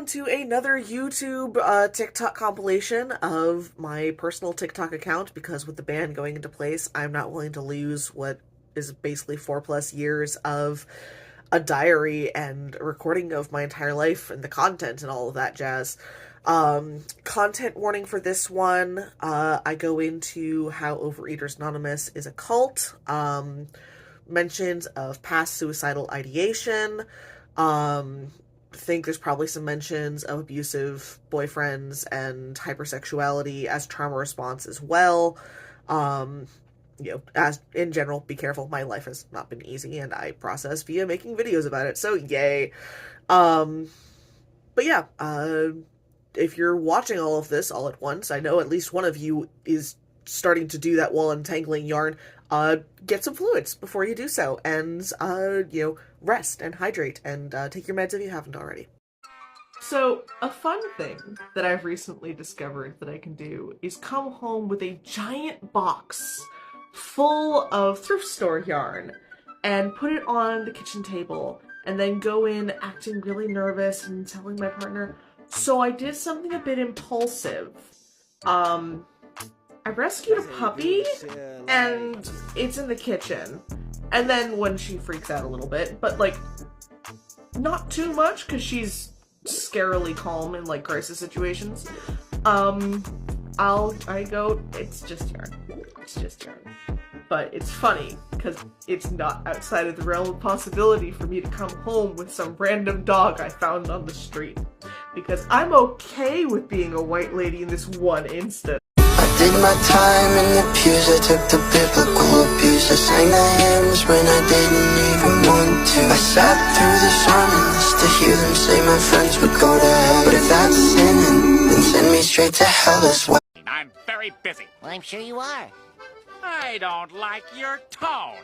to another YouTube TikTok compilation of my personal TikTok account, because with the ban going into place, I'm not willing to lose what is basically 4+ years of a diary and a recording of my entire life and the content and all of that jazz. Content warning for this one, I go into how Overeaters Anonymous is a cult, mentions of past suicidal ideation, think there's probably some mentions of abusive boyfriends and hypersexuality as trauma response as well. As in general, be careful. My life has not been easy, and I process via making videos about it, so yay. But yeah, if you're watching all of this all at once, I know at least one of you is starting to do that while untangling yarn. Get some fluids before you do so, and, rest and hydrate, and take your meds if you haven't already. So, a fun thing that I've recently discovered that I can do is come home with a giant box full of thrift store yarn and put it on the kitchen table, and then go in acting really nervous and telling my partner, so I did something a bit impulsive. I rescued a puppy, and it's in the kitchen. And then when she freaks out a little bit, but like, not too much, because she's scarily calm in like crisis situations, I go, it's just yarn. It's just yarn. But it's funny, because it's not outside of the realm of possibility for me to come home with some random dog I found on the street. Because I'm okay with being a white lady in this one instant. Did my time in the pews, I took the biblical abuse. I sang the hymns when I didn't even want to. I sat through the sermons to hear them say my friends would go to hell. But if that's sinning, then send me straight to hell as well. I'm very busy. Well, I'm sure you are. I don't like your tone.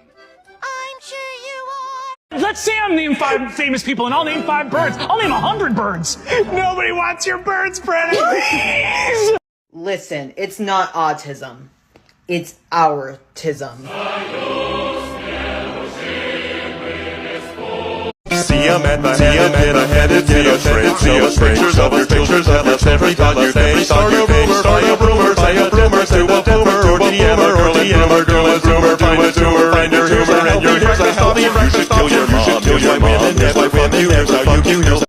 I'm sure you are. Let's say I'm name 5 famous people and I'll name 5 birds. I'll name 100 birds. Nobody wants your birds, Brennan, please! Listen, it's not autism. It's our-tism. See him at the headed video train. Pictures of your pictures that left every thought your face. Start a rumor, tie up rumors to a boomer, or DM a girl is rumor, find your humor, and your here's a healthy breakfast. Kill your mom, kill your women, that's why women, here's how you kill.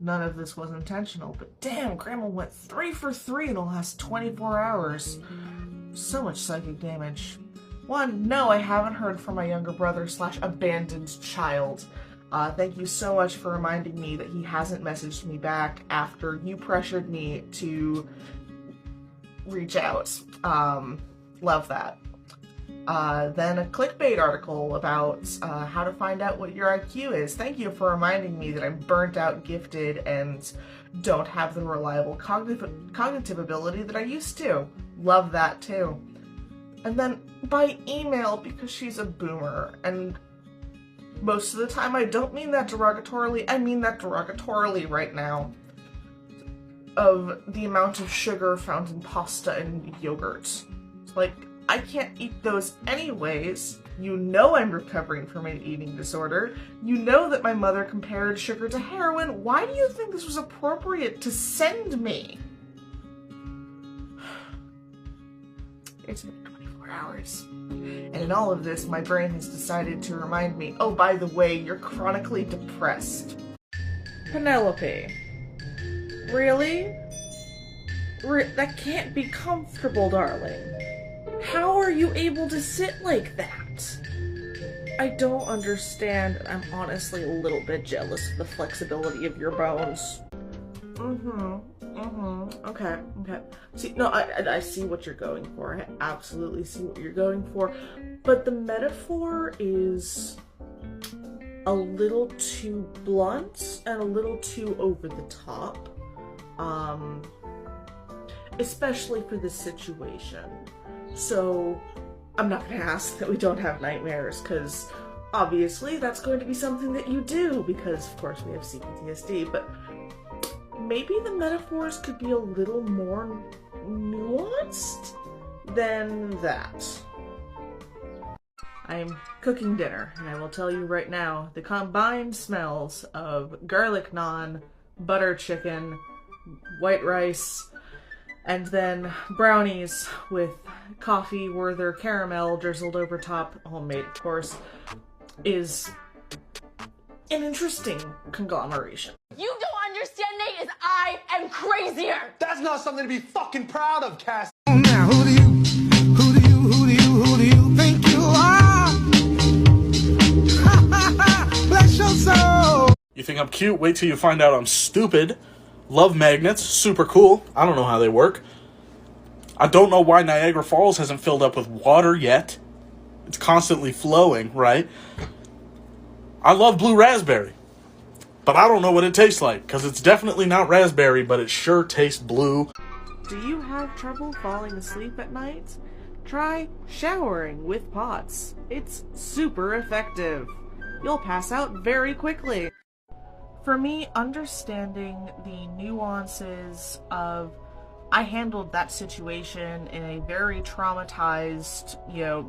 None of this was intentional, but damn, Grandma went 3 for 3 in the last 24 hours. So much psychic damage. 1, no, I haven't heard from my younger brother / abandoned child. Thank you so much for reminding me that he hasn't messaged me back after you pressured me to reach out. Love that. Then a clickbait article about how to find out what your IQ is. Thank you for reminding me that I'm burnt out, gifted, and don't have the reliable cognitive ability that I used to. Love that too. And then by email, because she's a boomer, and most of the time I don't mean that derogatorily, I mean that derogatorily right now, of the amount of sugar found in pasta and yogurt. Like, I can't eat those anyways. You know I'm recovering from an eating disorder. You know that my mother compared sugar to heroin. Why do you think this was appropriate to send me? It's been 24 hours. And in all of this, my brain has decided to remind me, oh, by the way, you're chronically depressed. Penelope. Really? That can't be comfortable, darling. How are you able to sit like that? I don't understand, and I'm honestly a little bit jealous of the flexibility of your bones. Okay. See, no, I see what you're going for. I absolutely see what you're going for. But the metaphor is a little too blunt and a little too over the top. Especially for this situation. So, I'm not going to ask that we don't have nightmares, because obviously that's going to be something that you do, because of course we have CPTSD, but maybe the metaphors could be a little more nuanced than that. I'm cooking dinner, and I will tell you right now, the combined smells of garlic naan, butter chicken, white rice, and then brownies with coffee Werther caramel drizzled over top, homemade of course, is an interesting conglomeration. You don't understand, Nate, is I am crazier! That's not something to be fucking proud of, Cass. Now who do you think you are? Bless your soul. You think I'm cute? Wait till you find out I'm stupid. Love magnets, super cool. I don't know how they work. I don't know why Niagara Falls hasn't filled up with water yet. It's constantly flowing, right? I love blue raspberry. But I don't know what it tastes like, because it's definitely not raspberry, but it sure tastes blue. Do you have trouble falling asleep at night? Try showering with pots. It's super effective. You'll pass out very quickly. For me, understanding the nuances of I handled that situation in a very traumatized,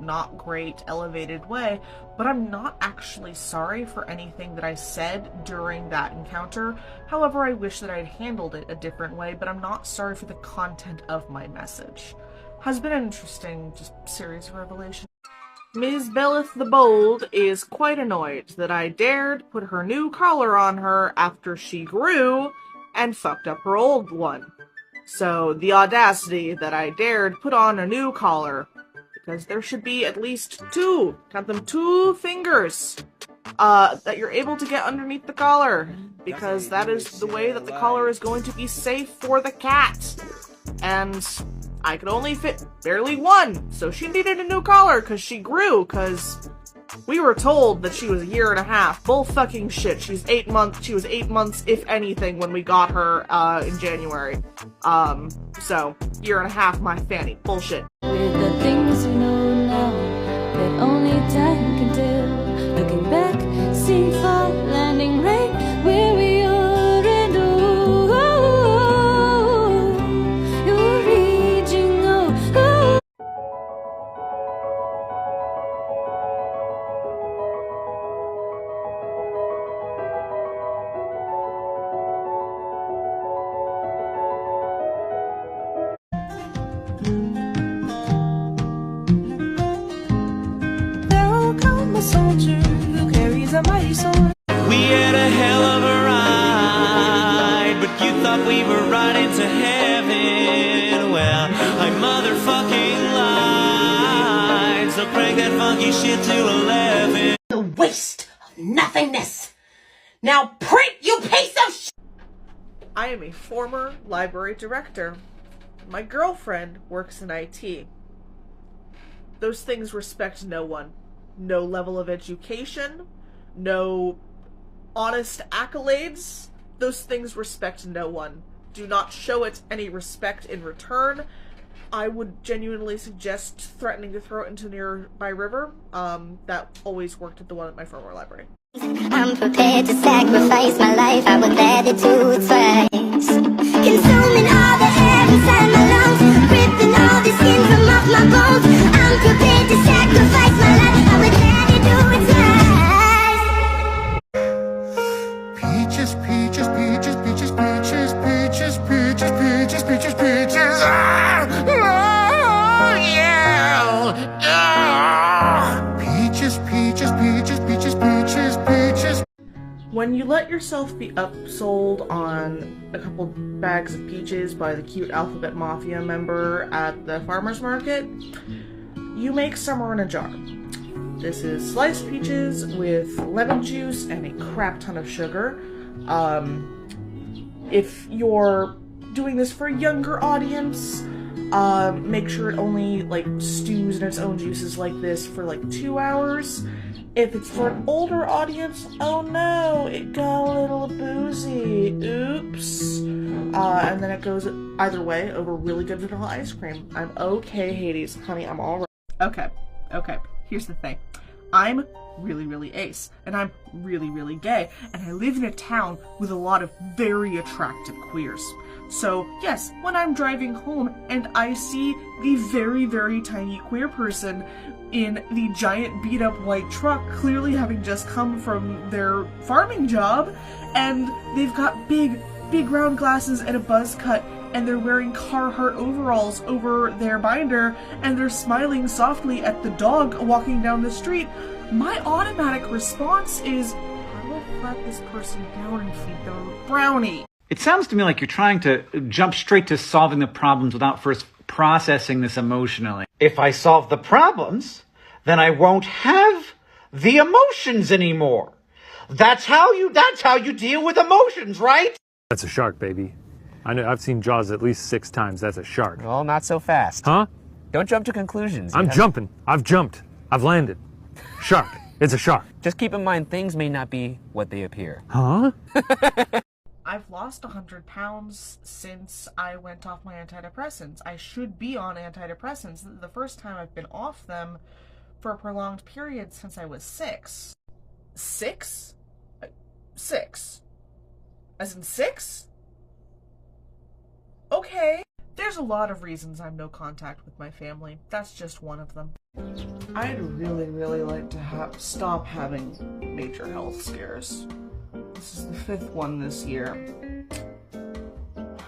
not great, elevated way, but I'm not actually sorry for anything that I said during that encounter. However, I wish that I'd handled it a different way, but I'm not sorry for the content of my message. Has been an interesting series of revelations. Ms. Belleth the Bold is quite annoyed that I dared put her new collar on her after she grew and fucked up her old one. So, the audacity that I dared put on a new collar, because there should be at least two, count them, 2 fingers, that you're able to get underneath the collar, because that is the way that the collar is going to be safe for the cat. And I could only fit barely 1, so she needed a new collar because she grew, because we were told that she was 1.5 years. Bull fucking shit. She was 8 months, if anything, when we got her, in January. So, 1.5 years, my fanny. Bullshit. With the things you know now, that only time can tell. Looking back, seeing fall, landing right where we are, and you're reaching out. Soldier who carries a mighty sword. We had a hell of a ride, but you thought we were riding to heaven. Well, I motherfucking lied, so crank that funky shit to 11. The waste of nothingness! Now print, you piece of shit! I am a former library director. My girlfriend works in IT. Those things respect no one. No level of education, no honest accolades. Those things respect no one. Do not show it any respect in return. I would genuinely suggest threatening to throw it into a nearby river. That always worked at the one at my former library. I'm prepared to sacrifice my life. I would add it to its price. Consuming all the air inside my lungs, ripping all the skin from off my bones. I'm prepared to sacrifice my life. I would add it to its price. Peaches, peaches, peaches, peaches, peaches, peaches, peaches, peaches, peaches, peaches. Ah! Oh, yeah! Ah! Peaches, peaches, peaches, peaches, peaches, peaches. When you let yourself be upsold on a couple bags of peaches by the cute Alphabet Mafia member at the farmer's market, you make summer in a jar. This is sliced peaches with lemon juice and a crap ton of sugar. If you're doing this for a younger audience, make sure it only stews in its own juices like this for 2 hours. If it's for an older audience, oh no, it got a little boozy. Oops. And then it goes either way over really good vanilla ice cream. I'm okay, Hades. Honey, I'm alright. Okay. Here's the thing. I'm really, really ace, and I'm really, really gay, and I live in a town with a lot of very attractive queers. So, yes, when I'm driving home and I see the very, very tiny queer person in the giant beat-up white truck, clearly having just come from their farming job, and they've got big, big round glasses and a buzz cut, and they're wearing Carhartt overalls over their binder, and they're smiling softly at the dog walking down the street, my automatic response is, I will flat this person down and feed them a brownie. It sounds to me like you're trying to jump straight to solving the problems without first processing this emotionally. If I solve the problems, then I won't have the emotions anymore. That's how you deal with emotions, right? That's a shark, baby. I know. I've seen Jaws at least 6 times. That's a shark. Well, not so fast. Huh? Don't jump to conclusions. I'm jumping. I've jumped. I've landed. Shark. It's a shark. Just keep in mind, things may not be what they appear. Huh? I've lost 100 pounds since I went off my antidepressants. I should be on antidepressants. The first time I've been off them for a prolonged period since I was 6. 6? 6. As in 6? Okay. There's a lot of reasons I'm no contact with my family. That's just one of them. I'd really like to stop having major health scares. This is the 5th one this year.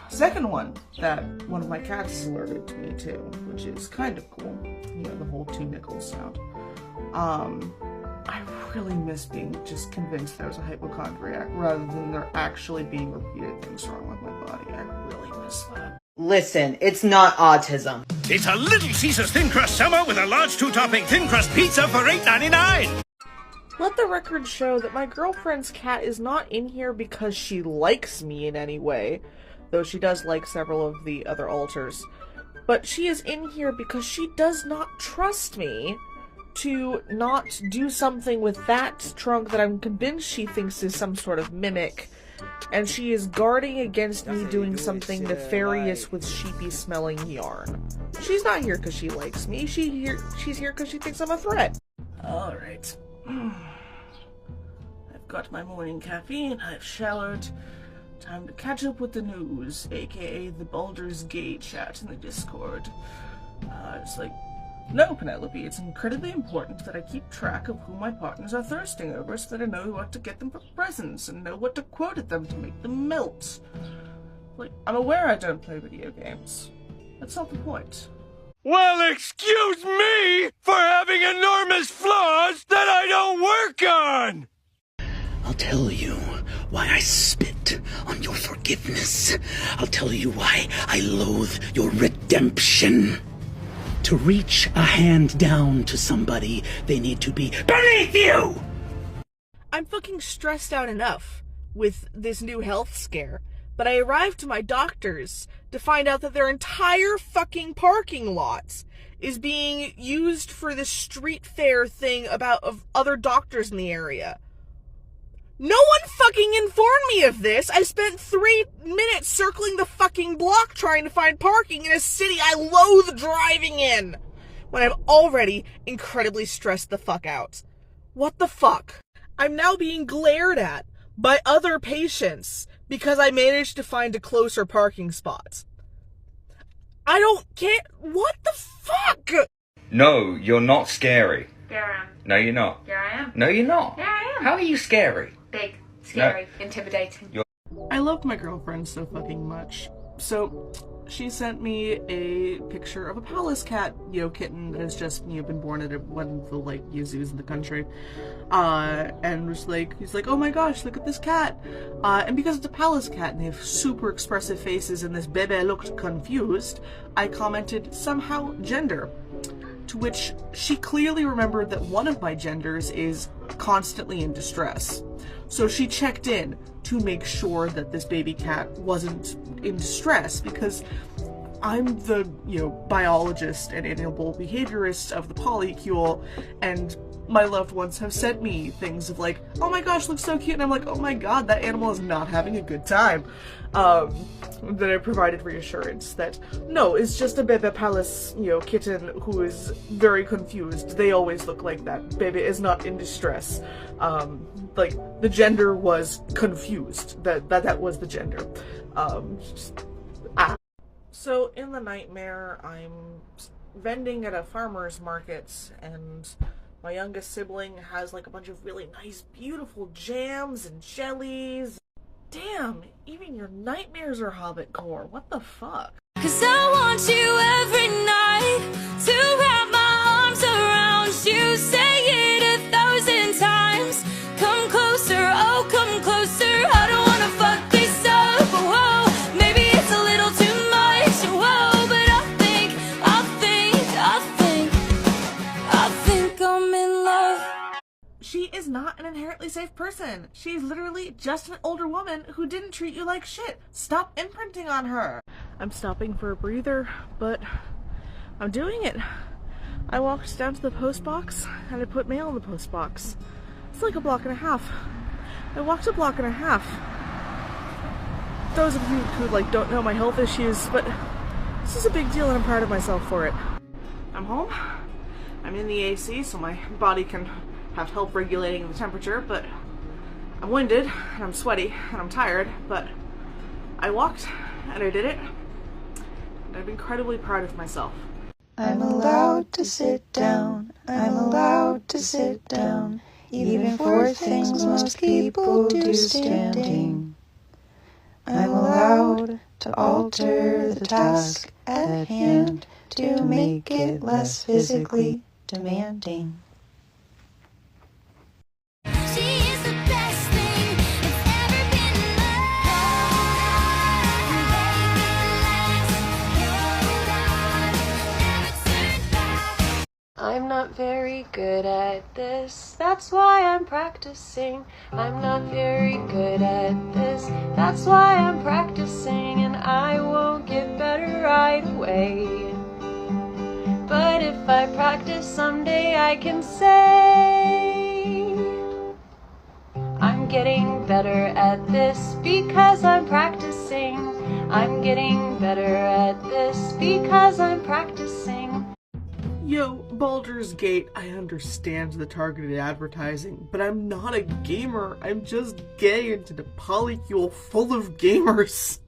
Second one that one of my cats is allergic to me to, which is kind of cool. You know, the whole 2 nickels sound. I really miss being just convinced that I was a hypochondriac rather than there actually being repeated things wrong with my body. I really miss that. Listen, it's not autism. It's a Little Caesars Thin Crust Summer with a large 2-topping thin crust pizza for $8.99. Let the record show that my girlfriend's cat is not in here because she likes me in any way, though she does like several of the other alters. But she is in here because she does not trust me to not do something with that trunk that I'm convinced she thinks is some sort of mimic, and she is guarding against me doing something nefarious with sheepy-smelling yarn. She's not here because she likes me. She's here because she thinks I'm a threat. Alright. I've got my morning caffeine, I've showered. Time to catch up with the news, aka the Baldur's Gate chat in the Discord. It's like, no, Penelope, it's incredibly important that I keep track of who my partners are thirsting over so that I know what to get them for presents and know what to quote at them to make them melt. Like, I'm aware I don't play video games. That's not the point. Well, excuse me for having enormous flaws that I don't work on! I'll tell you why I spit on your forgiveness. I'll tell you why I loathe your redemption. To reach a hand down to somebody, they need to be beneath you! I'm fucking stressed out enough with this new health scare, but I arrived to my doctor's to find out that their entire fucking parking lot is being used for this street fair thing of other doctors in the area. No one fucking informed me of this. I spent 3 minutes circling the fucking block trying to find parking in a city I loathe driving in, when I'm already incredibly stressed the fuck out. What the fuck? I'm now being glared at by other patients because I managed to find a closer parking spot. I don't get. What the fuck? No, you're not scary. Here I am. No, you're not. Here I am. No, you're not. Here I am. How are you scary? Big, scary, intimidating. I loved my girlfriend so fucking much. So she sent me a picture of a palace cat, kitten that has just, been born at one of the, zoos in the country. And was he's like, oh my gosh, look at this cat. And because it's a palace cat and they have super expressive faces and this bebe looked confused, I commented, somehow gender. To which she clearly remembered that one of my genders is constantly in distress. So she checked in to make sure that this baby cat wasn't in distress, because I'm the, biologist and animal behaviorist of the polycule, and my loved ones have sent me things of oh my gosh, looks so cute, and I'm like, oh my god, that animal is not having a good time. That I provided reassurance that, no, it's just a Bebe Palace, kitten who is very confused. They always look like that. Bebe is not in distress. The gender was confused. That was the gender. So, in the nightmare, I'm vending at a farmer's market, and my youngest sibling has a bunch of really nice, beautiful jams and jellies. Damn, even your nightmares are hobbitcore. What the fuck? 'Cause I want you every night to wrap my arms around you. Say it 1,000 times. Come closer, oh come closer. I don't wanna fuck this up. Whoa, maybe it's a little too much. Whoa, but I think I'm in love. She is not an inherently safe person. She's literally just an older woman who didn't treat you like shit. Stop imprinting on her. I'm stopping for a breather, but I'm doing it. I walked down to the post box and I put mail in the post box. It's like a block and a half. I walked a block and a half. Those of you who don't know my health issues, but this is a big deal and I'm proud of myself for it. I'm home. I'm in the AC so my body can have help regulating the temperature, but I'm winded and I'm sweaty and I'm tired, but I walked and I did it. And I'm incredibly proud of myself. I'm allowed to sit down, I'm allowed to sit down, even for things most people do standing. I'm allowed to alter the task at hand to make it less physically demanding. She is the best thing that's ever been in my life. I'm not very good at this, that's why I'm practicing. I'm not very good at this, that's why I'm practicing. And I won't get better right away. But if I practice someday I can say I'm getting better at this because I'm practicing. I'm getting better at this because I'm practicing. Yo, Baldur's Gate, I understand the targeted advertising, but I'm not a gamer. I'm just gay into the polycule full of gamers.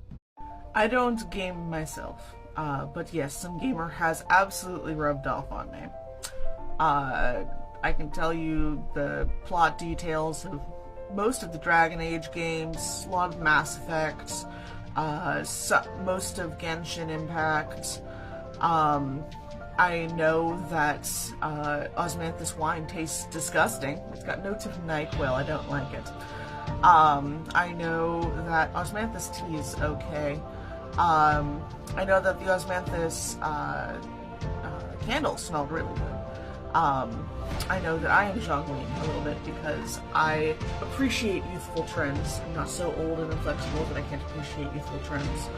I don't game myself, but yes, some gamer has absolutely rubbed off on me. I can tell you the plot details of most of the Dragon Age games, a lot of Mass Effect, most of Genshin Impact. I know that osmanthus wine tastes disgusting. It's got notes of NyQuil. I don't like it. I know that osmanthus tea is okay. I know that the osmanthus candles smelled really good. I know that I am Zhongli a little bit because I appreciate youthful trends. I'm not so old and inflexible that I can't appreciate youthful trends.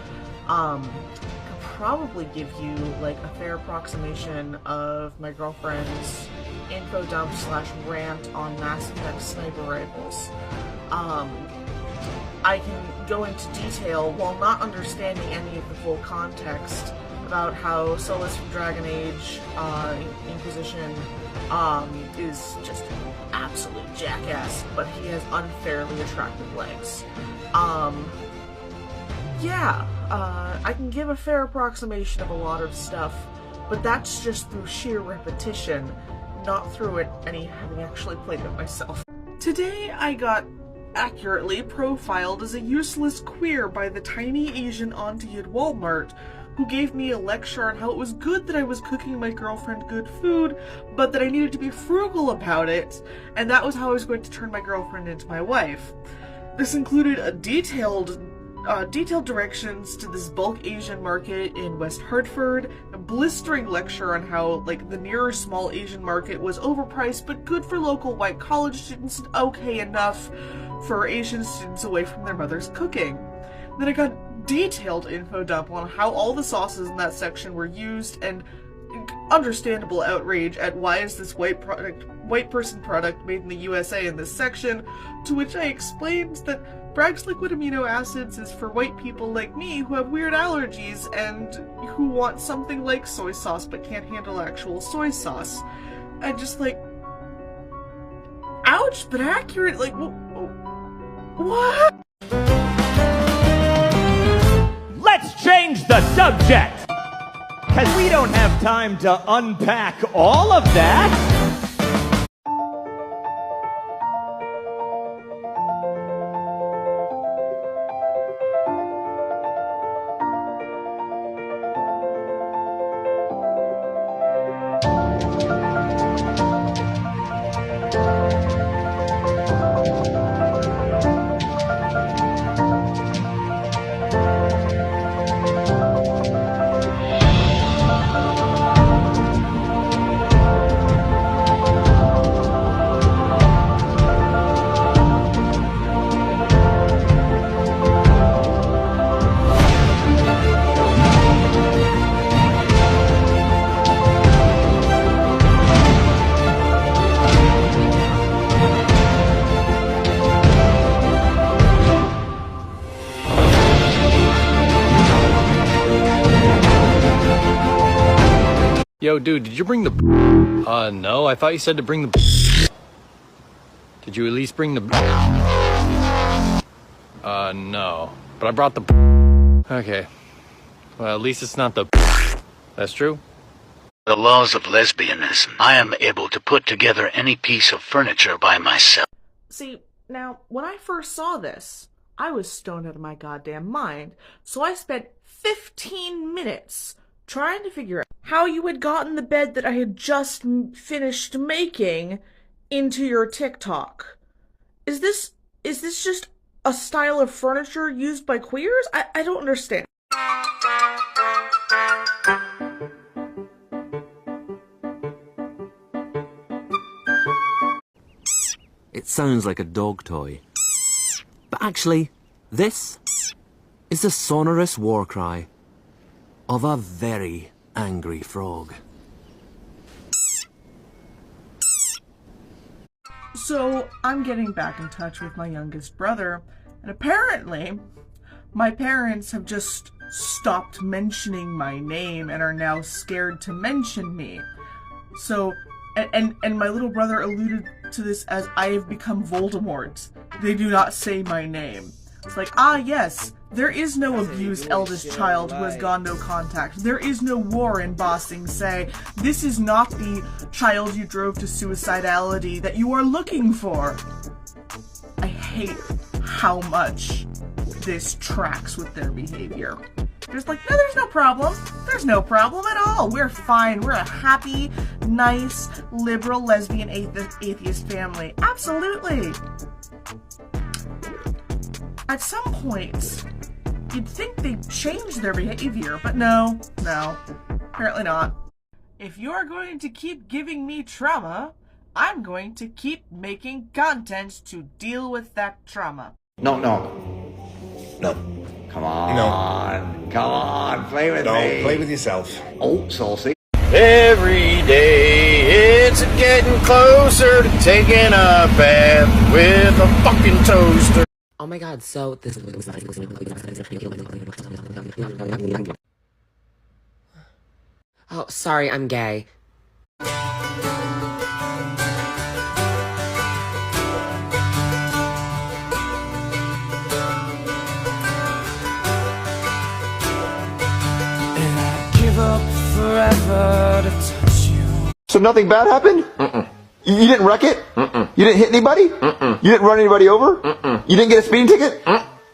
Could probably give you like a fair approximation of my girlfriend's info dump / rant on Mass Effect sniper rifles. I can go into detail while not understanding any of the full context about how Solus from Dragon Age Inquisition is just an absolute jackass, but he has unfairly attractive legs. I can give a fair approximation of a lot of stuff, but that's just through sheer repetition, not through having actually played it myself. Today I got accurately profiled as a useless queer by the tiny Asian auntie at Walmart, who gave me a lecture on how it was good that I was cooking my girlfriend good food, but that I needed to be frugal about it, and that was how I was going to turn my girlfriend into my wife. This included a detailed directions to this bulk Asian market in West Hartford, a blistering lecture on how, the nearer small Asian market was overpriced but good for local white college students and okay enough for Asian students away from their mother's cooking. Then I got detailed info dump on how all the sauces in that section were used, and understandable outrage at why is this white person product made in the USA in this section, to which I explained that Bragg's liquid amino acids is for white people like me who have weird allergies and who want something like soy sauce but can't handle actual soy sauce. And just ouch, but accurate, what? Let's change the subject! Because we don't have time to unpack all of that! Yo, dude, did you bring the... no, I thought you said to bring the... Did you at least bring the... no. But I brought the... Okay. Well, at least it's not the... That's true? The laws of lesbianism. I am able to put together any piece of furniture by myself. See, now, when I first saw this, I was stoned out of my goddamn mind, so I spent 15 minutes trying to figure out how you had gotten the bed that I had just finished making into your TikTok. Is this just a style of furniture used by queers? I don't understand. It sounds like a dog toy. But actually, this is the sonorous war cry of a very angry frog. So, I'm getting back in touch with my youngest brother, and apparently, my parents have just stopped mentioning my name and are now scared to mention me. So, and my little brother alluded to this as I have become Voldemort. They do not say my name. It's like, ah yes, there is no abused eldest child who has gone no contact. There is no Warren Bossing say, this is not the child you drove to suicidality that you are looking for. I hate how much this tracks with their behavior. Just like, no, there's no problem. There's no problem at all. We're fine. We're a happy, nice, liberal, lesbian, atheist family. Absolutely. At some point, you'd think they'd change their behavior, but no, apparently not. If you're going to keep giving me trauma, I'm going to keep making content to deal with that trauma. No. Come on. Come on, play with me. No, play with yourself. Oh, saucy. Every day it's getting closer to taking a bath with a fucking toaster. Oh my god, so this... Oh, sorry, I'm gay. And I'd give up forever to touch you. So nothing bad happened? You didn't wreck it? You didn't hit anybody? You didn't run anybody over? You didn't get a speeding ticket?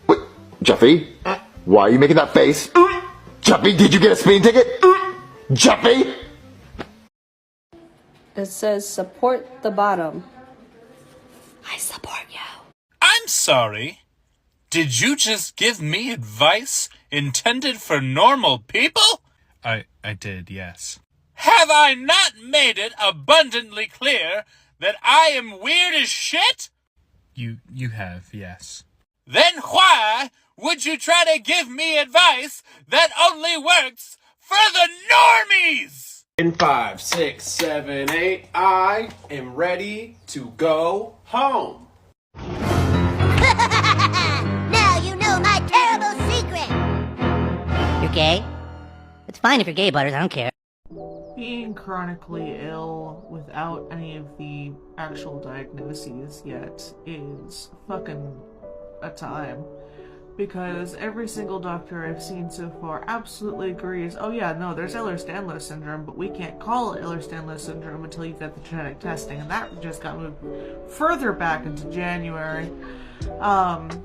Wait, Jeffy, why are you making that face? Jeffy, did you get a speeding ticket? Jeffy? It says support the bottom. I support you. I'm sorry. Did you just give me advice intended for normal people? I did, yes. Have I not made it abundantly clear that I am weird as shit? You have, yes. Then why would you try to give me advice that only works for the normies? In 5, 6, 7, 8, I am ready to go home. Now you know my terrible secret! You're gay? It's fine if you're gay, Butters, I don't care. Being chronically ill without any of the actual diagnoses yet is fucking a time. Because every single doctor I've seen so far absolutely agrees, oh yeah, no, there's Ehlers-Danlos syndrome, but we can't call it Ehlers-Danlos syndrome until you get the genetic testing, and that just got moved further back into January. It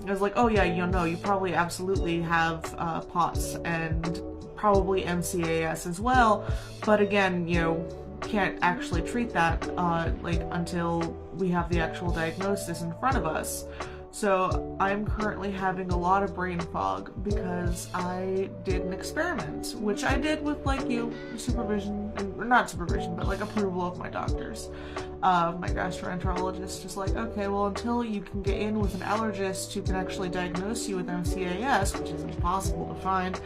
was like, oh yeah, you probably absolutely have POTS and probably MCAS as well, but again, can't actually treat that until we have the actual diagnosis in front of us. So I'm currently having a lot of brain fog because I did an experiment, which I did with supervision, or not supervision, but approval of my doctors. My gastroenterologist is like, okay, well, until you can get in with an allergist who can actually diagnose you with MCAS, which is impossible to find,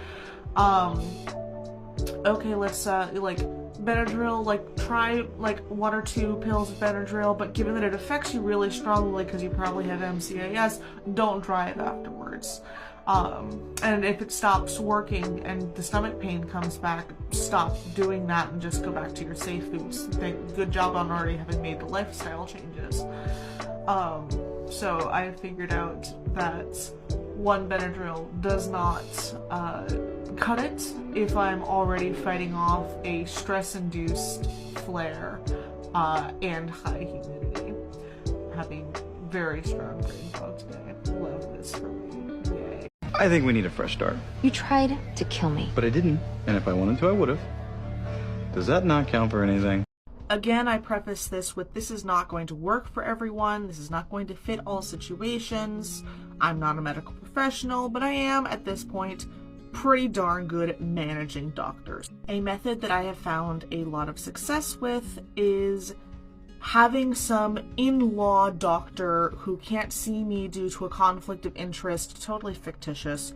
okay, let's Benadryl, try 1 or 2 pills of Benadryl, but given that it affects you really strongly because you probably have MCAS, don't try it afterwards. And if it stops working and the stomach pain comes back, stop doing that and just go back to your safe foods. Good job on already having made the lifestyle changes. So I figured out that one Benadryl does not cut it if I'm already fighting off a stress-induced flare and high humidity. Having very strong brain fog today. Love this for me. Yay. I think we need a fresh start. You tried to kill me. But I didn't, and if I wanted to, I would have. Does that not count for anything? Again, I preface this with this is not going to work for everyone. This is not going to fit all situations. I'm not a medical professional, but I am, at this point, pretty darn good at managing doctors. A method that I have found a lot of success with is having some in-law doctor who can't see me due to a conflict of interest, totally fictitious,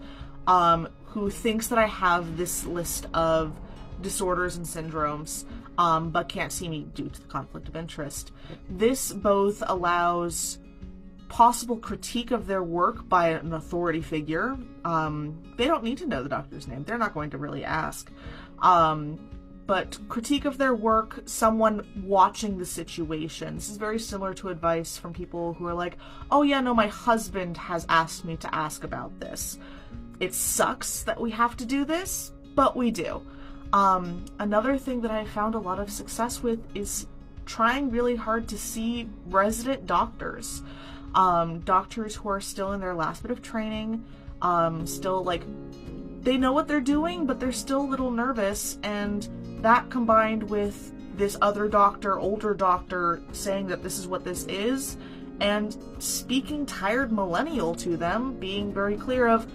who thinks that I have this list of disorders and syndromes, but can't see me due to the conflict of interest. This both allows possible critique of their work by an authority figure. They don't need to know the doctor's name. They're not going to really ask. But critique of their work, someone watching the situation. This is very similar to advice from people who are like, oh yeah, no, my husband has asked me to ask about this. It sucks that we have to do this, but we do. Another thing that I found a lot of success with is trying really hard to see resident doctors. Doctors who are still in their last bit of training, still like, they know what they're doing, but they're still a little nervous, and that combined with this other doctor, older doctor, saying that this is what this is, and speaking tired millennial to them, being very clear of,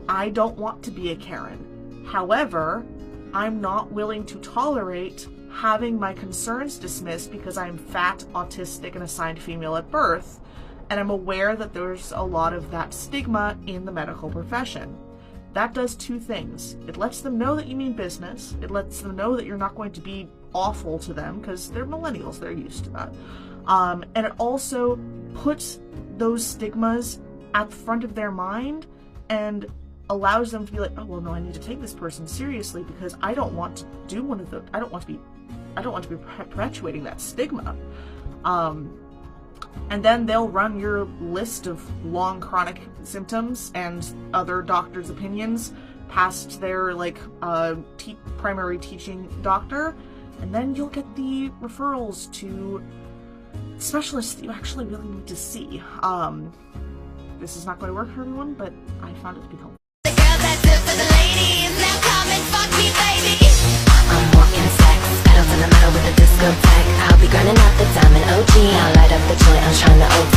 I don't want to be a Karen. However, I'm not willing to tolerate having my concerns dismissed because I'm fat, autistic, and assigned female at birth, and I'm aware that there's a lot of that stigma in the medical profession. That does two things. It lets them know that you mean business. It lets them know that you're not going to be awful to them because they're millennials, they're used to that. And it also puts those stigmas at the front of their mind and allows them to be like, oh well, no, I need to take this person seriously because I don't want to do one of the, I don't want to be perpetuating that stigma. And then they'll run your list of long chronic symptoms and other doctors' opinions past their primary teaching doctor, and then you'll get the referrals to specialists that you actually really need to see. This is not going to work for everyone, but I found it to be helpful. I'm walking sex, pedal to the metal with a discotheque. I'll be grinding out the diamond OG. I'll light up the joint, I'm trying to OT.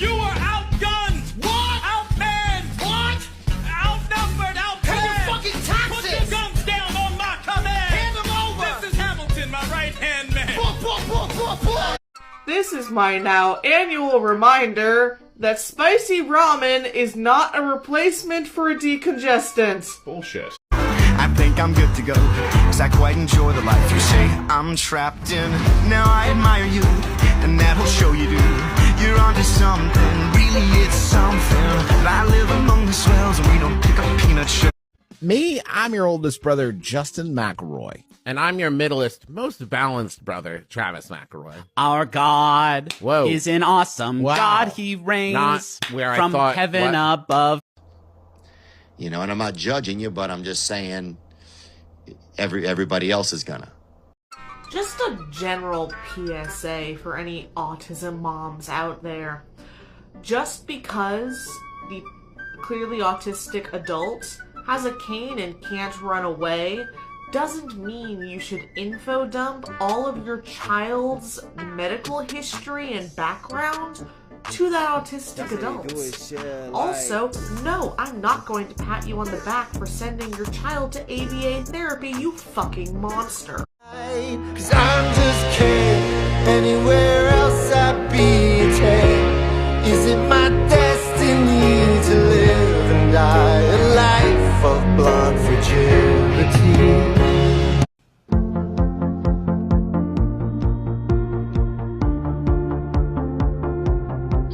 You are outgunned! What? Outmanned! What? Outnumbered! Outpanned! Pay your fucking taxes! Put your guns down on my command! Hand them over! This is Hamilton, my right-hand man! This is my now annual reminder that spicy ramen is not a replacement for a decongestant. Bullshit. I think I'm good to go, cause I quite enjoy the life you say I'm trapped in. Now I admire you, and that'll show you do. You're onto something, really it's something. I live among the swells and we don't pick up peanut sugar. Me, I'm your oldest brother, Justin McElroy. And I'm your middlest, most balanced brother, Travis McElroy. Our God is an awesome God. He reigns Not where I from thought, heaven above. You know, and I'm not judging you, but I'm just saying everybody else is gonna. Just a general PSA for any autism moms out there. Just because the clearly autistic adult has a cane and can't run away doesn't mean you should info dump all of your child's medical history and background to that autistic adult. Also, no, I'm not going to pat you on the back for sending your child to ABA therapy, you fucking monster. Cause I'm just kidding. Anywhere else I'd be a 10. Is it my destiny to live and die a life of blonde fragility?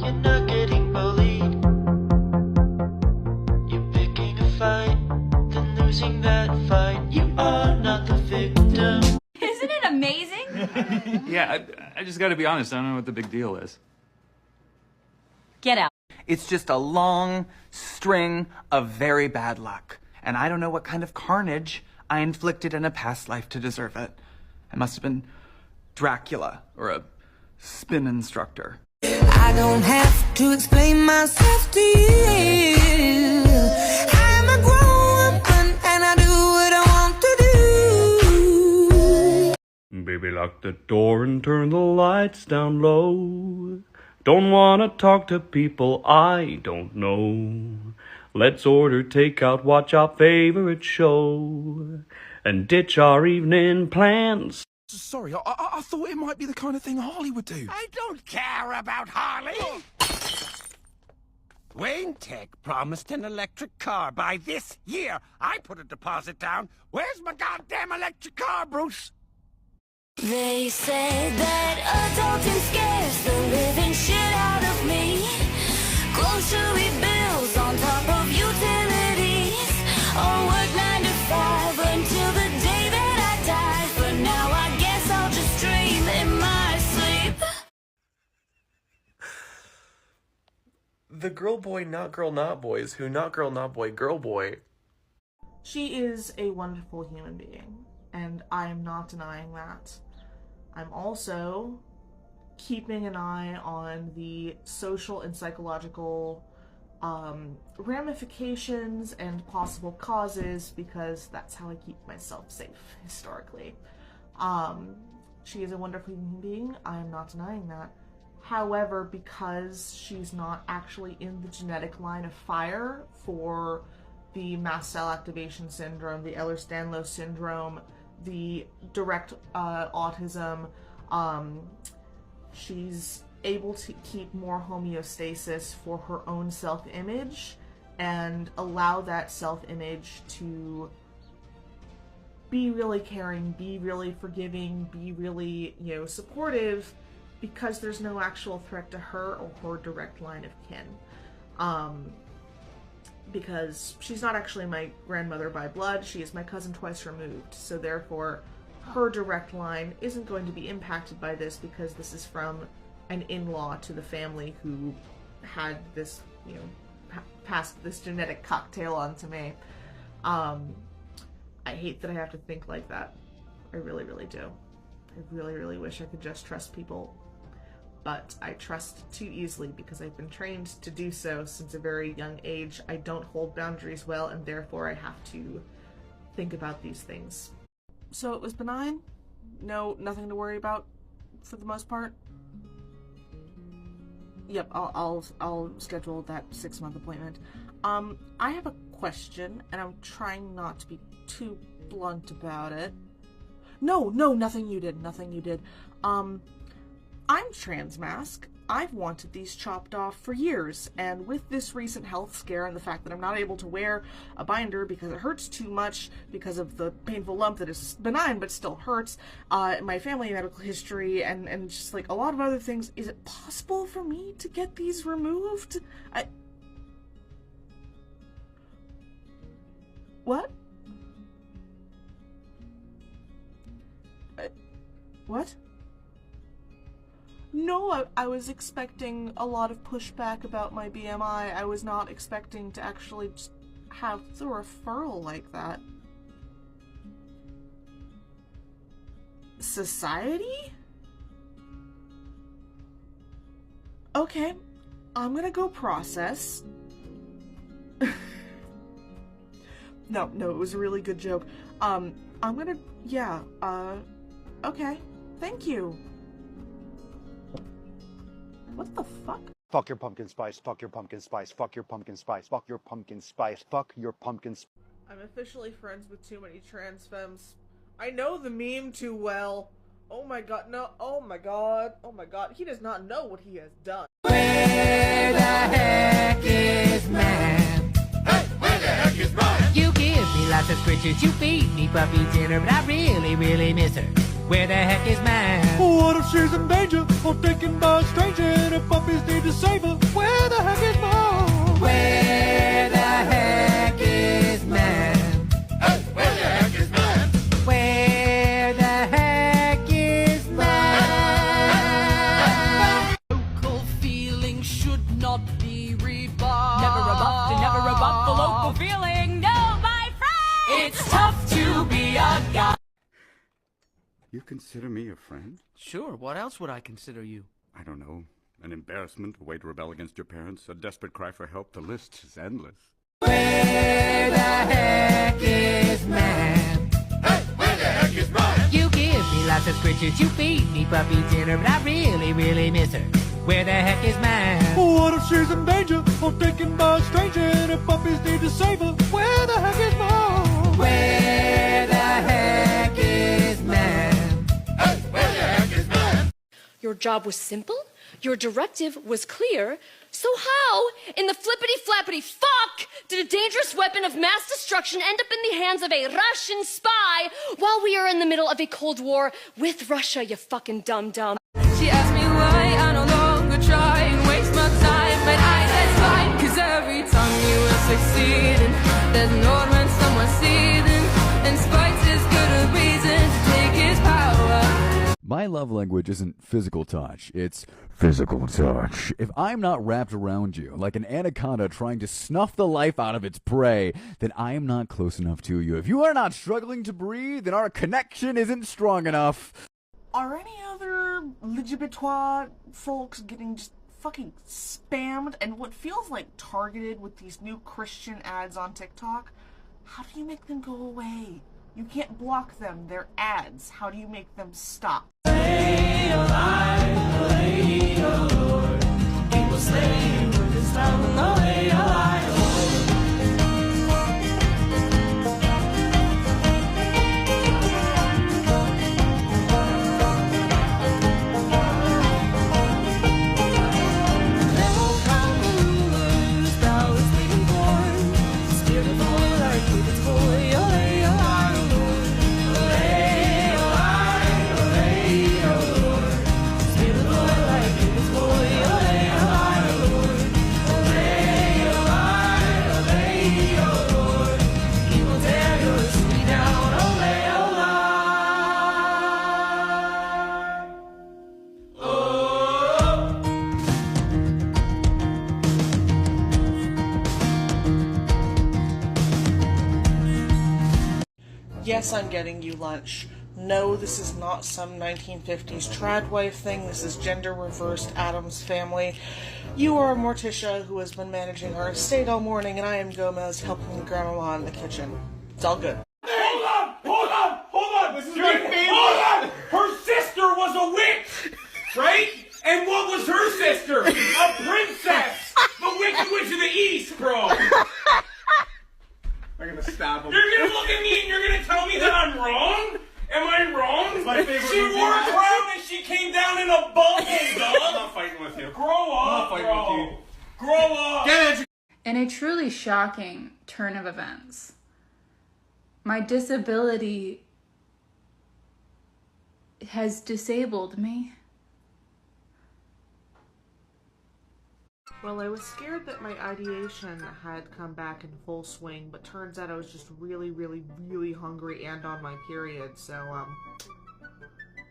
You're not getting bullied. You're losing that fight. You are not the victim. Isn't it amazing? Yeah, I just gotta be honest, I don't know what the big deal is. Get out. It's just a long string of very bad luck. And I don't know what kind of carnage I inflicted in a past life to deserve it. I must have been Dracula or a spin instructor. I don't have to explain myself to you. I'm a grown woman and I do what I want to do. Baby, lock the door and turn the lights down low. Don't wanna talk to people I don't know. Let's order takeout, watch our favorite show, and ditch our evening plans. Sorry, I thought it might be the kind of thing Harley would do. I don't care about Harley. Wayne Tech promised an electric car by this year. I put a deposit down. Where's my goddamn electric car, Bruce? They said that adulting scares the living shit out of me. Grocery bills on top of utilities. I'll work 9 to 5 until the day that I die. For now I guess I'll just dream in my sleep. The girl boy, not girl, not boys, who not girl, not boy, girl boy. She is a wonderful human being, and I am not denying that. I'm also keeping an eye on the social and psychological ramifications and possible causes, because that's how I keep myself safe historically. She is a wonderful human being. I am not denying that. However, because she's not actually in the genetic line of fire for the mast cell activation syndrome, the Ehlers-Danlos syndrome, the direct autism, she's able to keep more homeostasis for her own self-image and allow that self-image to be really caring, be really forgiving, be really, supportive, because there's no actual threat to her or her direct line of kin. Because she's not actually my grandmother by blood, she is my cousin twice removed, so therefore her direct line isn't going to be impacted by this, because this is from an in-law to the family who had this, passed this genetic cocktail on to me. I hate that I have to think like that. I really, really do. I really, really wish I could just trust people. But I trust too easily because I've been trained to do so since a very young age. I don't hold boundaries well, and therefore I have to think about these things. So it was benign? No, nothing to worry about for the most part? Yep, I'll schedule that 6-month appointment. I have a question, and I'm trying not to be too blunt about it. No, nothing you did. I'm transmask. I've wanted these chopped off for years, and with this recent health scare and the fact that I'm not able to wear a binder because it hurts too much because of the painful lump that is benign but still hurts, my family medical history, and just like a lot of other things, is it possible for me to get these removed? What? What? No, I was expecting a lot of pushback about my BMI. I was not expecting to actually just have the referral like that. Society? Okay, I'm gonna go process. No, it was a really good joke. I'm gonna, okay, thank you. What the fuck? Fuck your pumpkin spice, fuck your pumpkin spice, fuck your pumpkin spice, fuck your pumpkin spice, fuck your pumpkin spice. I'm officially friends with too many trans femmes. I know the meme too well. Oh my god, no, oh my god, he does not know what he has done. Where the heck is man? Hey, where the heck is mine? You give me lots of scritches, you feed me puppy dinner, but I really, really miss her. Where the heck is man? What if she's in danger or taken by a stranger and her puppies need to save her? Where the heck is mom? Where the heck is man? Hey, You consider me a friend? Sure, what else would I consider you? I don't know. An embarrassment, a way to rebel against your parents, a desperate cry for help. The list is endless. Where the heck is man? Hey, where the heck is man? You give me lots of scritches, you feed me puppy dinner, but I really, really miss her. Where the heck is man? What if she's in danger or taken by a stranger and her puppies need to save her? Where the heck is man? Where the heck is man? Hey, where the heck is man? Your job was simple, your directive was clear, so how, in the flippity-flappity fuck, did a dangerous weapon of mass destruction end up in the hands of a Russian spy while we are in the middle of a Cold War with Russia, you fucking dum-dum? She asked me why I no longer try and waste my time, but I said fine, 'cause every time you will succeed, and there's no when someone's seething, and spite's as good a reason to take his power. My love language isn't physical touch, it's physical touch. If I'm not wrapped around you like an anaconda trying to snuff the life out of its prey, then I am not close enough to you. If you are not struggling to breathe, then our connection isn't strong enough. Are any other LGBT folks getting just fucking spammed and what feels like targeted with these new Christian ads on TikTok? How do you make them go away? You can't block them, they're ads. How do you make them stop? Stay alive, lay, oh Lord. He will slay you with his tongue, oh, lay alive. Yes, I'm getting you lunch. No, this is not some 1950s trad wife thing. This is gender-reversed Addams Family. You are Morticia, who has been managing our estate all morning, and I am Gomez, helping Grandma in the kitchen. It's all good. Hold on! This is my favorite. Hold on! Her sister was a witch, right? And what was her sister? A princess! The Wicked Witch of the East, bro! I'm gonna stab him. You're gonna look at me and you're gonna tell me that I'm wrong? Am I wrong? It's my favorite she movie. wore a crown and she came down in a bubble, dog! I'm not fighting with you. Grow up, bro! Grow up! Get it! In a truly shocking turn of events, my disability has disabled me. Well, I was scared that my ideation had come back in full swing, but turns out I was just really, really, really hungry and on my period, so,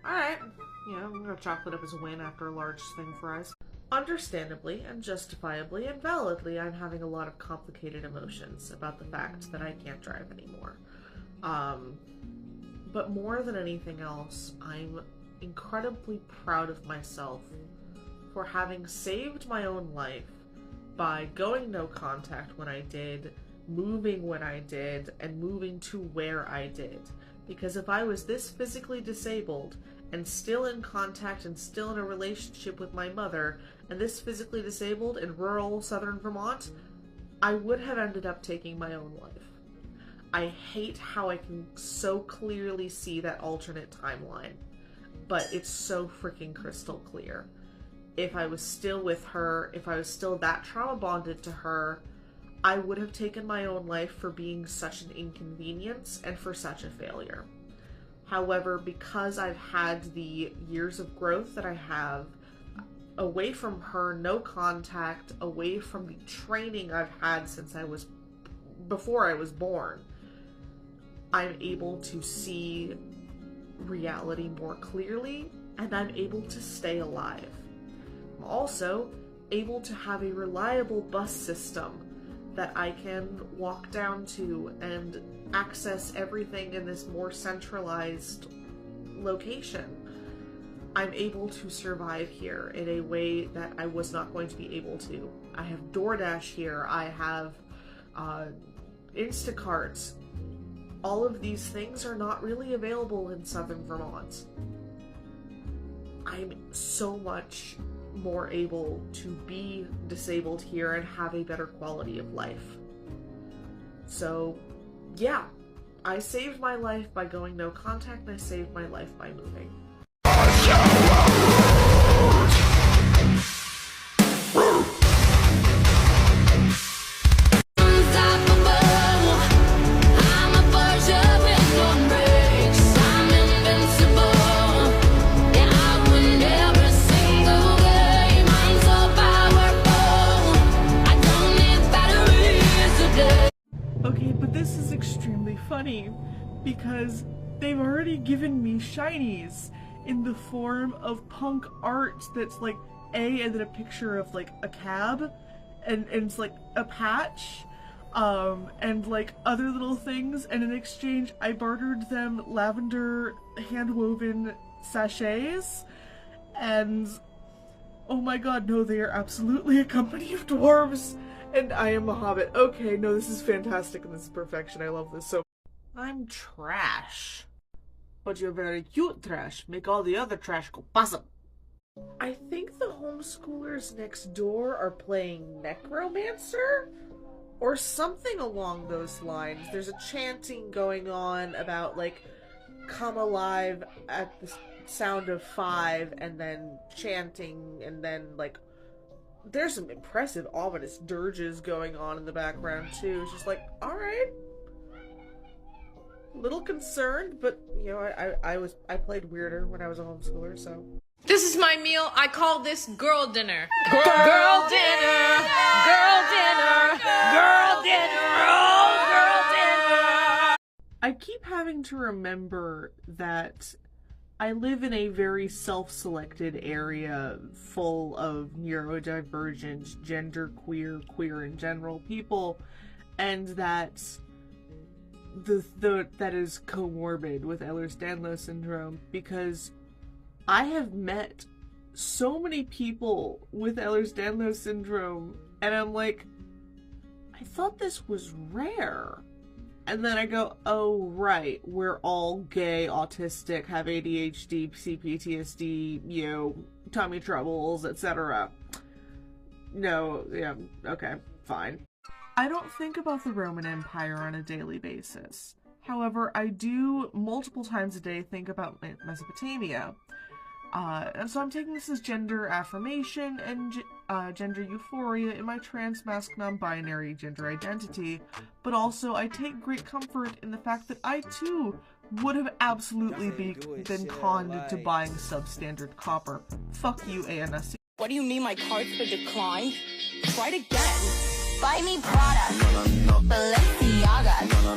alright. You know, I'm gonna chalk it up as a win after a large thing fries. Understandably and justifiably and validly, I'm having a lot of complicated emotions about the fact that I can't drive anymore. But more than anything else, I'm incredibly proud of myself for having saved my own life by going no contact when I did, moving when I did, and moving to where I did. Because if I was this physically disabled and still in contact and still in a relationship with my mother and this physically disabled in rural southern Vermont, I would have ended up taking my own life. I hate how I can so clearly see that alternate timeline, but it's so freaking crystal clear. If I was still with her, if I was still that trauma bonded to her, I would have taken my own life for being such an inconvenience and for such a failure. However, because I've had the years of growth that I have, away from her, no contact, away from the training I've had since before I was born, I'm able to see reality more clearly, and I'm able to stay alive. I'm also able to have a reliable bus system that I can walk down to and access everything in this more centralized location. I'm able to survive here in a way that I was not going to be able to. I have DoorDash here, I have Instacart. All of these things are not really available in southern Vermont. I'm so much more able to be disabled here and have a better quality of life. So, yeah, I saved my life by going no contact, and I saved my life by moving. Okay, but this is extremely funny because they've already given me shinies in the form of punk art that's like and then a picture of like a cab and it's like a patch and like other little things, and in exchange I bartered them lavender hand-woven sachets, and oh my god, no, they are absolutely a company of dwarves. And I am a hobbit. Okay, no, this is fantastic and this is perfection. I love this so. I'm trash. But you're very cute trash. Make all the other trash go possum. I think the homeschoolers next door are playing Necromancer? Or something along those lines. There's a chanting going on about, like, come alive at the sound of 5, and then chanting, and then, like, there's some impressive, ominous dirges going on in the background, too. It's just like, alright. Little concerned, but, you know, I played weirder when I was a homeschooler, so. This is my meal. I call this girl dinner. Girl dinner. Girl dinner. Girl dinner. Oh, girl dinner. I keep having to remember that I live in a very self-selected area full of neurodivergent, genderqueer, queer in general people, and that that is comorbid with Ehlers-Danlos syndrome, because I have met so many people with Ehlers-Danlos syndrome, and I'm like, I thought this was rare. And then I go, oh, right, we're all gay, autistic, have ADHD, CPTSD, you know, tummy troubles, etc. No, yeah, okay, fine. I don't think about the Roman Empire on a daily basis. However, I do multiple times a day think about Mesopotamia. And so I'm taking this as gender affirmation and gender euphoria in my trans, masc, non-binary gender identity, but also I take great comfort in the fact that I too would have absolutely been conned into buying substandard copper. Fuck you, ANSC. What do you mean my cards were declined? Try it again. Buy me Prada. Balenciaga.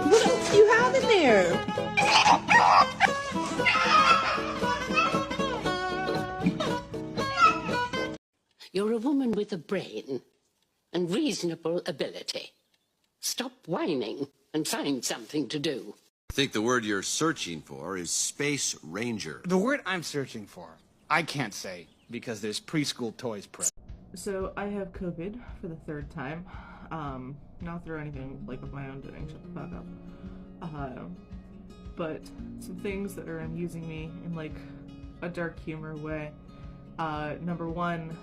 What else do you have in there? You're a woman with a brain and reasonable ability. Stop whining and find something to do. I think the word you're searching for is Space Ranger. The word I'm searching for, I can't say because there's preschool toys present. So I have COVID for the 3rd time. Not through anything like of my own doing, shut the fuck up. But some things that are amusing me in like a dark humor way. Number one,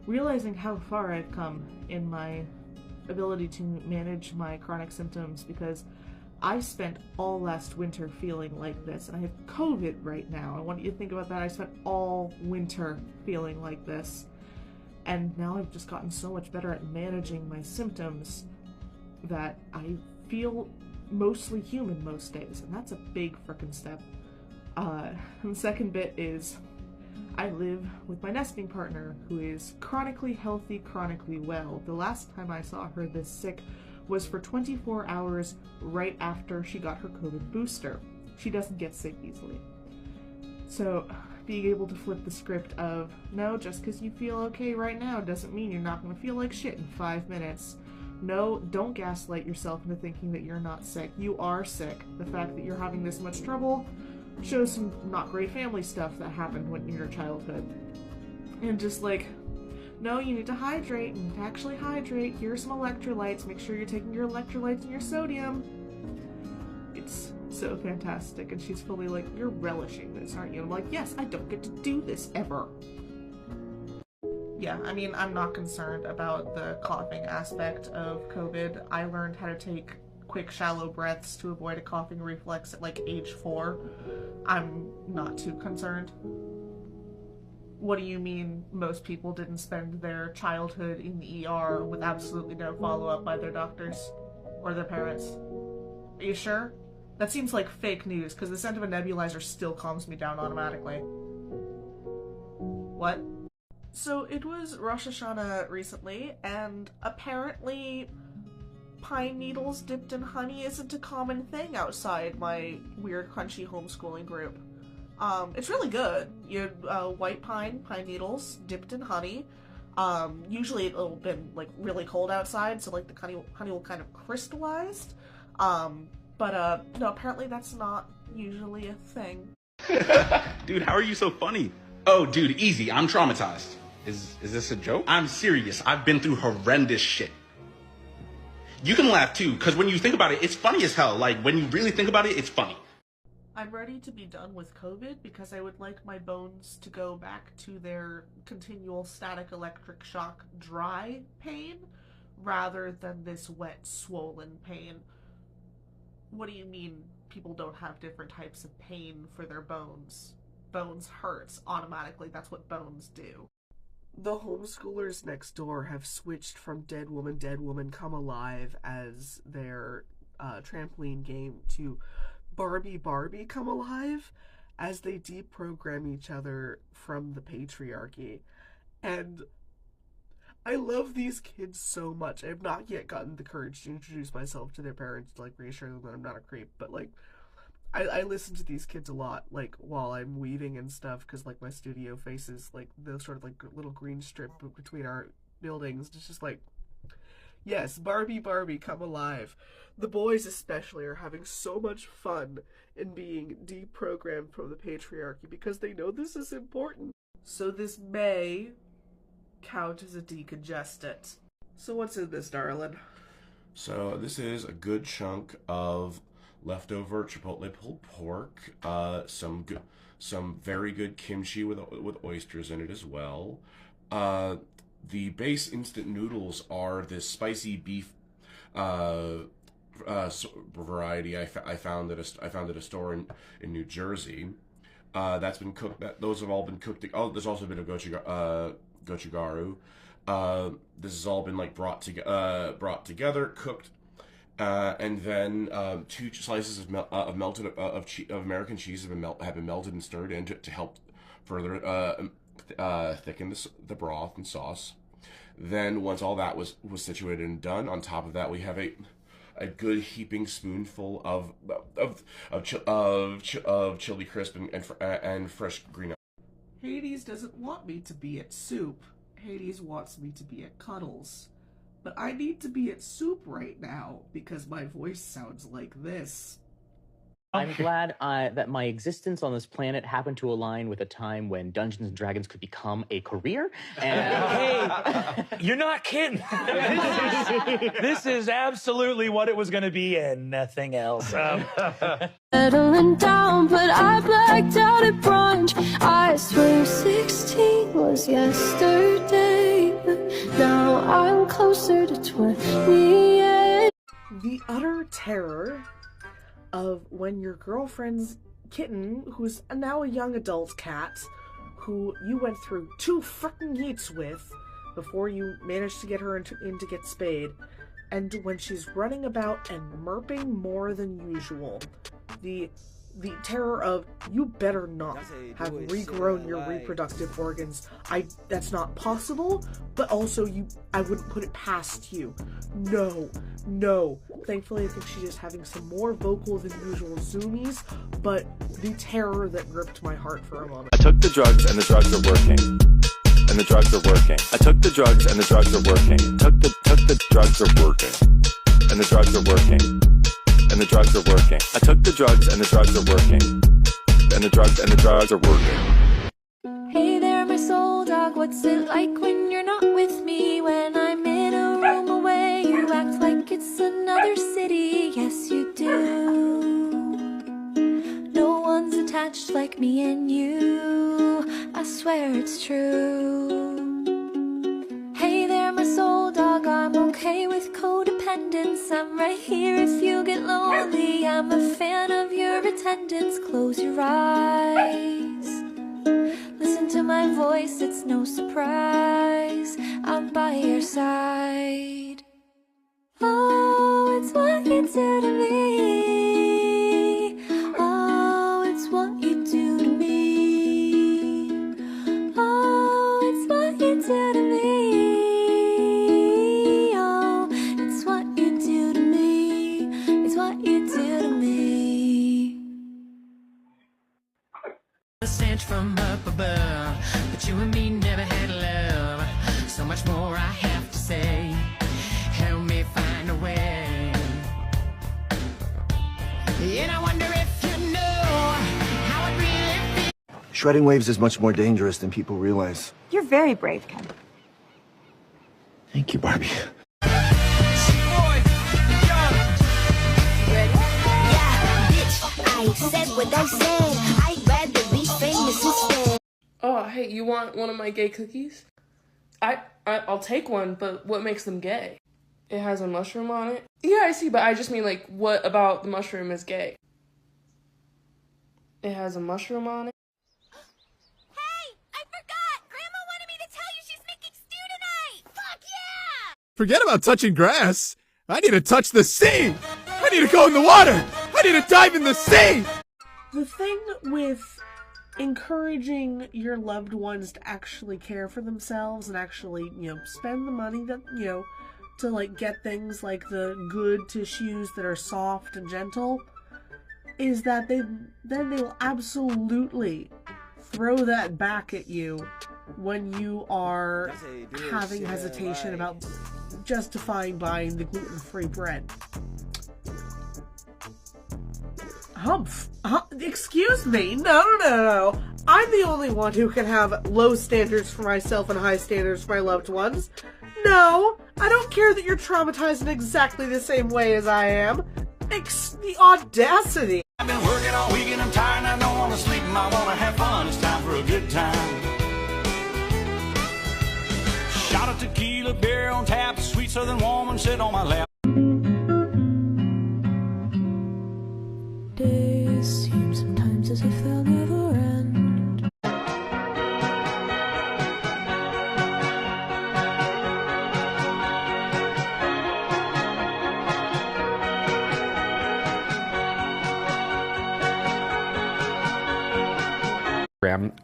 realizing how far I've come in my ability to manage my chronic symptoms, because I spent all last winter feeling like this, and I have COVID right now. I want you to think about that. I spent all winter feeling like this, and now I've just gotten so much better at managing my symptoms that I feel mostly human most days, and that's a big frickin' step. And the second bit is I live with my nesting partner, who is chronically healthy, chronically well. The last time I saw her this sick was for 24 hours right after she got her COVID booster. She doesn't get sick easily. So, being able to flip the script of, no, just because you feel okay right now doesn't mean you're not going to feel like shit in 5 minutes. No, don't gaslight yourself into thinking that you're not sick. You are sick. The fact that you're having this much trouble shows some not great family stuff that happened in your childhood. And just like, no, you need to hydrate, and to actually hydrate, here are some electrolytes, make sure you're taking your electrolytes and your sodium. It's so fantastic, and she's fully like, you're relishing this, aren't you? I'm like, yes, I don't get to do this ever. Yeah, I mean, I'm not concerned about the coughing aspect of COVID. I learned how to take quick, shallow breaths to avoid a coughing reflex at like age 4. I'm not too concerned. What do you mean most people didn't spend their childhood in the ER with absolutely no follow-up by their doctors or their parents? Are you sure? That seems like fake news, because the scent of a nebulizer still calms me down automatically. What? So it was Rosh Hashanah recently, and apparently pine needles dipped in honey isn't a common thing outside my weird crunchy homeschooling group. It's really good. You white pine needles dipped in honey. Usually it'll been like really cold outside, so like the honey will kind of crystallize. But no, apparently that's not usually a thing. Dude, how are you so funny? Oh, dude, easy. I'm traumatized. Is this a joke? I'm serious. I've been through horrendous shit. You can laugh too, because when you think about it, it's funny as hell. Like, when you really think about it, it's funny. I'm ready to be done with COVID because I would like my bones to go back to their continual static electric shock dry pain rather than this wet, swollen pain. What do you mean people don't have different types of pain for their bones? Bones hurts automatically. That's what bones do. The homeschoolers next door have switched from Dead Woman Come Alive as their trampoline game to Barbie Come Alive as they deprogram each other from the patriarchy. And I love these kids so much. I have not yet gotten the courage to introduce myself to their parents to like reassure them that I'm not a creep, but like I listen to these kids a lot, like while I'm weaving and stuff, because like my studio faces like the sort of like little green strip between our buildings. It's just like, yes, Barbie Come Alive. The boys especially are having so much fun in being deprogrammed from the patriarchy because they know this is important. So this may count as a decongestant. So what's in this, darling? So this is a good chunk of leftover chipotle pulled pork, some very good kimchi with oysters in it as well. The base instant noodles are this spicy beef variety I found at a store in New Jersey. That's been cooked. Those have all been cooked. Oh, there's also a bit of gochugaru. This has all been like brought together, cooked. And then 2 slices of American cheese have been melted and stirred in to help further thicken the broth and sauce. Then once all that was situated and done, on top of that we have a good heaping spoonful of chili crisp and fresh green. Hades doesn't want me to be at soup. Hades wants me to be at Cuddles. But I need to be at soup right now because my voice sounds like this. I'm glad that my existence on this planet happened to align with a time when Dungeons & Dragons could become a career. And Hey, you're not kidding. This is absolutely what it was going to be and nothing else. Settling down, but I blacked out at brunch. I swear 16 was yesterday, but now I'm closer to 28. The utter terror of when your girlfriend's kitten, who's now a young adult cat, who you went through 2 frickin' heats with before you managed to get her in to get spayed, And when she's running about and murping more than usual, the terror of, you better not have regrown your reproductive organs. That's not possible, but also I wouldn't put it past you. No. Thankfully, I think she's just having some more vocal than usual zoomies, but the terror that gripped my heart for a moment. I took the drugs and the drugs are working. And the drugs are working. I took the drugs and the drugs are working. Took the drugs are working. And the drugs are working. And the drugs are working. I took the drugs and the drugs are working. And the drugs are working. Hey there, my soul dog, what's it like when you're not with me? When I'm in a room away, you act like it's another city. Yes, you do. No one's attached like me and you. I swear it's true. Hey there, my soul dog, I'm okay with codependence. I'm right here if you get lonely. I'm a fan of your attendance. Close your eyes. Listen to my voice, it's no surprise. I'm by your side. Oh, it's what you do to me. Oh, it's what you do to me. Oh, it's what you do to me. Oh, it's what you do to me. It's what you do to me. A stench from up above, but you and me never had love. So much more I have to say. Help me find a way. And I wonder if you know how it really feels. Shredding waves is much more dangerous than people realize. You're very brave, Ken. Thank you, Barbie. I said what I said. I'd rather be famous instead. Oh, hey, you want one of my gay cookies? I'll take one, but what makes them gay? It has a mushroom on it? Yeah, I see, but I just mean, like, what about the mushroom is gay? It has a mushroom on it? Hey, I forgot! Grandma wanted me to tell you she's making stew tonight! Fuck yeah! Forget about touching grass. I need to touch the sea. I need to go in the water. I need to dive in the sea. The thing with encouraging your loved ones to actually care for themselves and actually, spend the money that, to, like, get things like the good tissues that are soft and gentle, is that they will absolutely throw that back at you when you are having hesitation about justifying buying the gluten-free bread. Humph. Excuse me. No. I'm the only one who can have low standards for myself and high standards for my loved ones. No, I don't care that you're traumatized in exactly the same way as I am. The audacity. I've been working all week and I'm tired and I don't want to sleep and I want to have fun. It's time for a good time. Shot of tequila, beer on tap, sweet southern woman sit on my lap. Days seem sometimes as if they'll never end.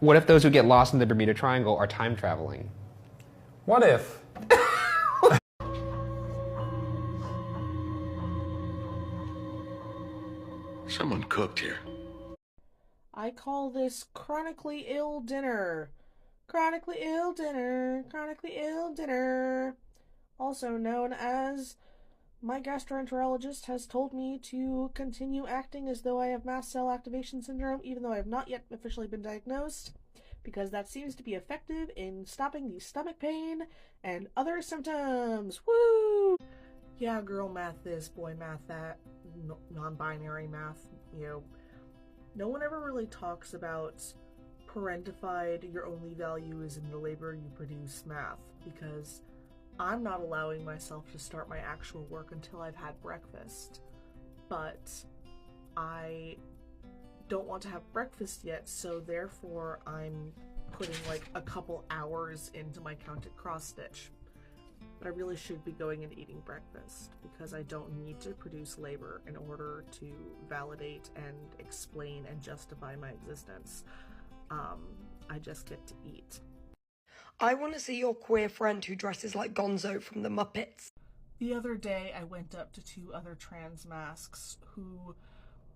What if those who get lost in the Bermuda Triangle are time traveling? What if? Someone cooked here. I call this chronically ill dinner. Chronically ill dinner. Chronically ill dinner. Also known as, my gastroenterologist has told me to continue acting as though I have mast cell activation syndrome, even though I have not yet officially been diagnosed, because that seems to be effective in stopping the stomach pain and other symptoms. Woo! Yeah, girl math this, boy math that, non-binary math, No one ever really talks about parentified, your only value is in the labor you produce math, because I'm not allowing myself to start my actual work until I've had breakfast. But I don't want to have breakfast yet, so therefore I'm putting like a couple hours into my counted cross stitch. but I really should be going and eating breakfast because I don't need to produce labor in order to validate and explain and justify my existence. I just get to eat. I want to see your queer friend who dresses like Gonzo from the Muppets. The other day, I went up to 2 other trans masks who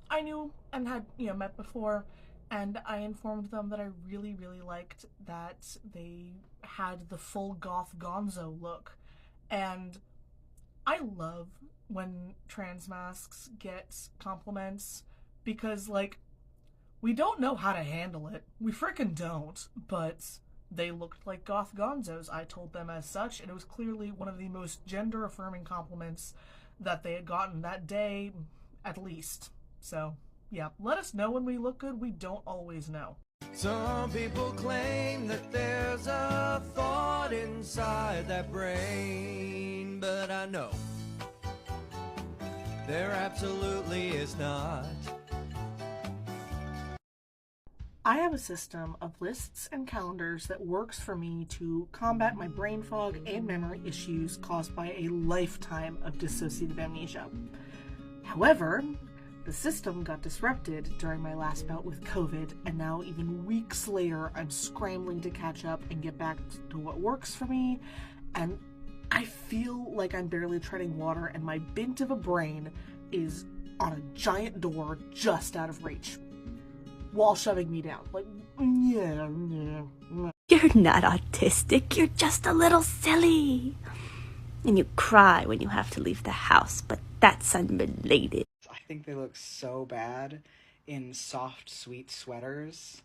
I knew and had, met before, and I informed them that I really, really liked that they had the full goth gonzo look. And I love when trans masks get compliments because, like, we don't know how to handle it. We frickin' don't, but they looked like goth gonzos. I told them as such, and it was clearly one of the most gender-affirming compliments that they had gotten that day, at least. So, yeah, let us know when we look good. We don't always know. Some people claim that there's a thought inside that brain, but I know there absolutely is not. I have a system of lists and calendars that works for me to combat my brain fog and memory issues caused by a lifetime of dissociative amnesia. However, the system got disrupted during my last bout with COVID, and now even weeks later, I'm scrambling to catch up and get back to what works for me, and I feel like I'm barely treading water and my bint of a brain is on a giant door just out of reach, while shoving me down. Like, yeah. You're not autistic, you're just a little silly. And you cry when you have to leave the house, but that's unrelated. I think they look so bad in soft, sweet sweaters.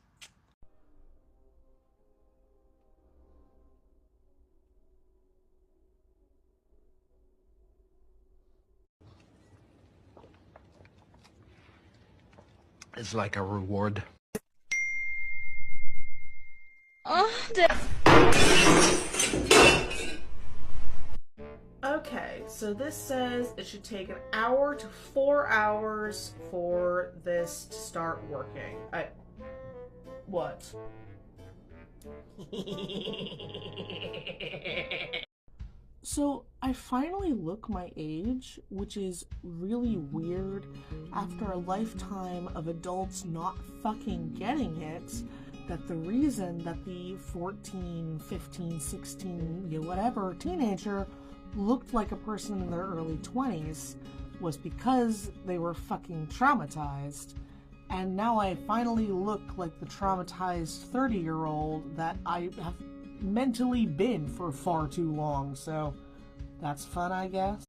It's like a reward. Okay, so this says it should take 1 hour to 4 hours for this to start working. What? So, I finally look my age, which is really weird after a lifetime of adults not fucking getting it, that the reason that the 14, 15, 16, whatever teenager looked like a person in their early 20s was because they were fucking traumatized. And now I finally look like the traumatized 30-year-old that I have mentally been for far too long, so that's fun, I guess.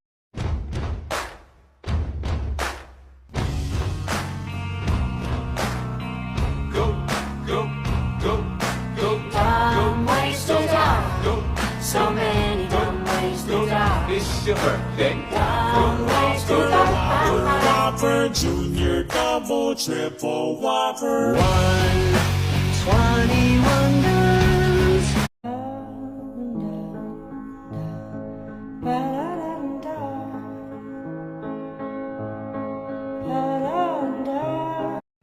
Dumb ways to die. So many dumb ways to die. It's your birthday. Dumb ways to die. Whopper, Junior, Double, Triple Whopper. 121 girls.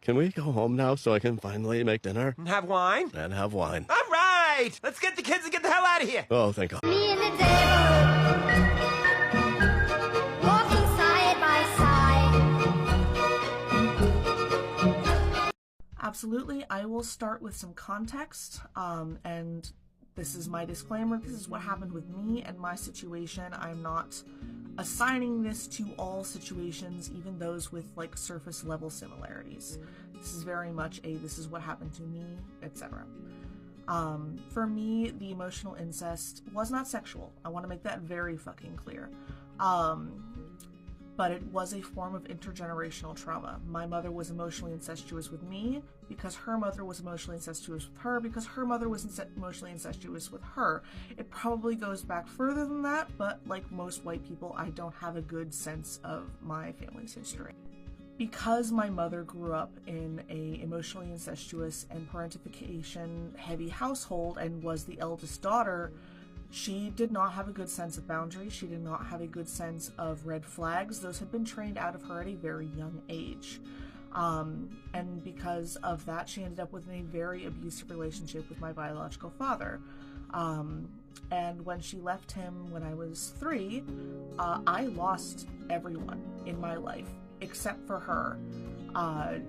Can we go home now so I can finally make dinner? And have wine? And have wine. All right! Let's get the kids and get the hell out of here! Oh, thank God. Me and the devil, walking side by side. Absolutely, I will start with some context, and this is my disclaimer. This is what happened with me and my situation. I'm not assigning this to all situations, even those with like surface level similarities. This is very much a this is what happened to me, etc. For me, the emotional incest was not sexual. I want to make that very fucking clear. But it was a form of intergenerational trauma. My mother was emotionally incestuous with me because her mother was emotionally incestuous with her because her mother was emotionally incestuous with her. It probably goes back further than that, but like most white people, I don't have a good sense of my family's history. Because my mother grew up in a emotionally incestuous and parentification heavy household and was the eldest daughter, she did not have a good sense of boundaries. She did not have a good sense of red flags. Those had been trained out of her at a very young age. And because of that, she ended up with a very abusive relationship with my biological father. And when she left him when I was 3, I lost everyone in my life except for her.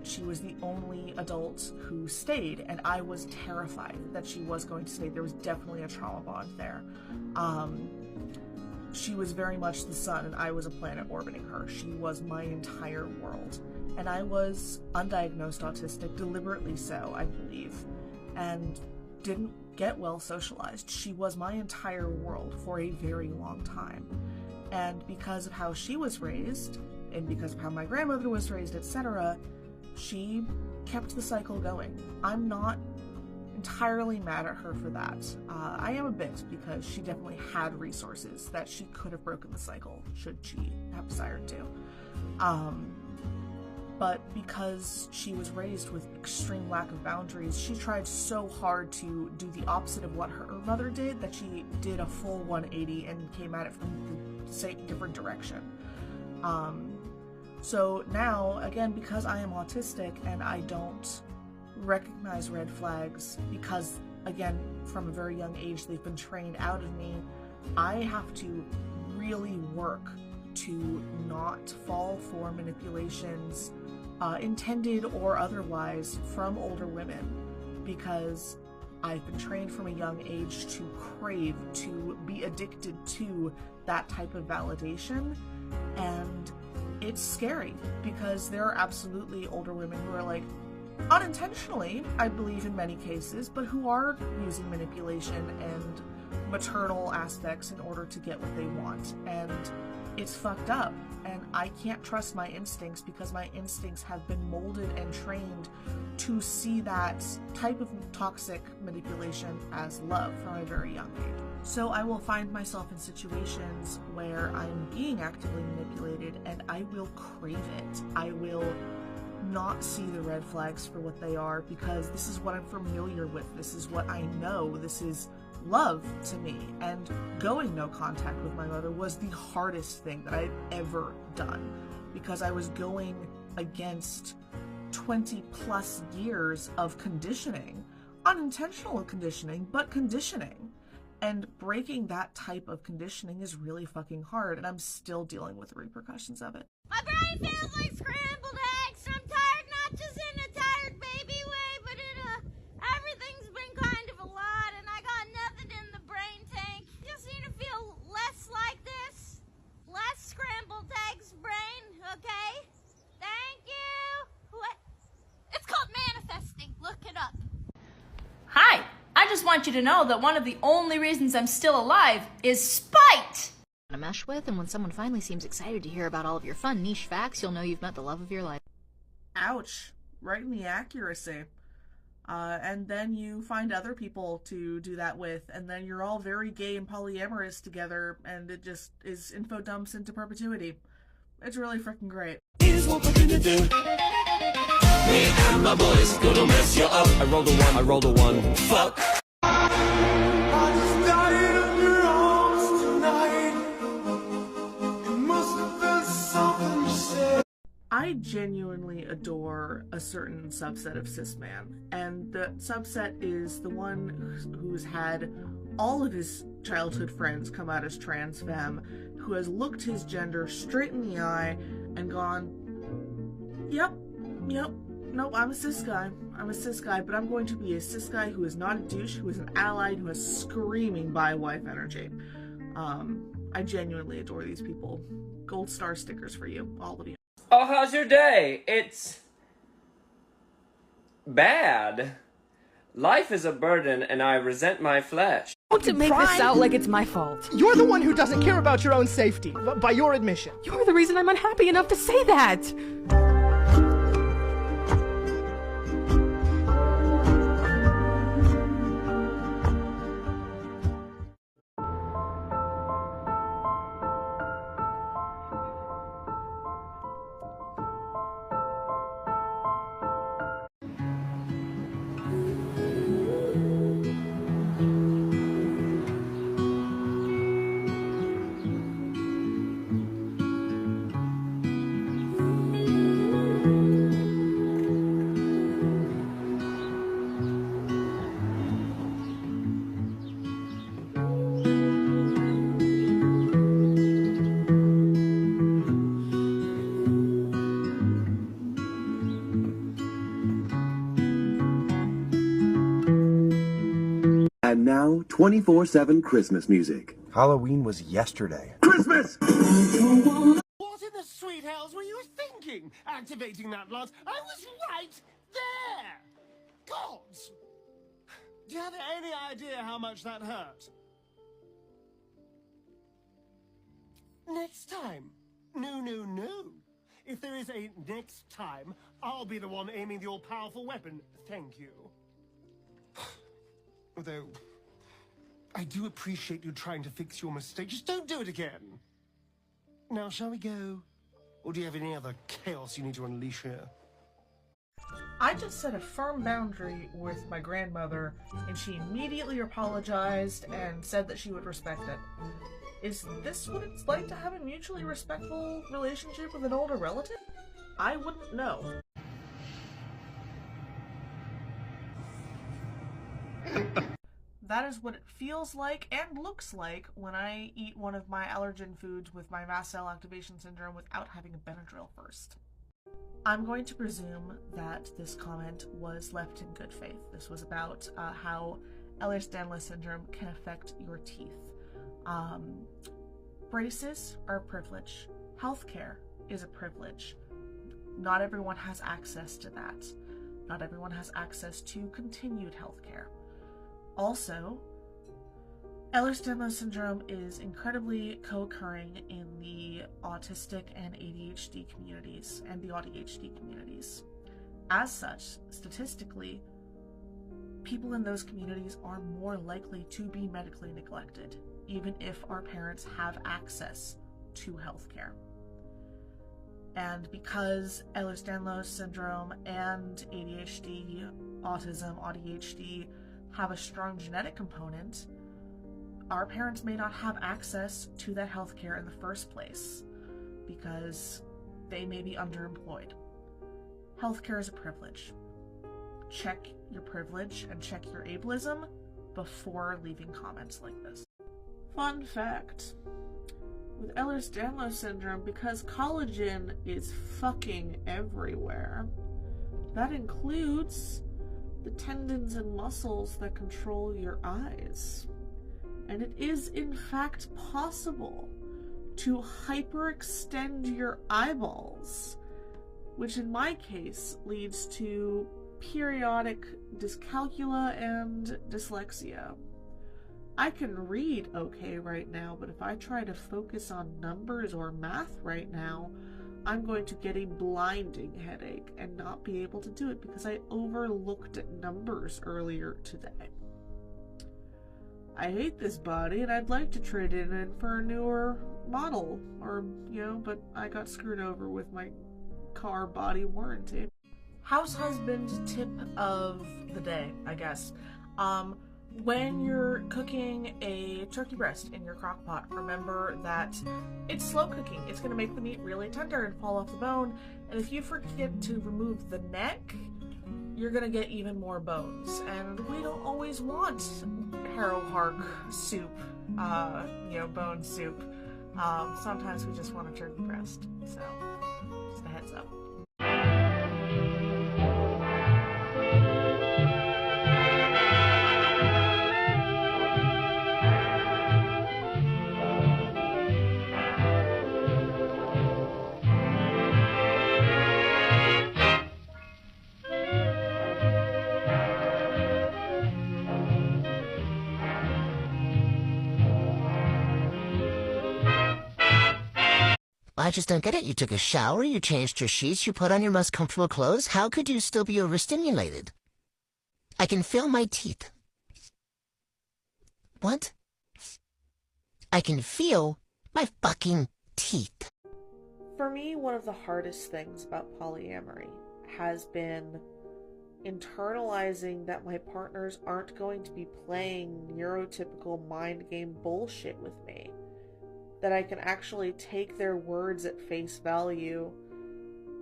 She was the only adult who stayed, and I was terrified that she was going to stay. There was definitely a trauma bond there. She was very much the sun, and I was a planet orbiting her. She was my entire world. And I was undiagnosed autistic, deliberately so, I believe, and didn't get well socialized. She was my entire world for a very long time. And because of how she was raised, and because of how my grandmother was raised, etc., she kept the cycle going. I'm not entirely mad at her for that. I am a bit, because she definitely had resources that she could have broken the cycle, should she have desired to. But because she was raised with extreme lack of boundaries, she tried so hard to do the opposite of what her mother did that she did a full 180 and came at it from the same different direction. So now, again, because I am autistic and I don't recognize red flags, because, again, from a very young age they've been trained out of me, I have to really work to not fall for manipulations, intended or otherwise, from older women, because I've been trained from a young age to crave, to be addicted to that type of validation, and it's scary, because there are absolutely older women who are like, unintentionally, I believe in many cases, but who are using manipulation and maternal aspects in order to get what they want, and it's fucked up, and I can't trust my instincts, because my instincts have been molded and trained to see that type of toxic manipulation as love from a very young age. So I will find myself in situations where I'm being actively manipulated, and I will crave it. I will not see the red flags for what they are, because this is what I'm familiar with, this is what I know, this is love to me. And going no contact with my mother was the hardest thing that I've ever done, because I was going against 20 plus years of conditioning, unintentional conditioning, but conditioning. And breaking that type of conditioning is really fucking hard, and I'm still dealing with the repercussions of it. My brain feels like scrambled eggs. I'm tired, not just in a tired baby way, but in everything's been kind of a lot, and I got nothing in the brain tank. Just need to feel less like this. Less scrambled eggs brain, okay? Thank you. What? It's called manifesting. Look it up. Hi, I just want you to know that one of the only reasons I'm still alive is spite! To mesh with, and when someone finally seems excited to hear about all of your fun niche facts, you'll know you've met the love of your life. Ouch. Right in the accuracy. And then you find other people to do that with, and then you're all very gay and polyamorous together, and it just is info dumps into perpetuity. It's really freaking great. Here's what we're gonna do. Me and my boys gonna mess you up. I rolled a 1. I rolled a 1. Fuck. I just died of your arms tonight. It must have been something you said. I genuinely adore a certain subset of cis man, and the subset is the one who's had all of his childhood friends come out as trans femme, who has looked his gender straight in the eye and gone, yep, nope, I'm a cis guy, but I'm going to be a cis guy who is not a douche, who is an ally, who has screaming bi-wife energy. I genuinely adore these people. Gold star stickers for you, all of you. Oh, how's your day? It's bad. Life is a burden, and I resent my flesh. To make this out like it's my fault. You're the one who doesn't care about your own safety, by your admission. You're the reason I'm unhappy enough to say that. now 24/7 Christmas music. Halloween was yesterday. Christmas! What in the sweet hells were you thinking? Activating that lot? I was right there! Gods! Do you have any idea how much that hurt? Next time. No. If there is a next time, I'll be the one aiming the all-powerful weapon. Thank you. Although, I do appreciate you trying to fix your mistake. Just don't do it again. Now, shall we go? Or do you have any other chaos you need to unleash here? I just set a firm boundary with my grandmother, and she immediately apologized and said that she would respect it. Is this what it's like to have a mutually respectful relationship with an older relative? I wouldn't know. That is what it feels like and looks like when I eat one of my allergen foods with my mast cell activation syndrome without having a Benadryl first. I'm going to presume that this comment was left in good faith. This was about how Ehlers-Danlos syndrome can affect your teeth. Braces are a privilege. Healthcare is a privilege. Not everyone has access to that. Not everyone has access to continued healthcare. Also, Ehlers-Danlos syndrome is incredibly co-occurring in the autistic and ADHD communities and the ADHD communities. As such, statistically, people in those communities are more likely to be medically neglected, even if our parents have access to healthcare. And because Ehlers-Danlos syndrome and ADHD, autism, ADHD have a strong genetic component, our parents may not have access to that healthcare in the first place because they may be underemployed. Healthcare is a privilege. Check your privilege and check your ableism before leaving comments like this. Fun fact. With Ehlers-Danlos syndrome, because collagen is fucking everywhere, that includes the tendons and muscles that control your eyes. And it is in fact possible to hyperextend your eyeballs, which in my case leads to periodic dyscalculia and dyslexia. I can read okay right now, but if I try to focus on numbers or math right now, I'm going to get a blinding headache and not be able to do it because I overlooked numbers earlier today. I hate this body and I'd like to trade it in for a newer model, or, but I got screwed over with my car body warranty. House husband tip of the day, I guess. When you're cooking a turkey breast in your crock pot, remember that it's slow cooking. It's going to make the meat really tender and fall off the bone. And if you forget to remove the neck, you're going to get even more bones. And we don't always want harrow hark soup, bone soup. Sometimes we just want a turkey breast. So, just a heads up. I just don't get it. You took a shower, you changed your sheets, you put on your most comfortable clothes. How could you still be overstimulated? I can feel my teeth. What? I can feel my fucking teeth. For me, one of the hardest things about polyamory has been internalizing that my partners aren't going to be playing neurotypical mind game bullshit with me. That I can actually take their words at face value,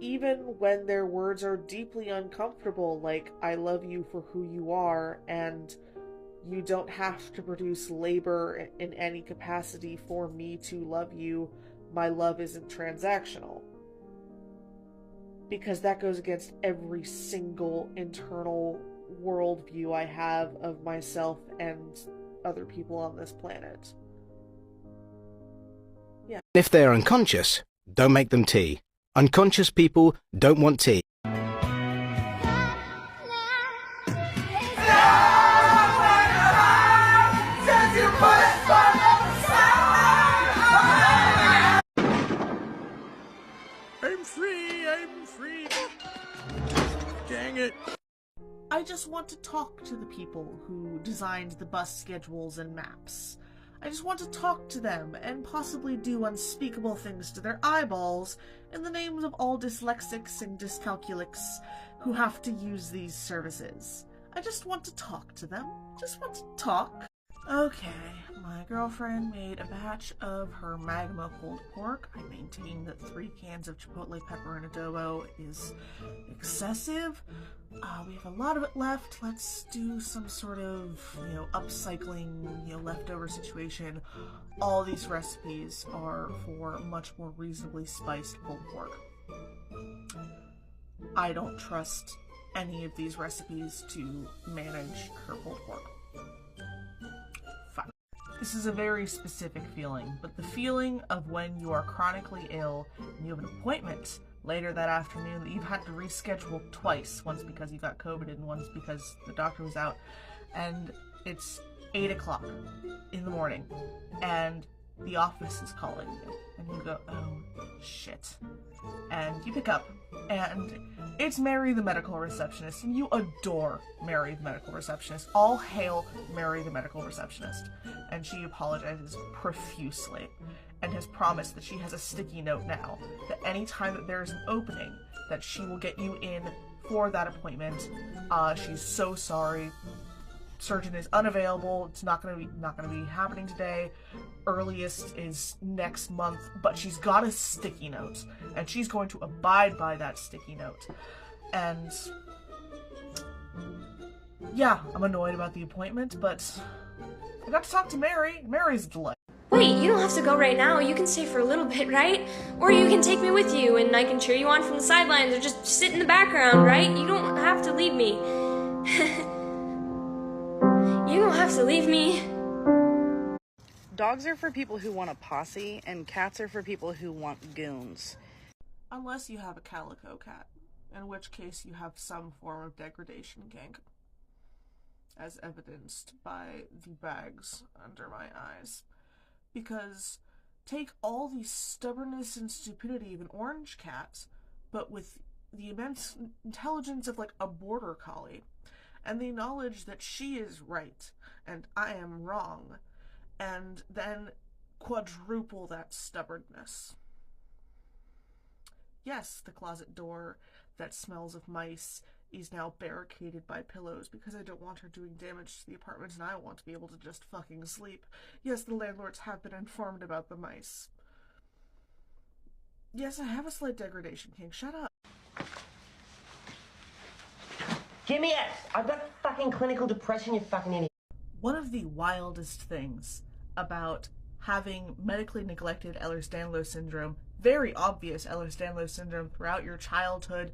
even when their words are deeply uncomfortable, like, I love you for who you are, and you don't have to produce labor in any capacity for me to love you. My love isn't transactional. Because that goes against every single internal worldview I have of myself and other people on this planet. Yeah. If they're unconscious, don't make them tea. Unconscious people don't want tea. I'm free. Dang it. I just want to talk to the people who designed the bus schedules and maps. I just want to talk to them and possibly do unspeakable things to their eyeballs in the names of all dyslexics and dyscalculics who have to use these services. I just want to talk to them. Just want to talk. Okay, my girlfriend made a batch of her magma pulled pork. I maintain that 3 cans of chipotle pepper and adobo is excessive. We have a lot of it left. Let's do some sort of, upcycling, leftover situation. All these recipes are for much more reasonably spiced pulled pork. I don't trust any of these recipes to manage her pulled pork. Fine. This is a very specific feeling, but the feeling of when you are chronically ill and you have an appointment later that afternoon that you've had to reschedule twice, once because you got COVID and once because the doctor was out, and it's 8 o'clock in the morning, and the office is calling you, and you go, oh, shit. And you pick up, and it's Mary the medical receptionist, and you adore Mary the medical receptionist. All hail Mary the medical receptionist. And she apologizes profusely, and has promised that she has a sticky note now, that any time that there is an opening, that she will get you in for that appointment. She's so sorry. Surgeon is unavailable. It's not gonna be happening today. Earliest is next month, but she's got a sticky note, and she's going to abide by that sticky note. And yeah, I'm annoyed about the appointment, but I got to talk to Mary. Mary's a delight. Wait, you don't have to go right now. You can stay for a little bit, right? Or you can take me with you and I can cheer you on from the sidelines or just sit in the background, right? You don't have to leave me. You don't have to leave me. Dogs are for people who want a posse, and cats are for people who want goons. Unless you have a calico cat, in which case you have some form of degradation kink, as evidenced by the bags under my eyes. Because take all the stubbornness and stupidity of an orange cat, but with the immense intelligence of like a border collie, and the knowledge that she is right and I am wrong, and then quadruple that stubbornness. Yes, the closet door that smells of mice is now barricaded by pillows because I don't want her doing damage to the apartment and I want to be able to just fucking sleep. Yes, the landlords have been informed about the mice. Yes, I have a slight degradation kink. Shut up. Give me it! I've got fucking clinical depression, you fucking idiot. One of the wildest things about having medically neglected Ehlers-Danlos syndrome, very obvious Ehlers-Danlos syndrome throughout your childhood,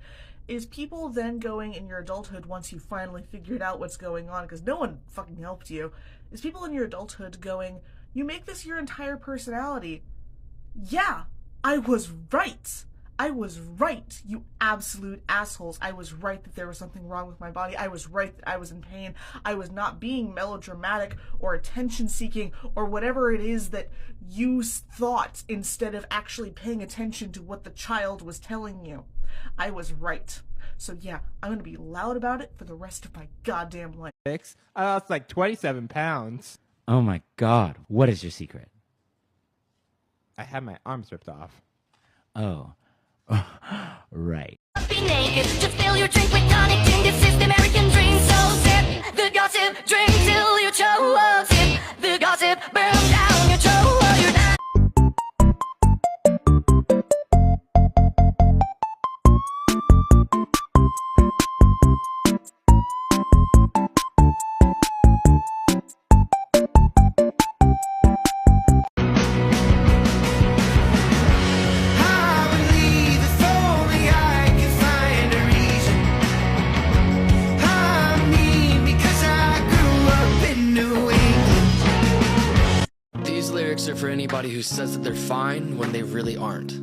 is people then going in your adulthood once you finally figured out what's going on, because no one fucking helped you, is people in your adulthood going, you make this your entire personality. Yeah, I was right. I was right, you absolute assholes. I was right that there was something wrong with my body. I was right that I was in pain. I was not being melodramatic or attention-seeking or whatever it is that you thought instead of actually paying attention to what the child was telling you. I was right. So yeah, I'm gonna be loud about it for the rest of my goddamn life. I lost like 27 pounds. Oh my god, what is your secret? I had my arms ripped off. Oh. Right. Be naked, just fill your drink with tonic gin. This is the American dream, so sip the gossip, drink till you choke. Sip the gossip, burn down your throat. You're not. New England. it for anybody who says that they're fine when they really aren't.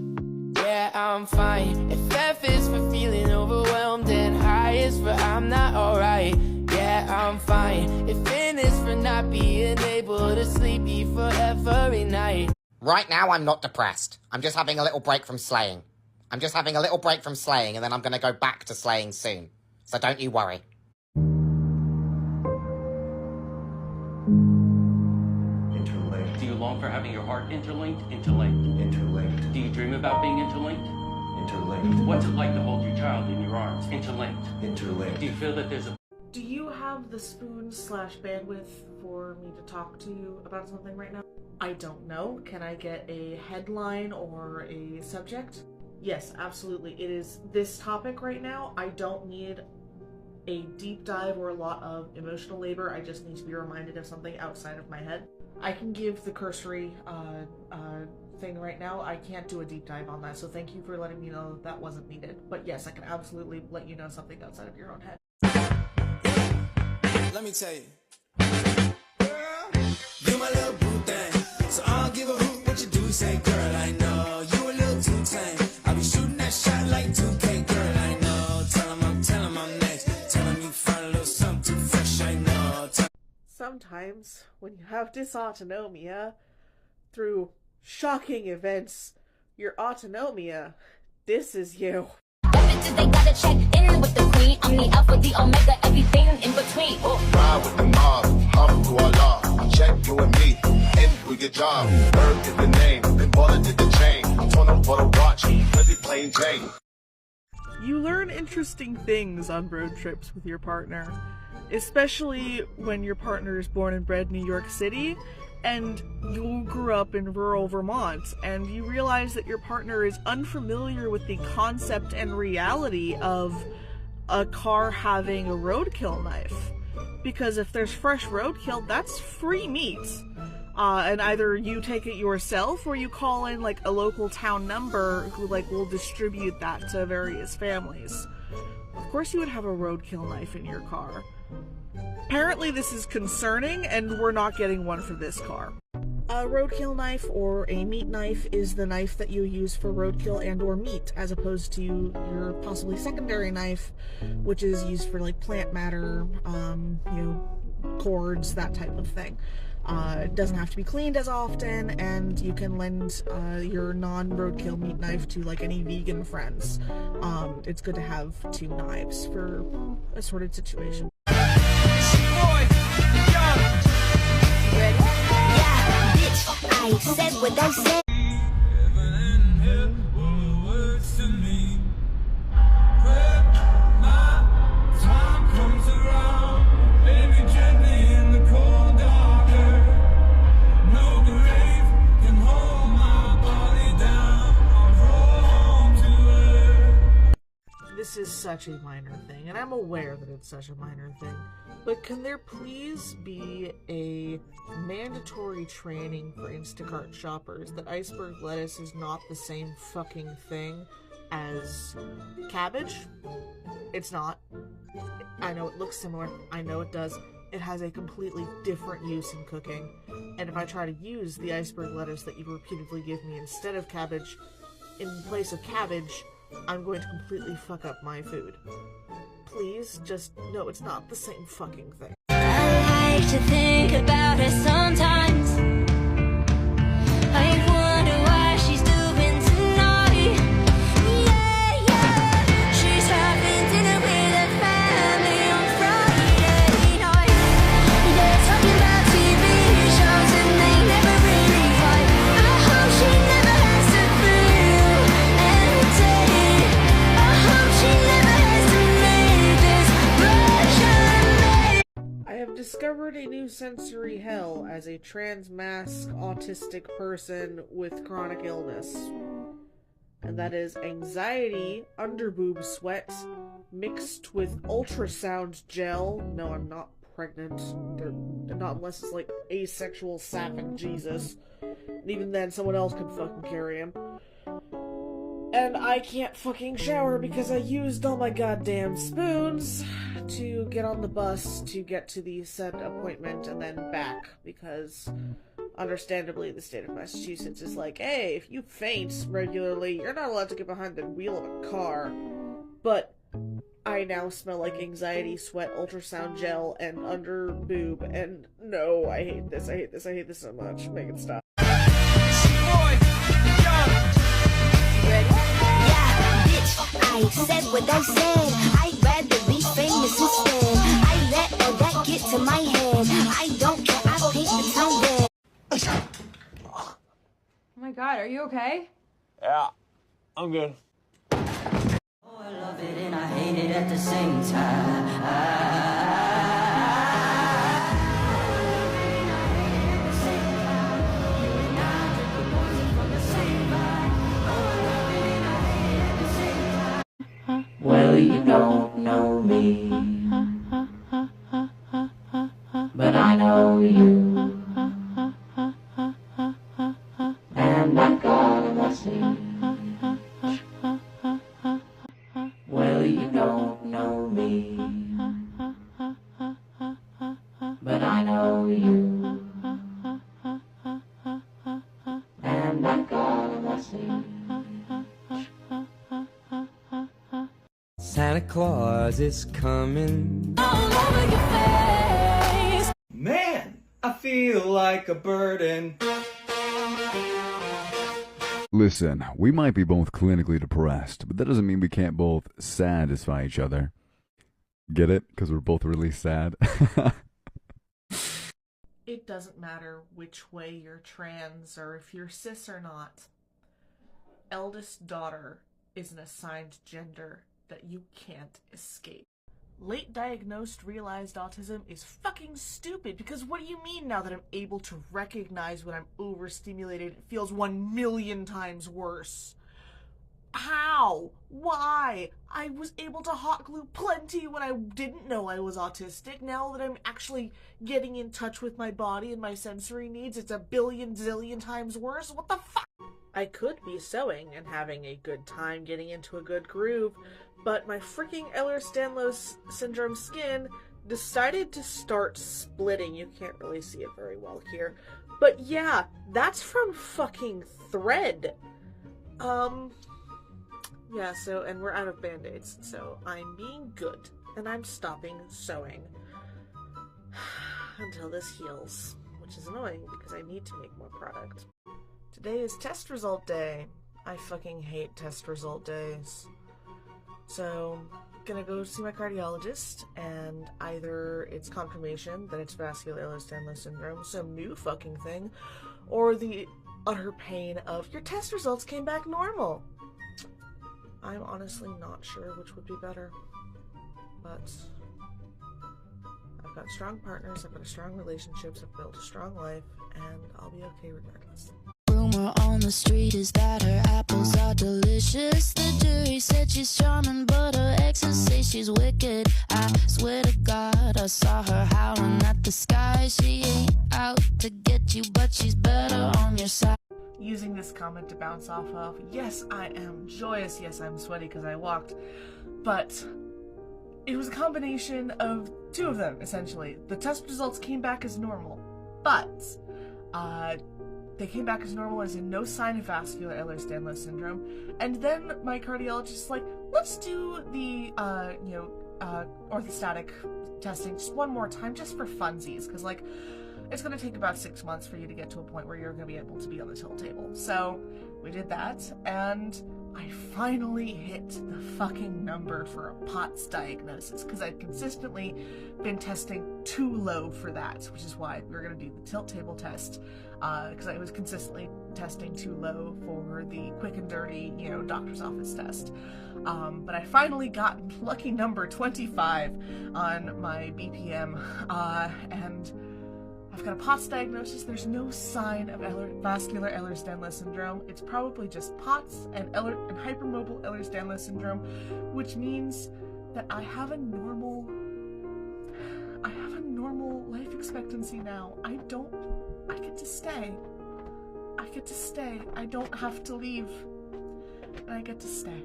Yeah, I'm fine. If F is for feeling overwhelmed and I is for I'm not alright. Yeah, I'm fine. If N is for not being able to sleep for every night. Right now, I'm not depressed. I'm just having a little break from slaying. I'm just having a little break from slaying, and then I'm gonna go back to slaying soon. So don't you worry. Interlinked. Do you long for having your heart interlinked? Interlinked. Interlinked. Do you dream about being interlinked? Interlinked. What's it like to hold your child in your arms? Interlinked. Interlinked. Do you feel that there's a... Do you have the spoon/bandwidth for me to talk to you about something right now? I don't know. Can I get a headline or a subject? Yes, absolutely. It is this topic right now. I don't need a deep dive or a lot of emotional labor. I just need to be reminded of something outside of my head. I can give the cursory thing right now. I can't do a deep dive on that, so thank you for letting me know that wasn't needed. But yes, I can absolutely let you know something outside of your own head. Let me tell you. Girl, you my little boo thing. So I don't give a hoot what you do. Say, girl, I know you a little too tame. I be shooting that shot like 2K, girl, I know. Tell him I'm next. Tell him you find a little something too fresh, I know. Sometimes, when you have dysautonomia, through shocking events, your autonomia disses you. They gotta check in with the queen. I'm the alpha, the omega, everything in between. Ride with the mob, hum to Allah. Check you and me, in do your job. Bird is the name, then Baller did the chain. Torn up for the watch, pretty plain Jane. You learn interesting things on road trips with your partner, especially when your partner is born and bred in New York City and you grew up in rural Vermont, and you realize that your partner is unfamiliar with the concept and reality of a car having a roadkill knife. Because if there's fresh roadkill, that's free meat. And either you take it yourself or you call in like a local town number who like will distribute that to various families. Of course you would have a roadkill knife in your car. Apparently this is concerning, and we're not getting one for this car. A roadkill knife or a meat knife is the knife that you use for roadkill and or meat, as opposed to your possibly secondary knife, which is used for like plant matter, cords, that type of thing. It doesn't have to be cleaned as often, and you can lend your non-roadkill meat knife to like any vegan friends. It's good to have two knives for assorted situations. I said what I said. This is such a minor thing, and I'm aware that it's such a minor thing, but can there please be a mandatory training for Instacart shoppers that iceberg lettuce is not the same fucking thing as cabbage? It's not. I know it looks similar. I know it does. It has a completely different use in cooking, and if I try to use the iceberg lettuce that you repeatedly give me instead of cabbage, in place of cabbage, I'm going to completely fuck up my food. Please, just know it's not the same fucking thing. I like to think about her sometimes. I wonder why she's doing tonight. Yeah, yeah. She's having dinner with her family on Friday night. They're talking about TV shows and they never really fight. I hope she never has to feel every day. I hope she never has to make this version. I have discovered a new sensory hell as a trans-mask autistic person with chronic illness. And that is anxiety underboob sweat mixed with ultrasound gel. No, I'm not pregnant. Not unless it's like asexual sapphic Jesus. And even then, someone else could fucking carry him. And I can't fucking shower because I used all my goddamn spoons to get on the bus to get to the said appointment and then back, because Understandably, the state of Massachusetts is like, hey, if you faint regularly, you're not allowed to get behind the wheel of a car. But I now smell like anxiety, sweat, ultrasound gel, and under boob, and no, I hate this, I hate this, I hate this so much. Make it stop. I said what I said. I'd rather be famous instead. I let all that get to my head. I don't care, I paint the town red. Oh my god, are you okay? Yeah, I'm good. Oh, I love it and I hate it at the same time. Well, you don't know me, but I know you, and I gotta see. Well, you don't know me, but I know you, and I gotta see. Santa Claus is coming. All over your face. Man, I feel like a burden. Listen, we might be both clinically depressed, but that doesn't mean we can't both satisfy each other. Get it? Because we're both really sad. It doesn't matter which way you're trans or if you're cis or not. Eldest daughter is an assigned gender that you can't escape. Late diagnosed realized autism is fucking stupid, because what do you mean now that I'm able to recognize when I'm overstimulated it feels 1,000,000 times worse? How? Why? I was able to hot glue plenty when I didn't know I was autistic. Now that I'm actually getting in touch with my body and my sensory needs, it's 1,000,000,000 zillion times worse? What the fuck? I could be sewing and having a good time getting into a good groove, but my freaking Ehlers-Danlos syndrome skin decided to start splitting. You can't really see it very well here. But yeah, that's from fucking thread. Yeah, so, and we're out of band-aids, so I'm being good, and I'm stopping sewing until this heals, which is annoying because I need to make more product. Today is test result day. I fucking hate test result days. So, gonna go see my cardiologist, and either it's confirmation that it's vascular Ehlers-Danlos syndrome, some new fucking thing, or the utter pain of your test results came back normal. I'm honestly not sure which would be better, but I've got strong partners, I've got strong relationships, I've built a strong life, and I'll be okay regardless. Rumor on the street is that her apples are delicious. The jury said she's charming, but her exes say she's wicked. I swear to God, I saw her howling at the sky. She ain't out to get you, but she's better on your side. Using this comment to bounce off of, yes, I am joyous, yes, I'm sweaty because I walked, but it was a combination of two of them, essentially. The test results came back as normal, but they came back as normal as in no sign of vascular Ehlers-Danlos syndrome, and then my cardiologist is like, let's do the, orthostatic testing just one more time, just for funsies, because, like, it's going to take about 6 months for you to get to a point where you're going to be able to be on the tilt table. So we did that, and I finally hit the fucking number for a POTS diagnosis, because I've consistently been testing too low for that, which is why we were going to do the tilt table test, because I was consistently testing too low for the quick and dirty, doctor's office test. But I finally got lucky number 25 on my BPM, and I've got a POTS diagnosis. There's no sign of vascular Ehlers-Danlos syndrome. It's probably just POTS and hypermobile Ehlers-Danlos syndrome, which means that I have a normal life expectancy now. I get to stay. I don't have to leave. And I get to stay.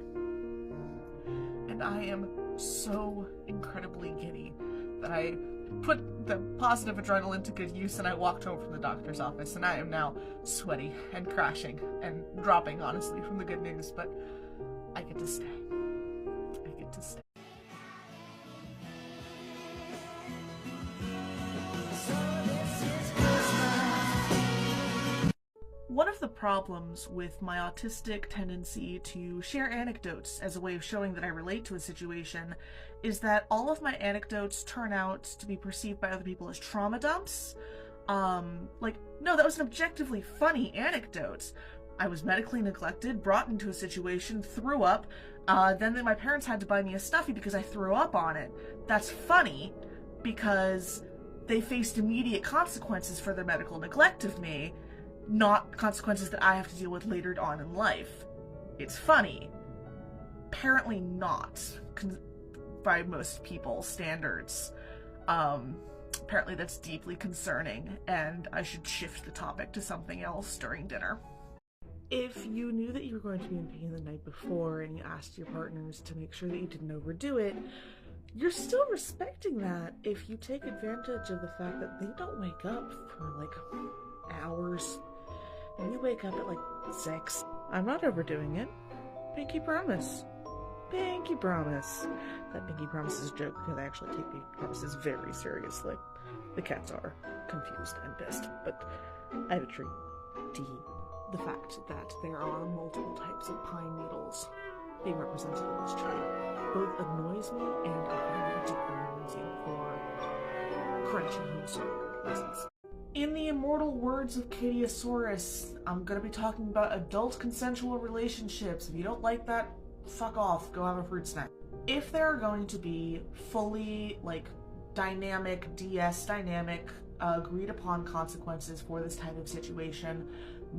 And I am so incredibly giddy that I put the positive adrenaline to good use, and I walked home from the doctor's office, and I am now sweaty and crashing and dropping, honestly, from the good news, but I get to stay. I get to stay. One of the problems with my autistic tendency to share anecdotes as a way of showing that I relate to a situation is that all of my anecdotes turn out to be perceived by other people as trauma dumps. Like, no, that was an objectively funny anecdote. I was medically neglected, brought into a situation, threw up, then my parents had to buy me a stuffy because I threw up on it. That's funny because they faced immediate consequences for their medical neglect of me, not consequences that I have to deal with later on in life. It's funny. Apparently not, by most people's standards. Apparently that's deeply concerning, and I should shift the topic to something else during dinner. If you knew that you were going to be in pain the night before and you asked your partners to make sure that you didn't overdo it, you're still respecting that if you take advantage of the fact that they don't wake up for like hours. And you wake up at like 6. I'm not overdoing it. Pinky promise. Pinky promise. That pinky promise is a joke because I actually take pinky promises very seriously. The cats are confused and pissed, but I have a treat to eat. The fact that there are multiple types of pine needles being represented in this tree both annoys me and I find it deeply amusing for crunching Hawksong reasons. In the immortal words of Katiosaurus, I'm gonna be talking about adult consensual relationships. If you don't like that, fuck off, go have a fruit snack. If there are going to be fully, dynamic, DS dynamic, agreed upon consequences for this type of situation,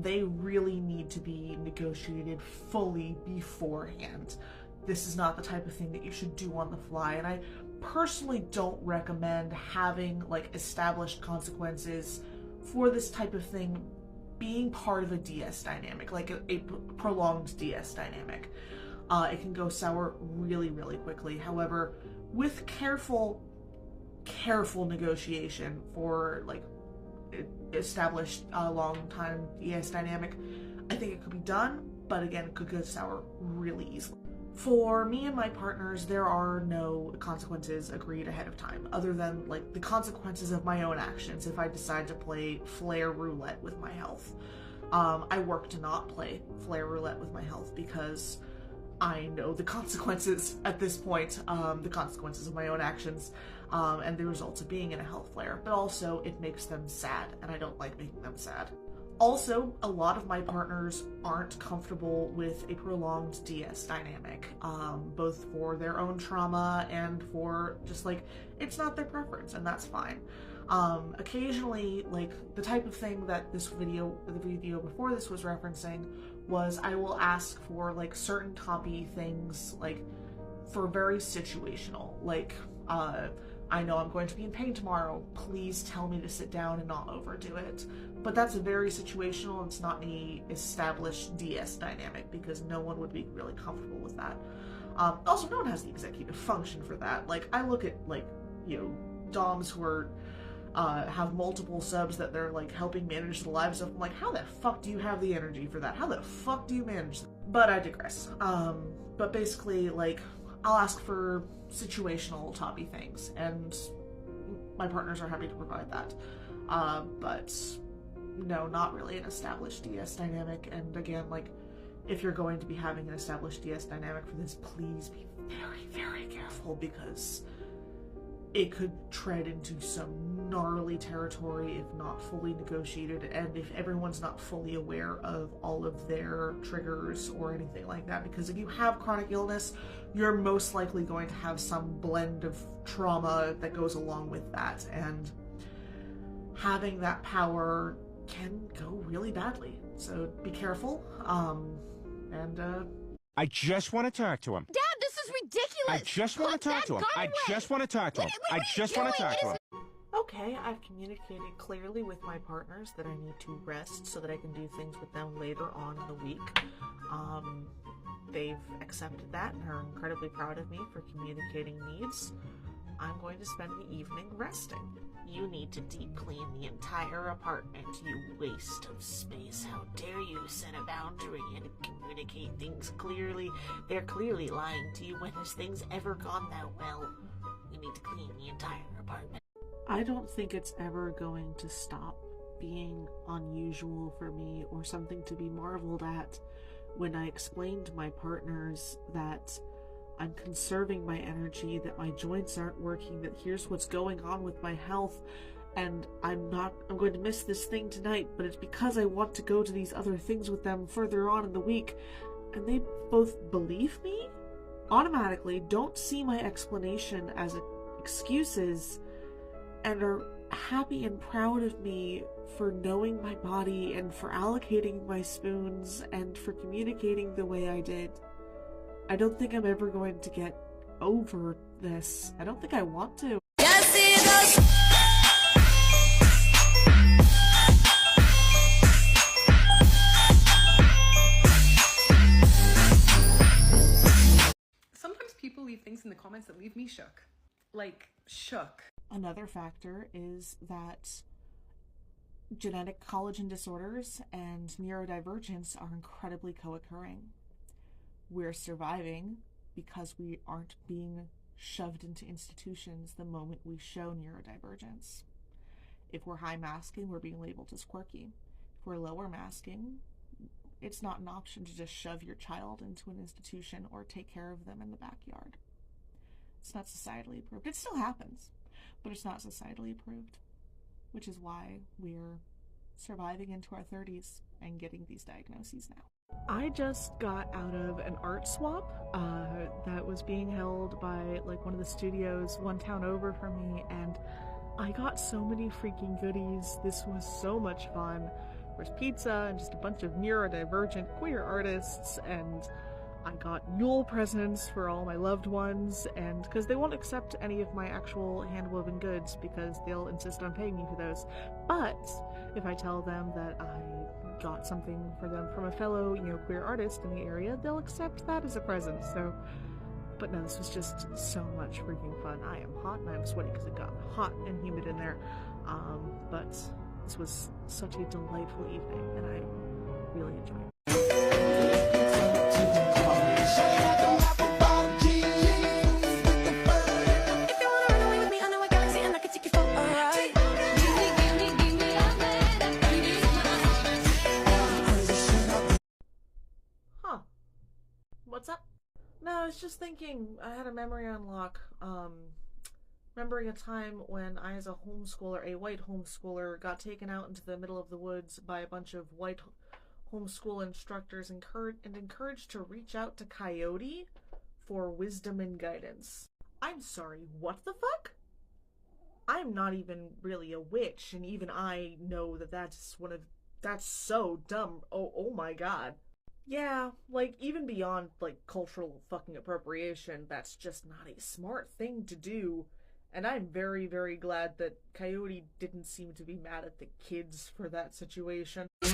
they really need to be negotiated fully beforehand. This is not the type of thing that you should do on the fly, and I personally don't recommend having established consequences for this type of thing being part of a DS dynamic, like a prolonged DS dynamic. It can go sour really, really quickly. However, with careful negotiation for established long time DS dynamic, I think it could be done, but again, it could go sour really easily. For me and my partners, there are no consequences agreed ahead of time, other than the consequences of my own actions if I decide to play flare roulette with my health. I work to not play flare roulette with my health because I know the consequences at this point, the consequences of my own actions, and the results of being in a health flare, but also it makes them sad, and I don't like making them sad. Also, a lot of my partners aren't comfortable with a prolonged DS dynamic, both for their own trauma and for just it's not their preference, and that's fine. Occasionally, the type of thing that the video before this was referencing was I will ask for certain toppy things for very situational, I know I'm going to be in pain tomorrow, please tell me to sit down and not overdo it. But that's very situational, it's not any established DS dynamic because no one would be really comfortable with that. Also, no one has the executive function for that. I look at doms who are have multiple subs that they're helping manage the lives of. I'm like, how the fuck do you have the energy for that? How the fuck do you manage that? But I digress. But basically, I'll ask for situational toppy things, and my partners are happy to provide that. But no, not really an established DS dynamic. And again, if you're going to be having an established DS dynamic for this, please be very, very careful because it could tread into some gnarly territory if not fully negotiated, and if everyone's not fully aware of all of their triggers or anything like that. Because if you have chronic illness, you're most likely going to have some blend of trauma that goes along with that, and having that power can go really badly. So be careful, I just want to talk to him. Dad, this is ridiculous! I just want to talk to him. I just want to talk to him. I just want to talk to him. Okay, I've communicated clearly with my partners that I need to rest so that I can do things with them later on in the week. They've accepted that and are incredibly proud of me for communicating needs. I'm going to spend the evening resting. You need to deep clean the entire apartment, you waste of space. How dare you set a boundary and communicate things clearly? They're clearly lying to you. When has things ever gone that well? You need to clean the entire apartment. I don't think it's ever going to stop being unusual for me or something to be marveled at when I explain to my partners that I'm conserving my energy, that my joints aren't working, that here's what's going on with my health, and I'm going to miss this thing tonight, but it's because I want to go to these other things with them further on in the week. And they both believe me, automatically don't see my explanation as excuses, and are happy and proud of me for knowing my body and for allocating my spoons and for communicating the way I did. I don't think I'm ever going to get over this. I don't think I want to. Sometimes people leave things in the comments that leave me shook. Like, shook. Another factor is that genetic collagen disorders and neurodivergence are incredibly co-occurring. We're surviving because we aren't being shoved into institutions the moment we show neurodivergence. If we're high masking, we're being labeled as quirky. If we're lower masking, it's not an option to just shove your child into an institution or take care of them in the backyard. It's not societally approved. It still happens, but it's not societally approved, which is why we're surviving into our 30s and getting these diagnoses now. I just got out of an art swap that was being held by like one of the studios one town over from me, and I got so many freaking goodies. This was so much fun. There's pizza and just a bunch of neurodivergent queer artists, and I got Yule presents for all my loved ones, and because they won't accept any of my actual hand-woven goods because they'll insist on paying me for those. But if I tell them that I got something for them from a fellow, queer artist in the area, they'll accept that as a present. So, but no, this was just so much freaking fun. I am hot and I'm sweaty because it got hot and humid in there. But this was such a delightful evening, and I really enjoyed it. What's up? No, I was just thinking, I had a memory unlock, remembering a time when I, as a white homeschooler, got taken out into the middle of the woods by a bunch of white homeschool instructors and encouraged to reach out to Coyote for wisdom and guidance. I'm sorry, what the fuck? I'm not even really a witch, and even I know that that's so dumb. Oh my god. Yeah, like, even beyond, like, cultural fucking appropriation, that's just not a smart thing to do. And I'm very, very glad that Coyote didn't seem to be mad at the kids for that situation. Would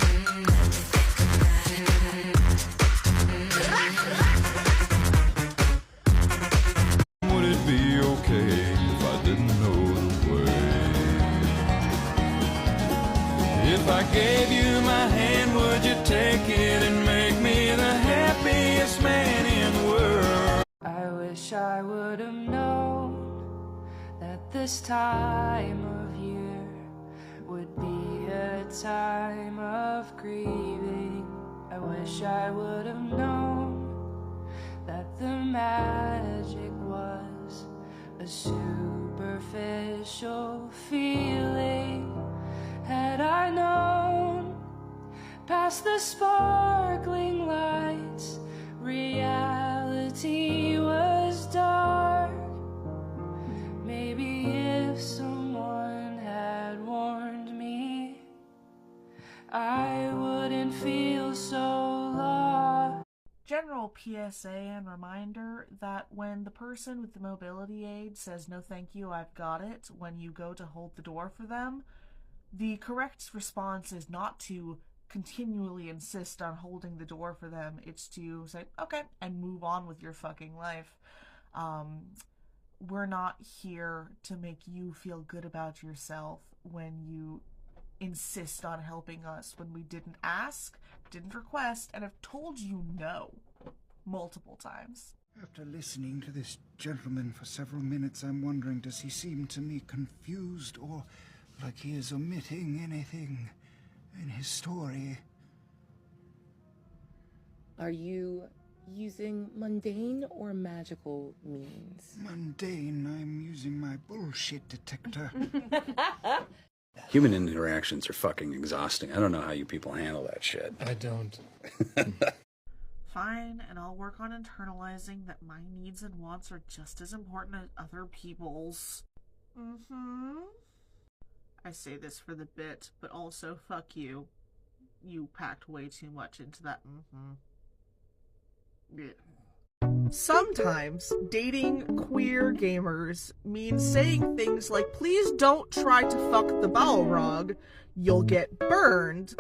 it be okay if I didn't know the way? If I gave you my hand, would you take it and make me the happiest man in the world? I wish I would have known that this time of year would be a time of grieving. I wish I would have known that the magic was a superficial feeling. Had I known past the sparkling lights, reality was dark. Maybe if someone had warned me, I wouldn't feel so lost. General PSA and reminder that when the person with the mobility aid says no thank you, I've got it, when you go to hold the door for them, the correct response is not to continually insist on holding the door for them. It's to say, okay, and move on with your fucking life. we're not here to make you feel good about yourself when you insist on helping us when we didn't ask, didn't request, and have told you no multiple times. After listening to this gentleman for several minutes, I'm wondering, does he seem to me confused or like he is omitting anything in his story? Are you using mundane or magical means? Mundane. I'm using my bullshit detector. Human interactions are fucking exhausting. I don't know how you people handle that shit. I don't. Fine, and I'll work on internalizing that my needs and wants are just as important as other people's. I say this for the bit, but also fuck you. You packed way too much into that Yeah. Sometimes dating queer gamers means saying things like, please don't try to fuck the Balrog, you'll get burned,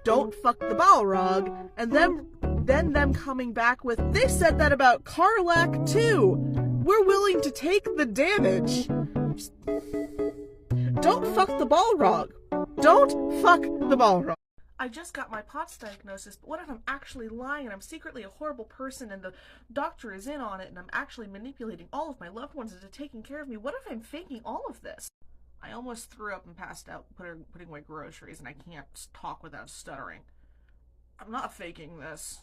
don't fuck the Balrog, and then them coming back with, they said that about Karlak too, we're willing to take the damage. Don't fuck the Balrog. Don't fuck the Balrog. I just got my POTS diagnosis, but what if I'm actually lying and I'm secretly a horrible person and the doctor is in on it and I'm actually manipulating all of my loved ones into taking care of me? What if I'm faking all of this? I almost threw up and passed out putting away groceries and I can't talk without stuttering. I'm not faking this.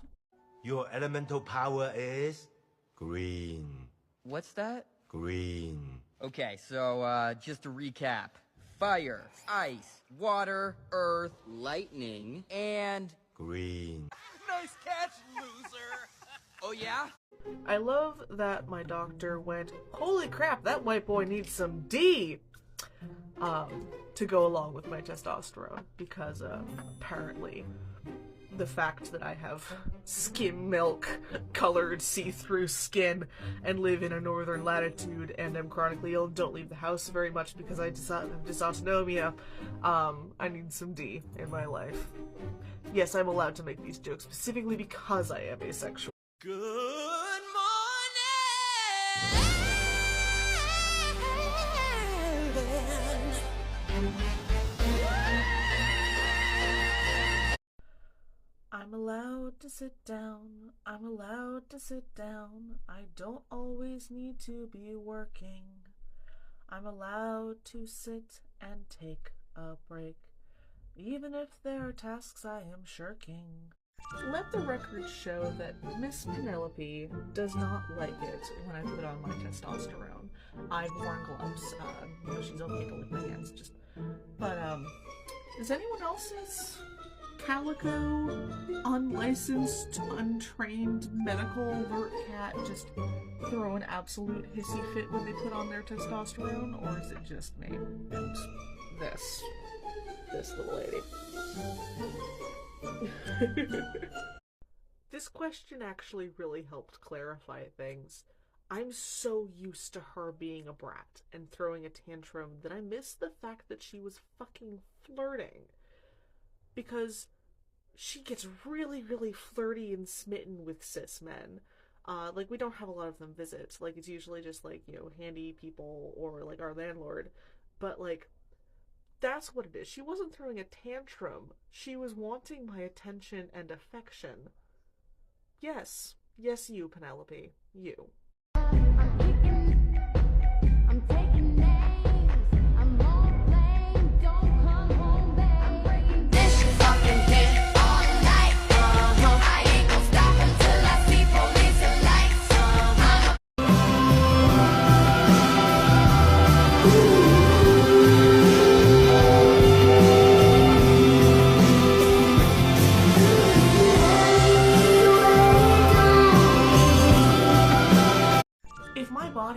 Your elemental power is green. What's that? Green. Okay, so just to recap. Fire, ice, water, earth, lightning, and... green. Nice catch, loser! Oh yeah? I love that my doctor went, holy crap, that white boy needs some D! To go along with my testosterone, because apparently the fact that I have skim milk colored see-through skin and live in a northern latitude and am chronically ill and don't leave the house very much because I have dysautonomia, I need some D in my life. Yes, I'm allowed to make these jokes specifically because I am asexual. Good I'm allowed to sit down, I'm allowed to sit down, I don't always need to be working. I'm allowed to sit and take a break, even if there are tasks I am shirking. Let the record show that Miss Penelope does not like it when I put on my testosterone. I've worn gloves, you know, she's okay to lick my hands, but, is anyone else's calico, unlicensed, untrained medical alert cat just throw an absolute hissy fit when they put on their testosterone, or is it just me and this little lady? This question actually really helped clarify things. I'm so used to her being a brat and throwing a tantrum that I missed the fact that she was fucking flirting. Because she gets really, really flirty and smitten with cis men. Like, we don't have a lot of them visit. Like, it's usually just, like, you know, handy people or, like, our landlord. But, like, that's what it is. She wasn't throwing a tantrum. She was wanting my attention and affection. Yes. Yes, you, Penelope. You.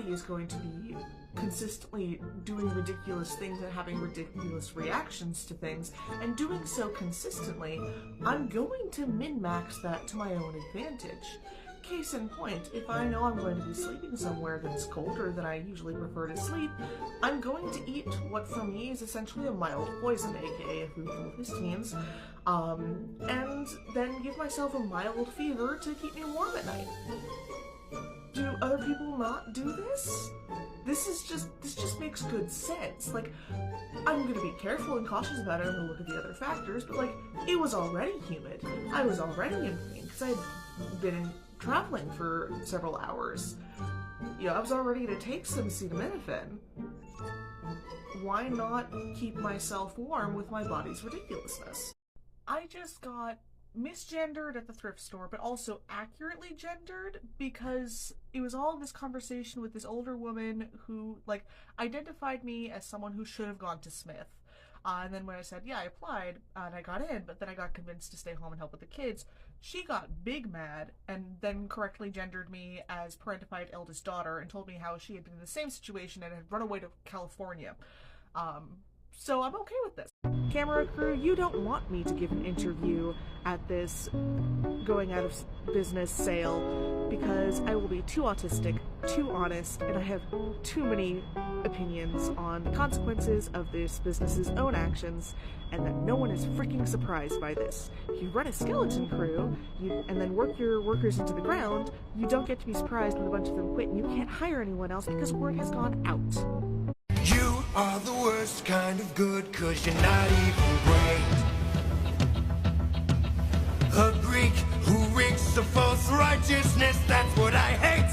Is going to be consistently doing ridiculous things and having ridiculous reactions to things, and doing so consistently, I'm going to min-max that to my own advantage. Case in point, if I know I'm going to be sleeping somewhere that's colder than I usually prefer to sleep, I'm going to eat what for me is essentially a mild poison, aka a food full of histines, and then give myself a mild fever to keep me warm at night. Do other people not do this? This just makes good sense. Like, I'm gonna be careful and cautious about it and look at the other factors, but like, it was already humid. I was already in pain because I had been traveling for several hours. You know, I was already to take some acetaminophen. Why not keep myself warm with my body's ridiculousness? I just got misgendered at the thrift store, but also accurately gendered, because it was all this conversation with this older woman who, like, identified me as someone who should have gone to Smith. And then when I said, yeah, I applied, and I got in, but then I got convinced to stay home and help with the kids, she got big mad, and then correctly gendered me as parentified eldest daughter, and told me how she had been in the same situation and had run away to California. So I'm okay with this. Camera crew, you don't want me to give an interview at this going out of business sale because I will be too autistic, too honest, and I have too many opinions on the consequences of this business's own actions, and that no one is freaking surprised by this. If you run a skeleton crew and then work your workers into the ground, you don't get to be surprised when a bunch of them quit and you can't hire anyone else because word has gone out. You are the worst kind of good, 'cause you're not even great. A Greek who reeks of false righteousness, that's what I hate.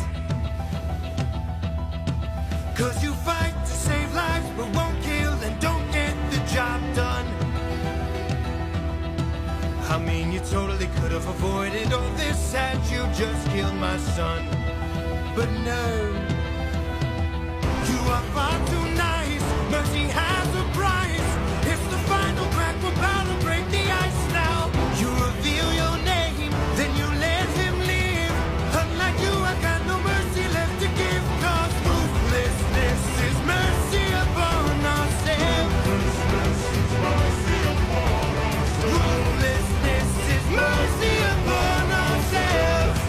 'Cause you fight to save lives but won't kill and don't get the job done. I mean, you totally could have avoided all this had you just killed my son. But no, you are far too nice. Mercy has a price. It's the final crack. We're about to break the ice now. You reveal your name, then you let him live. Unlike you, I got no mercy left to give. 'Cause ruthlessness is mercy upon ourselves. Ruthlessness is mercy upon ourselves.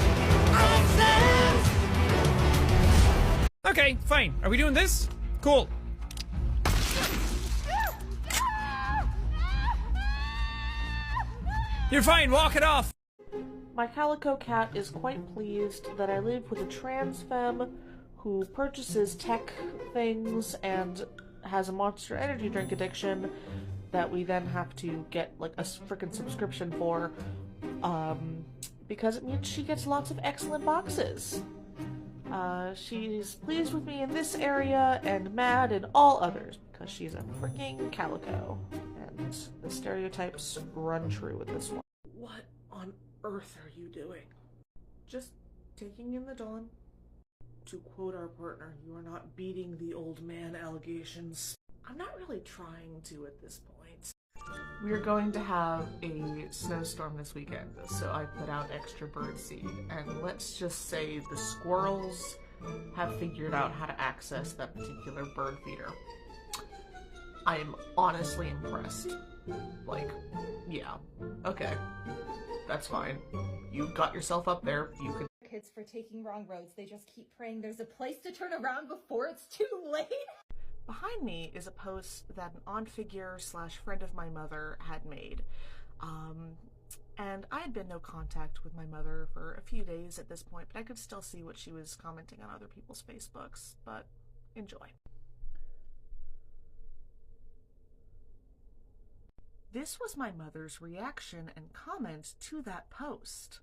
Okay, fine. Are we doing this? Cool. You're fine, walk it off! My calico cat is quite pleased that I live with a trans femme who purchases tech things and has a Monster Energy drink addiction that we then have to get like a frickin' subscription for, because it means she gets lots of excellent boxes. She's pleased with me in this area and mad in all others because she's a freaking calico. And the stereotypes run true with this one. What on earth are you doing? Just taking in the dawn. To quote our partner, you are not beating the old man allegations. I'm not really trying to at this point. We're going to have a snowstorm this weekend, so I put out extra birdseed, and let's just say the squirrels have figured out how to access that particular bird feeder. I am honestly impressed. Like, yeah, okay, that's fine. You got yourself up there, you could. Kids for taking wrong roads, they just keep praying there's a place to turn around before it's too late. Behind me is a post that an aunt figure / friend of my mother had made. And I had been no contact with my mother for a few days at this point, but I could still see what she was commenting on other people's Facebooks, but enjoy. This was my mother's reaction and comment to that post.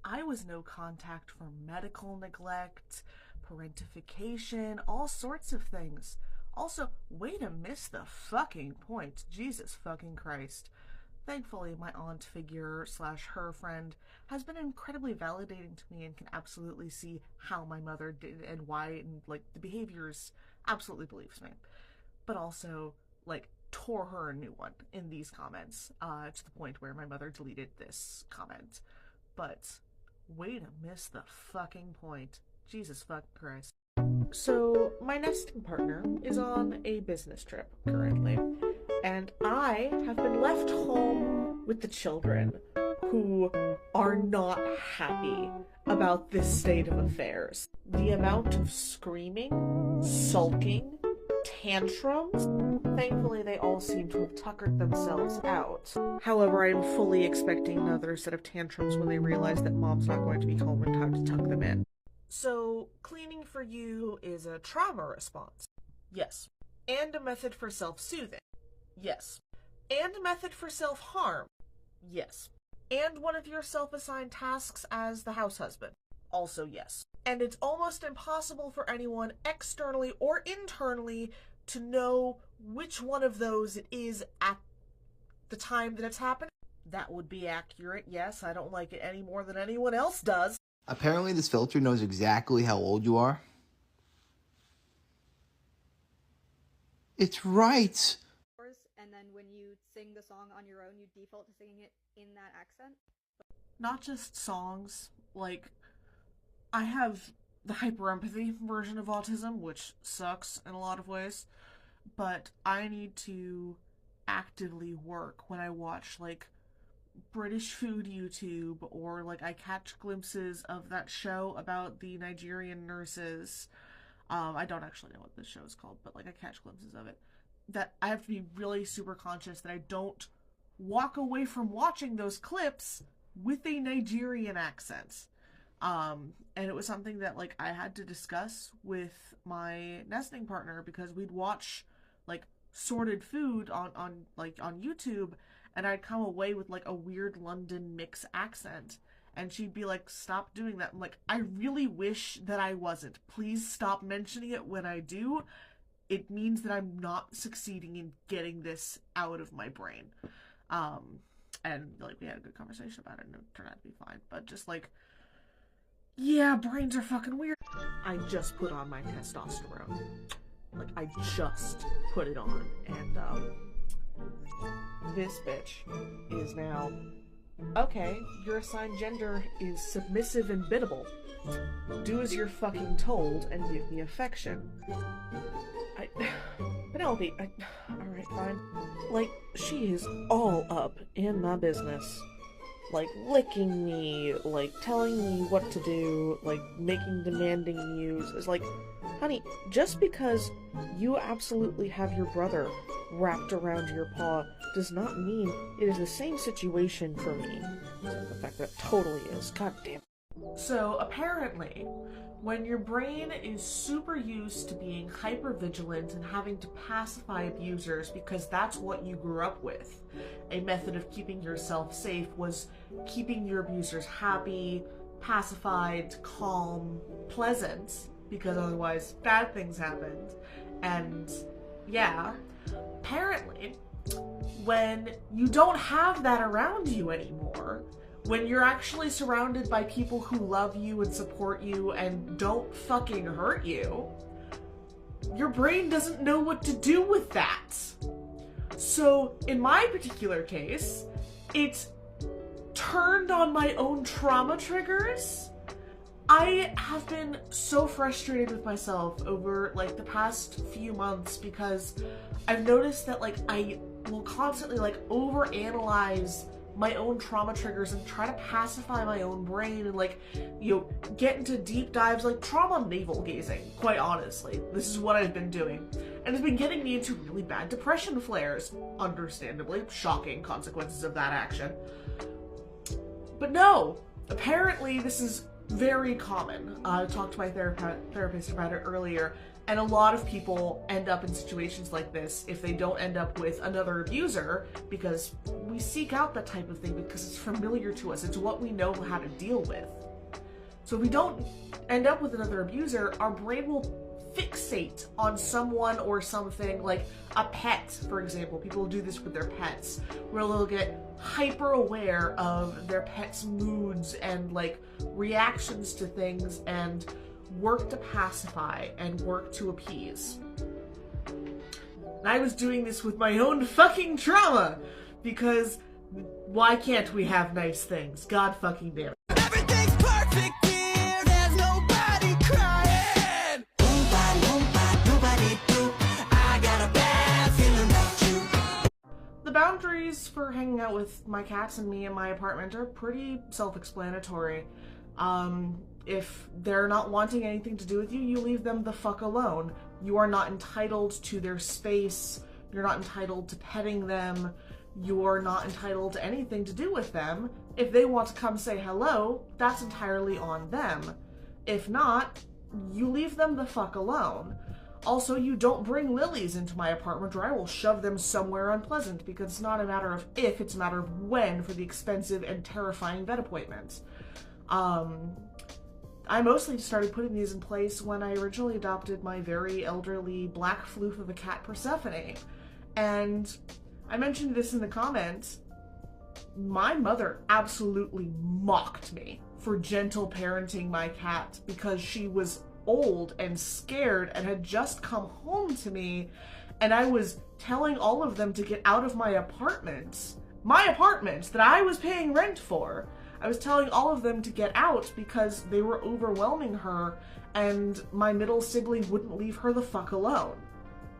I was no contact for medical neglect, parentification, all sorts of things. Also, way to miss the fucking point. Jesus fucking Christ. Thankfully, my aunt figure / her friend has been incredibly validating to me and can absolutely see how my mother did and why, and like the behaviors absolutely believes me. But also, like, tore her a new one in these comments, to the point where my mother deleted this comment. But way to miss the fucking point. Jesus fucking Christ. So, my nesting partner is on a business trip currently, and I have been left home with the children who are not happy about this state of affairs. The amount of screaming, sulking, tantrums. Thankfully, they all seem to have tuckered themselves out. However, I am fully expecting another set of tantrums when they realize that mom's not going to be home in time to tuck them in. So, cleaning for you is a trauma response. Yes. And a method for self-soothing. Yes. And a method for self-harm. Yes. And one of your self-assigned tasks as the house husband. Also yes. And it's almost impossible for anyone externally or internally to know which one of those it is at the time that it's happening. That would be accurate, yes. I don't like it any more than anyone else does. Apparently this filter knows exactly how old you are. It's right. And then when you sing the song on your own, you default to singing it in that accent? Not just songs, like, I have the hyperempathy version of autism, which sucks in a lot of ways, but I need to actively work when I watch, like, British food YouTube, or, like, I catch glimpses of that show about the Nigerian nurses. I don't actually know what this show is called, but, like, I catch glimpses of it. That I have to be really super conscious that I don't walk away from watching those clips with a Nigerian accent. And it was something that, like, I had to discuss with my nesting partner, because we'd watch, like, sorted food on YouTube, and I'd come away with, like, a weird London mix accent, and she'd be like, stop doing that. I'm like, I really wish that I wasn't. Please stop mentioning it when I do. It means that I'm not succeeding in getting this out of my brain. And, like, we had a good conversation about it, and it turned out to be fine. But just, like, yeah, brains are fucking weird. I just put on my testosterone. Like, I just put it on. And, this bitch is now, okay, your assigned gender is submissive and biddable. Do as you're fucking told and give me affection. Penelope, alright, fine. Like, she is all up in my business. Like, licking me, like, telling me what to do, like, making demanding news. It's like, honey, just because you absolutely have your brother wrapped around your paw does not mean it is the same situation for me. The fact that it totally is. God damn it. So, apparently, when your brain is super used to being hyper-vigilant and having to pacify abusers because that's what you grew up with, a method of keeping yourself safe was keeping your abusers happy, pacified, calm, pleasant, because otherwise bad things happened. And, yeah, apparently, when you don't have that around you anymore, when you're actually surrounded by people who love you and support you and don't fucking hurt you, your brain doesn't know what to do with that. So, in my particular case, it turned on my own trauma triggers. I have been so frustrated with myself over, like, the past few months because I've noticed that, like, I will constantly, like, overanalyze my own trauma triggers and try to pacify my own brain and, like, you know, get into deep dives, like trauma navel gazing, quite honestly. This is what I've been doing. And it's been getting me into really bad depression flares, understandably. Shocking consequences of that action. But no, apparently this is very common. I talked to my therapist about it earlier, and a lot of people end up in situations like this if they don't end up with another abuser, because we seek out that type of thing because it's familiar to us. It's what we know how to deal with. So if we don't end up with another abuser, our brain will fixate on someone or something, like a pet, for example. People do this with their pets, where they'll get hyper aware of their pet's moods and, like, reactions to things and work to pacify and work to appease. And I was doing this with my own fucking trauma, because why can't we have nice things? God fucking damn it. Everything's perfect here, there's nobody crying. Nobody do. I got a bad feeling about you. The boundaries for hanging out with my cats and me in my apartment are pretty self-explanatory. If they're not wanting anything to do with you, you leave them the fuck alone. You are not entitled to their space. You're not entitled to petting them. You're not entitled to anything to do with them. If they want to come say hello, that's entirely on them. If not, you leave them the fuck alone. Also, you don't bring lilies into my apartment or I will shove them somewhere unpleasant, because it's not a matter of if, it's a matter of when for the expensive and terrifying vet appointments. I mostly started putting these in place when I originally adopted my very elderly black floof of a cat, Persephone. And I mentioned this in the comments. My mother absolutely mocked me for gentle parenting my cat because she was old and scared and had just come home to me, and I was telling all of them to get out of my apartment that I was paying rent for. I was telling all of them to get out because they were overwhelming her and my middle sibling wouldn't leave her the fuck alone.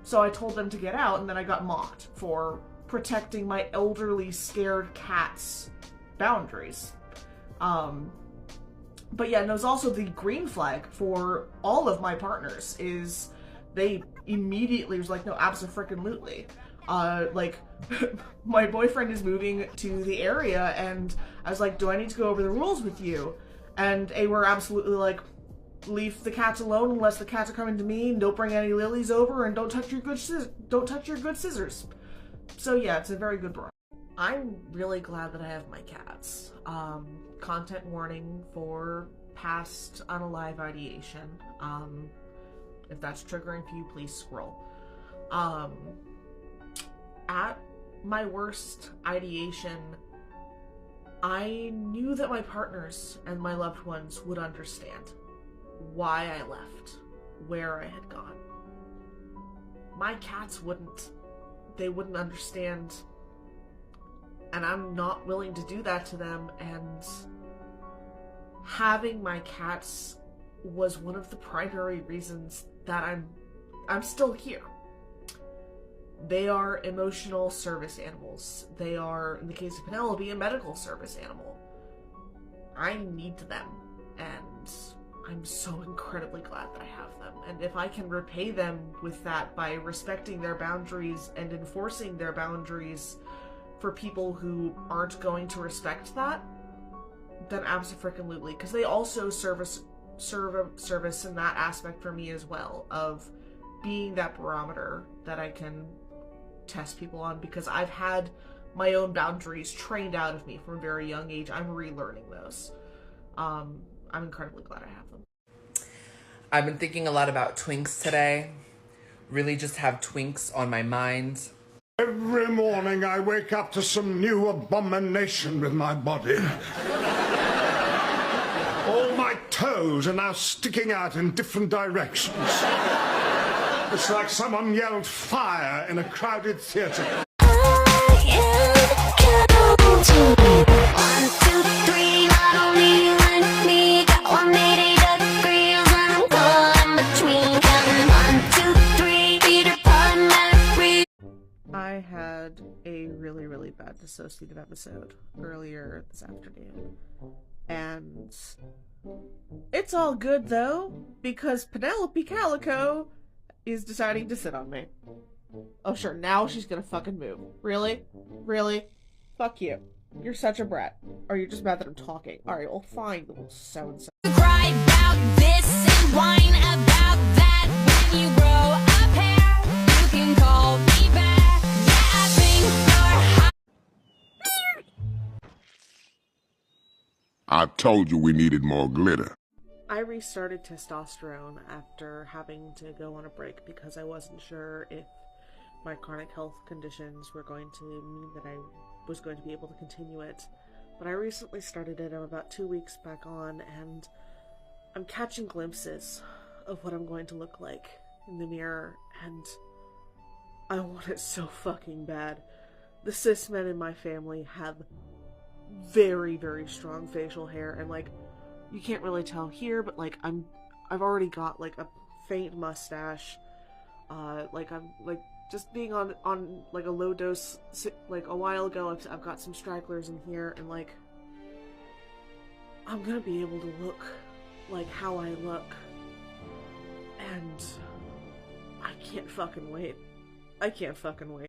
So I told them to get out, and then I got mocked for protecting my elderly scared cat's boundaries. But yeah, and it was also the green flag for all of my partners is they immediately was like, no, abso-frickin-lutely. Like, my boyfriend is moving to the area and I was like, do I need to go over the rules with you? And they were absolutely like, leave the cats alone unless the cats are coming to me, and don't bring any lilies over, and don't touch your good scissors. So yeah, it's a very good brand. I'm really glad that I have my cats. Content warning for past unalive ideation. If that's triggering for you, please scroll. At my worst ideation, I knew that my partners and my loved ones would understand why I left, where I had gone. My cats wouldn't. They wouldn't understand, and I'm not willing to do that to them, and having my cats was one of the primary reasons that I'm still here. They are emotional service animals. They are, in the case of Penelope, a medical service animal. I need them, and I'm so incredibly glad that I have them. And if I can repay them with that by respecting their boundaries and enforcing their boundaries for people who aren't going to respect that, then abso-frickin-lutely. Because they also serve a service in that aspect for me as well, of being that barometer that I can test people on, because I've had my own boundaries trained out of me from a very young age. I'm relearning those. I'm incredibly glad I have them. I've been thinking a lot about twinks today. Really just have twinks on my mind. Every morning I wake up to some new abomination with my body. All my toes are now sticking out in different directions. It's like someone yelled fire in a crowded theatre. I had a really, really bad dissociative episode earlier this afternoon. And it's all good though, because Penelope Calico is deciding to sit on me. Oh sure, now she's gonna fucking move. Really? Really? Fuck you. You're such a brat. Or you're just mad that I'm talking. Alright, well fine, little so-and-so. Cry about this and whine about that. When you grow up hair, you can call me back. Yeah, I think you're hot. I told you we needed more glitter. I restarted testosterone after having to go on a break because I wasn't sure if my chronic health conditions were going to mean that I was going to be able to continue it. But I recently started it. I'm about 2 weeks back on, and I'm catching glimpses of what I'm going to look like in the mirror, and I want it so fucking bad. The cis men in my family have very, very strong facial hair, and like, you can't really tell here, but like I've already got like a faint mustache. Like I'm like just being on like a low dose like a while ago. I've got some stragglers in here, and like I'm gonna be able to look like how I look, and I can't fucking wait. I can't fucking wait.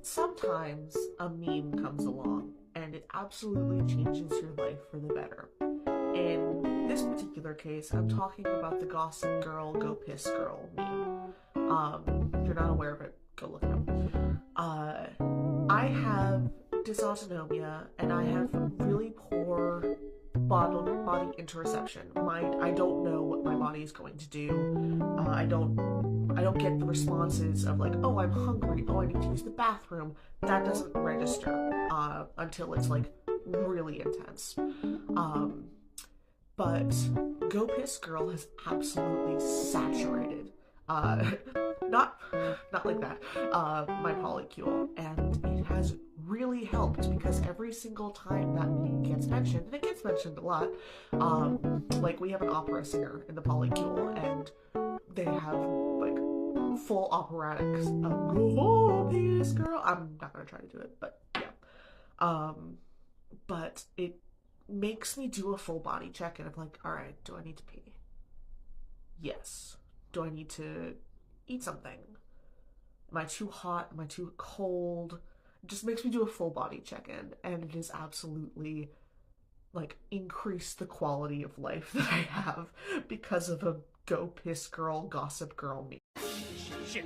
Sometimes a meme comes along and it absolutely changes your life for the better. In this particular case, I'm talking about the Gossip Girl, Go Piss Girl meme. If you're not aware of it, go look it up. I have dysautonomia and I have really poor body interoception. I don't know what my body is going to do. I don't get the responses of like, oh, I'm hungry, oh, I need to use the bathroom. That doesn't register until it's like really intense. But Go Piss Girl has absolutely saturated, not like that, my polycule, and it has really helped because every single time that meme gets mentioned, and it gets mentioned a lot, like we have an opera singer in the polycule, and they have like full operatics of Go Piss Girl. I'm not gonna try to do it, but yeah. But it makes me do a full body check, and I'm like, all right, do I need to pee? Yes. Do I need to eat something? Am I too hot? Am I too cold? It just makes me do a full body check-in, and it has absolutely like increased the quality of life that I have because of a Go Piss Girl, Gossip Girl meme. Shit,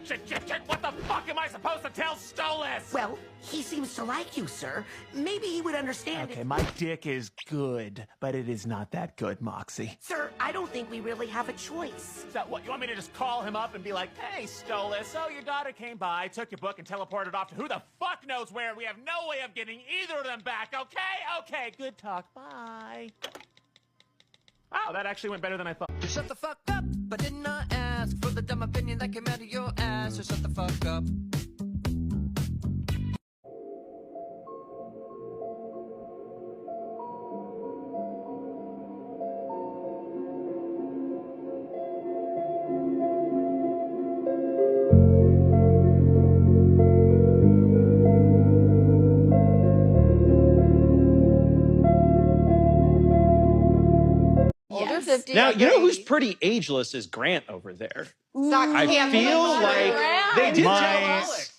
what the fuck am I supposed to tell Stolas? Well, he seems to like you, sir. Maybe he would understand. Okay, my dick is good, but it is not that good, Moxie. Sir, I don't think we really have a choice. So what, you want me to just call him up and be like, hey, Stolas, so your daughter came by, took your book, and teleported off to who the fuck knows where? We have no way of getting either of them back, okay? Okay, good talk, bye. Wow, that actually went better than I thought. Shut the fuck up, but did not ask for the dumb opinion that came out of your ass. So shut the fuck up. Now, you know who's pretty ageless is Grant over there. I feel like they did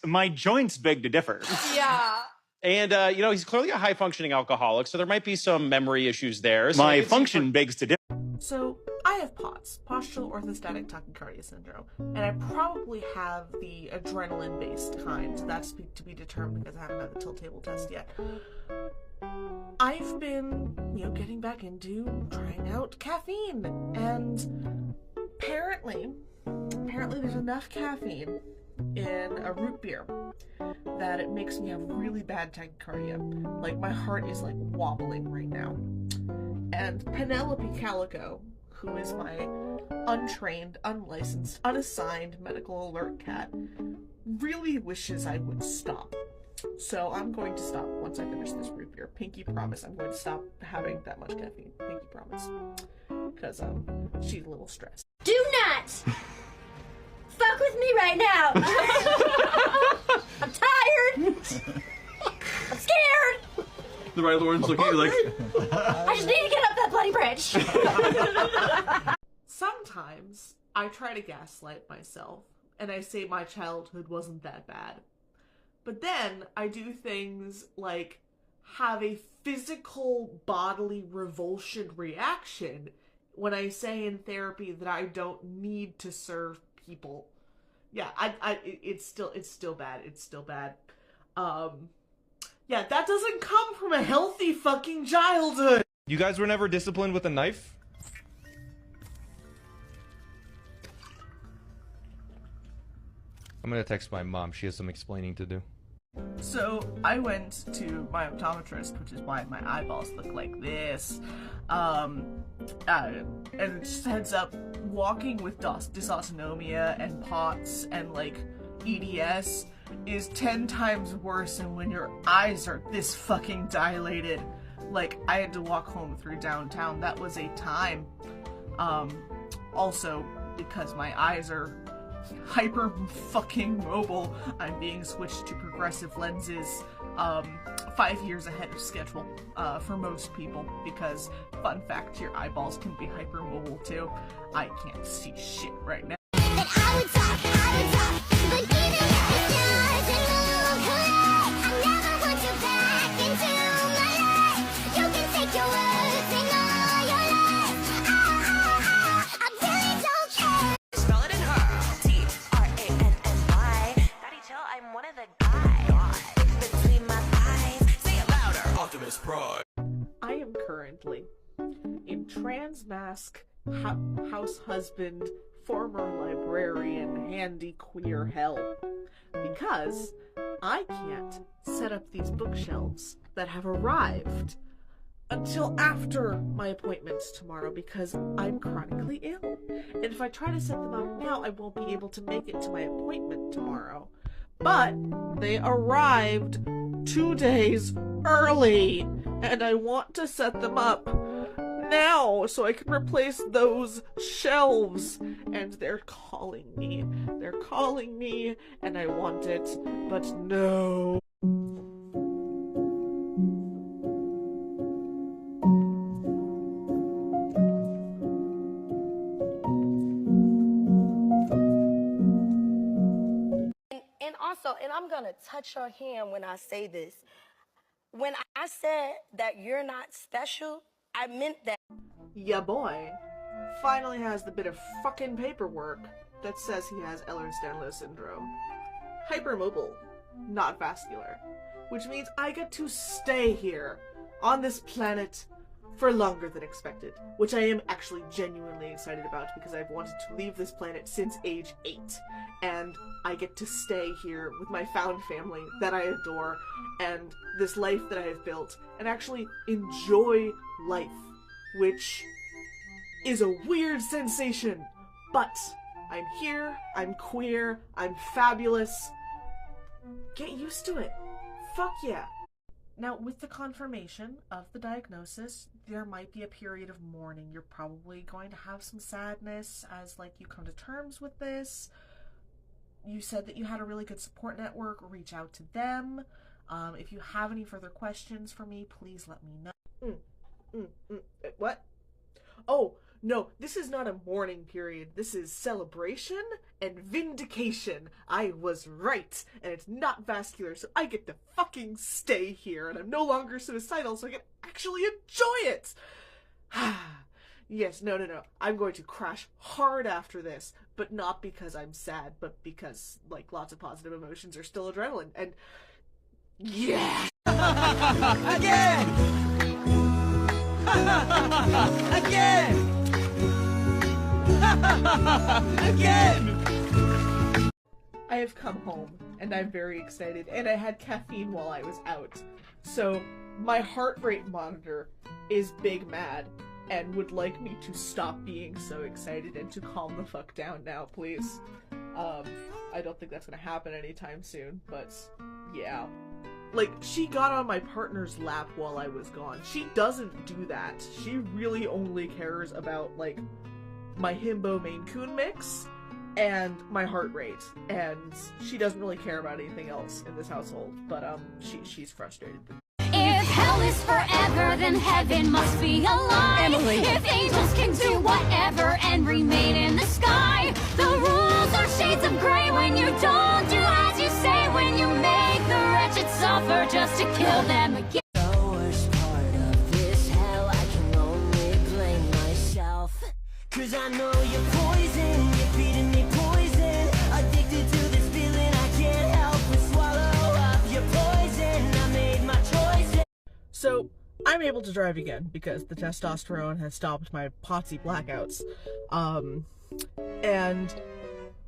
my joints beg to differ. Yeah. And, you know, he's clearly a high-functioning alcoholic, so there might be some memory issues there. So my function begs to differ. So, I have POTS, postural orthostatic tachycardia syndrome, and I probably have the adrenaline-based kind. That's to be determined because I haven't had the tilt table test yet. I've been, getting back into trying out caffeine, and apparently there's enough caffeine in a root beer that it makes me have really bad tachycardia. Like, my heart is, like, wobbling right now. And Penelope Calico, who is my untrained, unlicensed, unassigned medical alert cat, really wishes I would stop. So I'm going to stop once I finish this root beer. Pinky promise I'm going to stop having that much caffeine. Pinky promise. Because she's a little stressed. Do not fuck with me right now. I'm tired. I'm scared. The right Lauren's looking at you like... I just need to get up that bloody bridge. Sometimes I try to gaslight myself, and I say my childhood wasn't that bad. But then I do things like have a physical bodily revulsion reaction when I say in therapy that I don't need to serve people. Yeah, it's still bad. It's still bad. Yeah, that doesn't come from a healthy fucking childhood. You guys were never disciplined with a knife? I'm gonna text my mom. She has some explaining to do. So I went to my optometrist, which is why my eyeballs look like this. And just heads up, walking with dysautonomia and POTS and like EDS is 10 times worse than when your eyes are this fucking dilated. Like, I had to walk home through downtown. That was a time. Also, because my eyes are hyper fucking mobile, I'm being switched to progressive lenses 5 years ahead of schedule for most people, because fun fact, your eyeballs can be hyper mobile too. I can't see shit right now. That I Spell it in her. T-R-A-N-N-I. Daddy, chill, I'm one of the guys. Between my thighs. Say it louder. Optimus Prime. I am currently in trans mask, house husband, former librarian, handy queer hell. Because I can't set up these bookshelves that have arrived until after my appointments tomorrow because I'm chronically ill. And if I try to set them up now, I won't be able to make it to my appointment tomorrow. But they arrived 2 days early, and I want to set them up now so I can replace those shelves. And they're calling me. They're calling me, and I want it, but no. And I'm gonna touch your hand when I say this. When I said that you're not special, I meant that. Ya boy finally has the bit of fucking paperwork that says he has Ehlers-Danlos syndrome. Hypermobile, not vascular. Which means I get to stay here on this planet for longer than expected, which I am actually genuinely excited about because I've wanted to leave this planet since age 8, and I get to stay here with my found family that I adore, and this life that I have built, and actually enjoy life, which is a weird sensation, but I'm here, I'm queer, I'm fabulous. Get used to it. Fuck yeah. Now, with the confirmation of the diagnosis, there might be a period of mourning. You're probably going to have some sadness as, like, you come to terms with this. You said that you had a really good support network. Reach out to them. If you have any further questions for me, please let me know. What? Oh, no, this is not a mourning period. This is celebration and vindication. I was right, and it's not vascular, so I get to fucking stay here, and I'm no longer suicidal, so I can actually enjoy it. Yes, no. I'm going to crash hard after this, but not because I'm sad, but because, like, lots of positive emotions are still adrenaline, and yeah! Again! Again! Again! I have come home, and I'm very excited, and I had caffeine while I was out. So, my heart rate monitor is big mad, and would like me to stop being so excited and to calm the fuck down now, please. I don't think that's gonna happen anytime soon, but yeah. Like, she got on my partner's lap while I was gone. She doesn't do that. She really only cares about, like, my himbo Maine Coon mix and my heart rate, and she doesn't really care about anything else in this household, but she's frustrated. If hell is forever, then heaven must be a lie. Emily. If angels can do whatever and remain in the sky, the rules are shades of gray when you don't do as you say, when you make the wretched suffer just to kill them again. The worst part of this hell, I can only blame myself. 'Cause I know you're poison, you're feeding me poison. Addicted to this feeling, I can't help but swallow up your poison. I made my choice. So, I'm able to drive again because the testosterone has stopped my potsy blackouts. And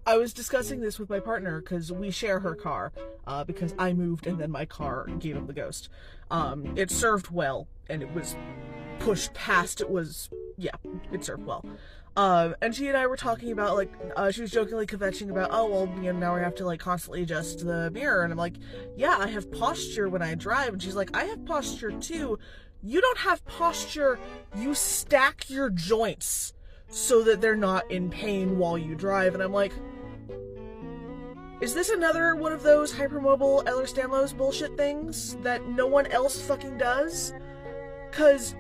I was discussing this with my partner because we share her car, because I moved and then my car gave him the ghost. It served well, and it was pushed past, it served well. And she and I were talking about, like, she was jokingly kvetching about, oh, well, you know, now I have to, like, constantly adjust the mirror, and I'm like, yeah, I have posture when I drive, and she's like, I have posture too. You don't have posture, you stack your joints so that they're not in pain while you drive, and I'm like, is this another one of those hypermobile Ehlers-Danlos bullshit things that no one else fucking does? 'Cause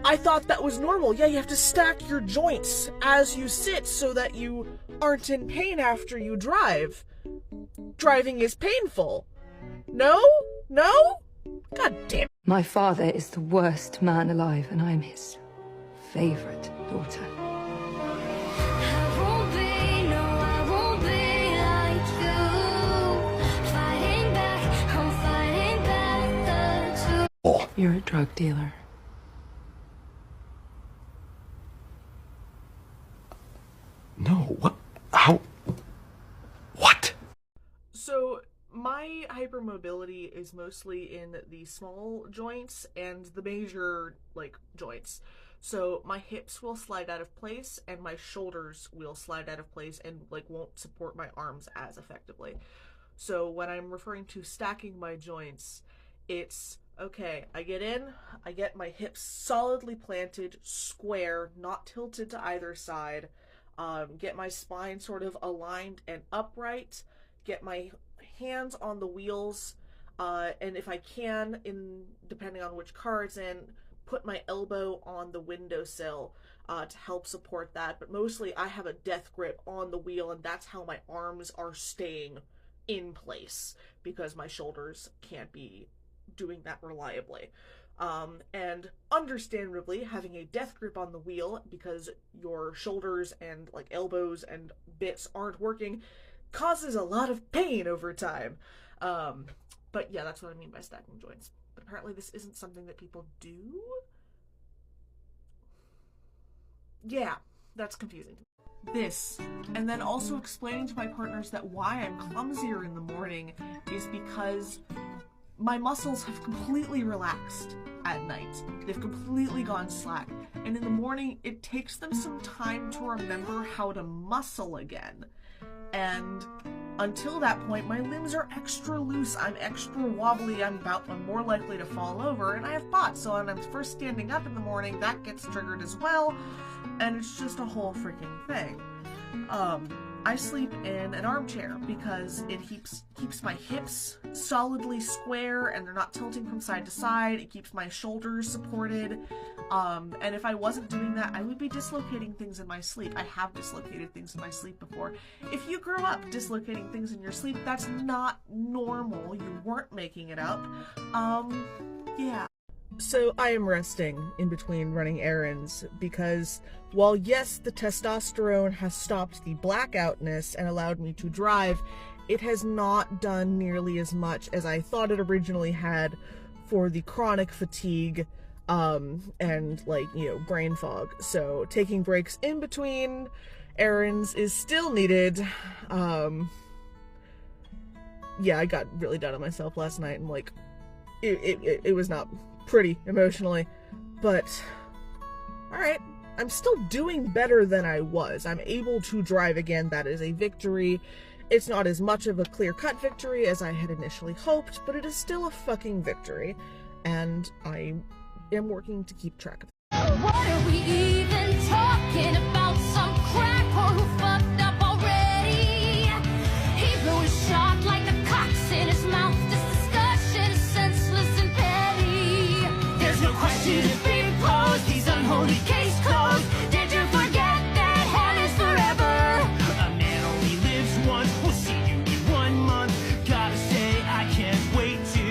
I thought that was normal. Yeah, you have to stack your joints as you sit so that you aren't in pain after you drive. Driving is painful. No? No? God damn. My father is the worst man alive, and I'm his favorite daughter. You're a drug dealer. No, what? How? What? So, my hypermobility is mostly in the small joints and the major, joints. So, my hips will slide out of place and my shoulders will slide out of place and, won't support my arms as effectively. So, when I'm referring to stacking my joints, it's, okay, I get in, I get my hips solidly planted, square, not tilted to either side, get my spine sort of aligned and upright, get my hands on the wheels, and if I can, depending on which car it's in, put my elbow on the windowsill to help support that. But mostly I have a death grip on the wheel, and that's how my arms are staying in place, because my shoulders can't be doing that reliably. And understandably, having a death grip on the wheel because your shoulders and elbows and bits aren't working causes a lot of pain over time. But yeah, that's what I mean by stacking joints. But apparently this isn't something that people do. Yeah, that's confusing. This, and then also explaining to my partners that why I'm clumsier in the morning is because my muscles have completely relaxed at night. They've completely gone slack. And in the morning, it takes them some time to remember how to muscle again. And until that point, my limbs are extra loose, I'm extra wobbly, I'm more likely to fall over, and I have POTS, so when I'm first standing up in the morning, that gets triggered as well, and it's just a whole freaking thing. I sleep in an armchair because it keeps my hips solidly square and they're not tilting from side to side. It keeps my shoulders supported. And if I wasn't doing that, I would be dislocating things in my sleep. I have dislocated things in my sleep before. If you grew up dislocating things in your sleep, that's not normal. You weren't making it up. Yeah. So I am resting in between running errands because while yes, the testosterone has stopped the blackoutness and allowed me to drive, it has not done nearly as much as I thought it originally had for the chronic fatigue and brain fog. So taking breaks in between errands is still needed. Yeah, I got really down on myself last night and it was not pretty emotionally, but alright, I'm still doing better than I was. I'm able to drive again. That is a victory. It's not as much of a clear-cut victory as I had initially hoped, but it is still a fucking victory, and I am working to keep track of it. What are we even talking about? Some crack or who fucked up already? He blew his shot like the cocks in his mouth. This discussion is senseless and petty. There's no question being posed. These unholy case closed. Did you forget that hell is forever? A man only lives once. We'll see you in 1 month. Gotta say, I can't wait to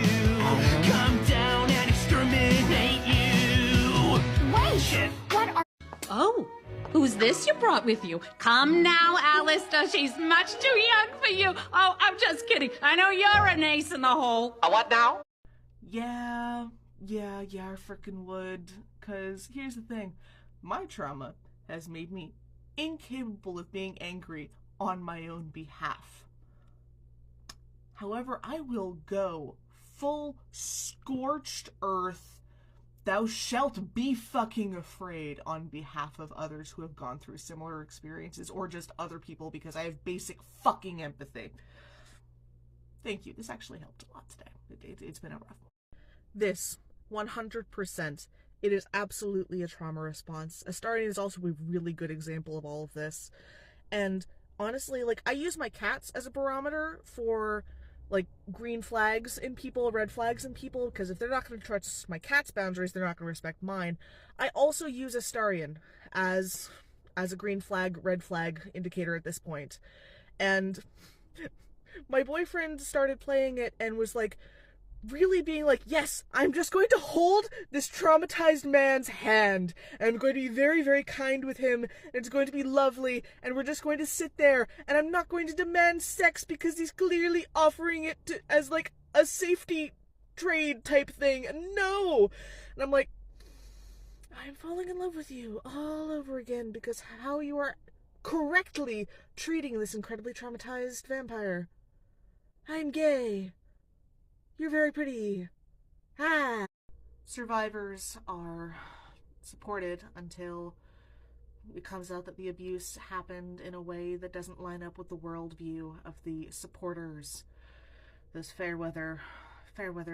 come down and exterminate you. Wait, Shit. what are... Oh, who's this you brought with you? Come now, Alistair, she's much too young for you. Oh, I'm just kidding. I know you're an ace in the hole. A what now? Yeah, I frickin' would. Cause here's the thing, my trauma has made me incapable of being angry on my own behalf. However, I will go full scorched earth, thou shalt be fucking afraid on behalf of others who have gone through similar experiences, or just other people, because I have basic fucking empathy. Thank you, this actually helped a lot today. It's been a rough one. This, 100%, it is absolutely a trauma response. Astarian is also a really good example of all of this. And honestly, I use my cats as a barometer for, like green flags in people, red flags in people, because if they're not going to trust my cat's boundaries, they're not going to respect mine. I also use Astarion as a green flag, red flag indicator at this point. And my boyfriend started playing it and was like, really being like, yes, I'm just going to hold this traumatized man's hand, and I'm going to be very, very kind with him, and it's going to be lovely, and we're just going to sit there, and I'm not going to demand sex because he's clearly offering it as like a safety trade type thing. No! And I'm like, I'm falling in love with you all over again because how you are correctly treating this incredibly traumatized vampire. I'm gay. You're very pretty. Ah. Survivors are supported until it comes out that the abuse happened in a way that doesn't line up with the worldview of the supporters. Those fair weather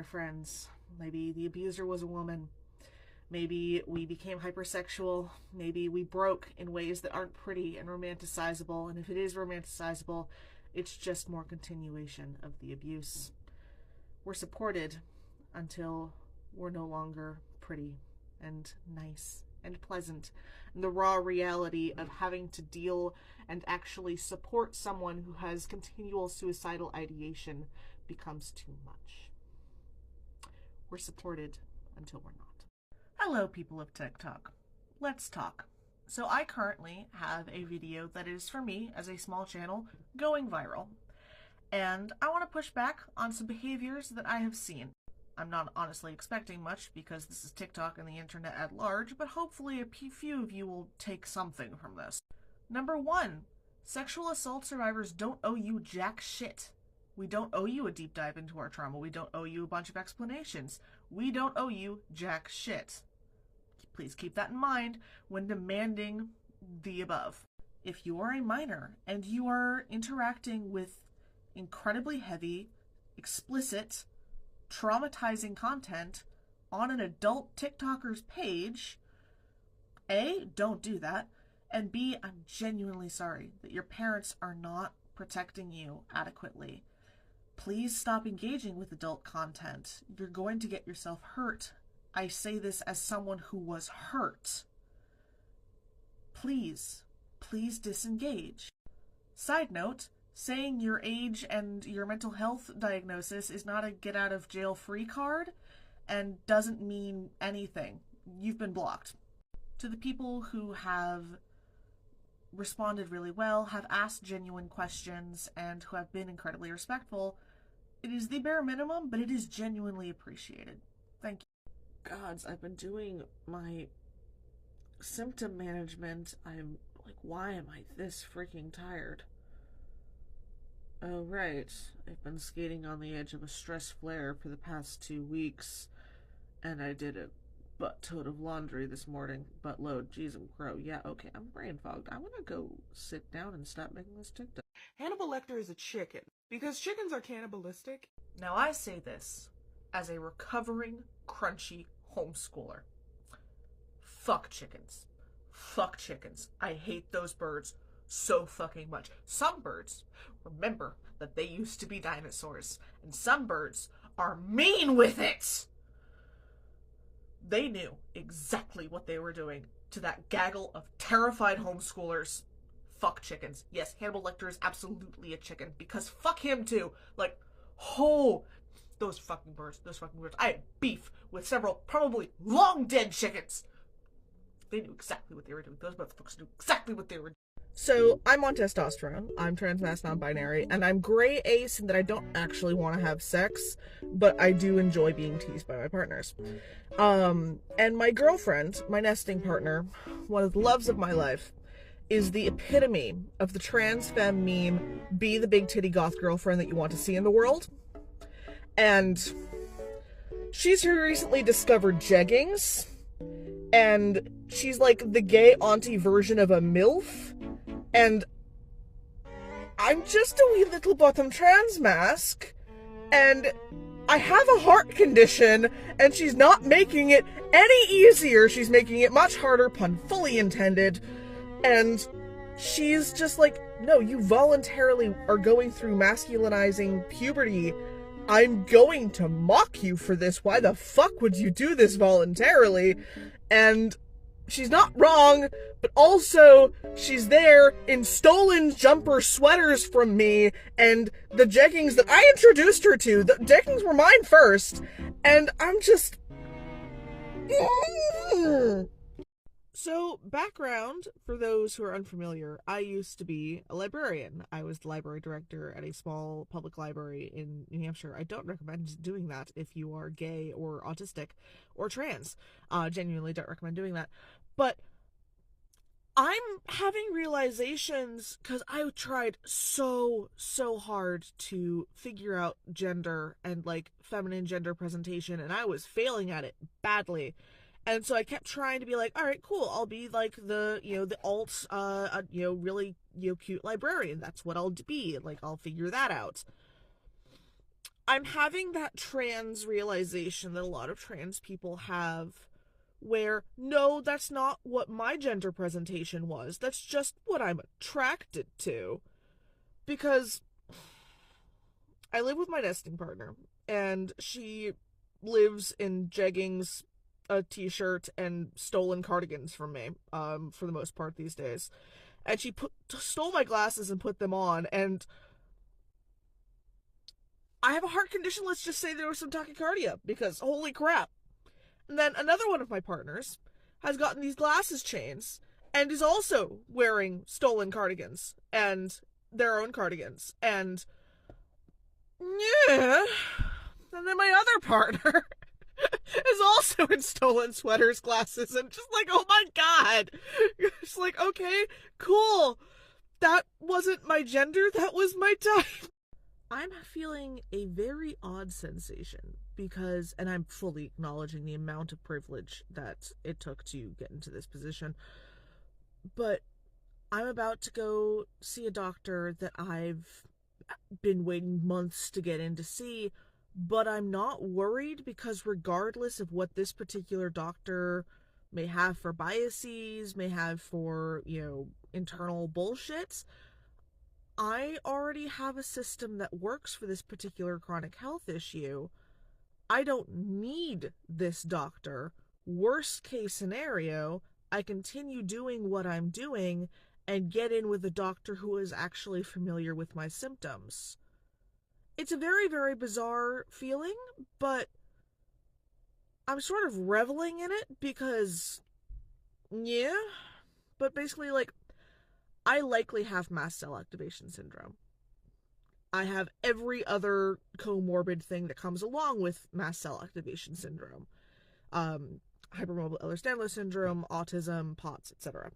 friends. Maybe the abuser was a woman. Maybe we became hypersexual. Maybe we broke in ways that aren't pretty and romanticizable. And if it is romanticizable, it's just more continuation of the abuse. We're supported until we're no longer pretty and nice and pleasant. And the raw reality of having to deal and actually support someone who has continual suicidal ideation becomes too much. We're supported until we're not. Hello, people of TikTok. Let's talk. So I currently have a video that is, for me, as a small channel, going viral. And I want to push back on some behaviors that I have seen. I'm not honestly expecting much because this is TikTok and the internet at large, but hopefully a few of you will take something from this. Number 1, sexual assault survivors don't owe you jack shit. We don't owe you a deep dive into our trauma. We don't owe you a bunch of explanations. We don't owe you jack shit. Please keep that in mind when demanding the above. If you are a minor and you are interacting with incredibly heavy, explicit, traumatizing content on an adult TikToker's page, A, don't do that, and B, I'm genuinely sorry that your parents are not protecting you adequately. Please stop engaging with adult content. You're going to get yourself hurt. I say this as someone who was hurt. Please disengage. Side note, saying your age and your mental health diagnosis is not a get out of jail free card and doesn't mean anything. You've been blocked. To the people who have responded really well, have asked genuine questions, and who have been incredibly respectful, it is the bare minimum, but it is genuinely appreciated. Thank you. Gods, I've been doing my symptom management. I'm like, why am I this freaking tired? Oh, right. I've been skating on the edge of a stress flare for the past 2 weeks, and I did a buttload of laundry this morning. Buttload, jeez and crow. Yeah, okay, I'm brain fogged. I want to go sit down and stop making this TikTok. Hannibal Lecter is a chicken, because chickens are cannibalistic. Now I say this as a recovering, crunchy homeschooler. Fuck chickens. Fuck chickens. I hate those birds so fucking much. Some birds remember that they used to be dinosaurs, and some birds are mean with it. They knew exactly what they were doing to that gaggle of terrified homeschoolers. Fuck chickens. Yes, Hannibal Lecter is absolutely a chicken, because fuck him too. Like, oh, those fucking birds. I had beef with several probably long dead chickens. They knew exactly what they were doing. Those motherfuckers knew exactly what they were doing. So, I'm on testosterone, I'm trans-mass non-binary, and I'm gray ace in that I don't actually want to have sex, but I do enjoy being teased by my partners. And my girlfriend, my nesting partner, one of the loves of my life, is the epitome of the trans femme meme, be the big titty goth girlfriend that you want to see in the world. And she's recently discovered jeggings, and she's like the gay auntie version of a MILF. And I'm just a wee little bottom trans mask, and I have a heart condition, and she's not making it any easier. She's making it much harder, pun fully intended, and she's just like, no, you voluntarily are going through masculinizing puberty. I'm going to mock you for this. Why the fuck would you do this voluntarily? And she's not wrong, but also she's there in stolen jumper sweaters from me and the jeggings that I introduced her to. The jeggings were mine first, and I'm just... So, background, for those who are unfamiliar, I used to be a librarian. I was the library director at a small public library in New Hampshire. I don't recommend doing that if you are gay or autistic or trans. Genuinely don't recommend doing that. But I'm having realizations, because I tried so hard to figure out gender and, like, feminine gender presentation, and I was failing at it badly. And so I kept trying to be like, all right, cool, I'll be like the, the alt, really, cute librarian. That's what I'll be. Like, I'll figure that out. I'm having that trans realization that a lot of trans people have, where, no, that's not what my gender presentation was. That's just what I'm attracted to. Because I live with my nesting partner, and she lives in jeggings, a t-shirt, and stolen cardigans from me, for the most part these days. And she stole my glasses and put them on, and I have a heart condition. Let's just say there was some tachycardia, because holy crap. And then another one of my partners has gotten these glasses chains and is also wearing stolen cardigans and their own cardigans. And yeah. And then my other partner is also in stolen sweaters, glasses, and just like, oh my god. It's like, okay, cool. That wasn't my gender, that was my type. I'm feeling a very odd sensation because, and I'm fully acknowledging the amount of privilege that it took to get into this position, but I'm about to go see a doctor that I've been waiting months to get in to see, but I'm not worried because regardless of what this particular doctor may have for biases, may have for, internal bullshit, I already have a system that works for this particular chronic health issue. I don't need this doctor. Worst case scenario, I continue doing what I'm doing and get in with a doctor who is actually familiar with my symptoms. It's a very, very bizarre feeling, but I'm sort of reveling in it because, yeah, but basically, like, I likely have mast cell activation syndrome. I have every other comorbid thing that comes along with mast cell activation syndrome. Hypermobile Ehlers-Danlos syndrome, autism, POTS, etc.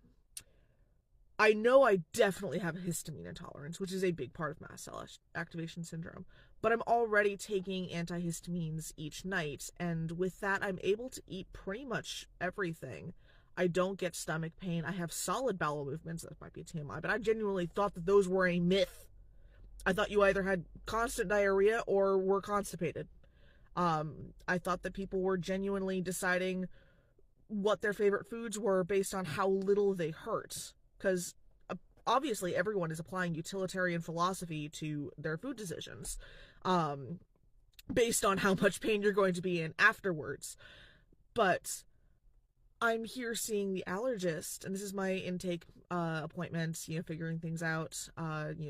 I know I definitely have a histamine intolerance, which is a big part of mast cell activation syndrome, but I'm already taking antihistamines each night, and with that I'm able to eat pretty much everything. I don't get stomach pain. I have solid bowel movements. That might be a TMI, but I genuinely thought that those were a myth. I thought you either had constant diarrhea or were constipated. I thought that people were genuinely deciding what their favorite foods were based on how little they hurt. Because obviously everyone is applying utilitarian philosophy to their food decisions, based on how much pain you're going to be in afterwards. But I'm here seeing the allergist, and this is my intake appointment, figuring things out,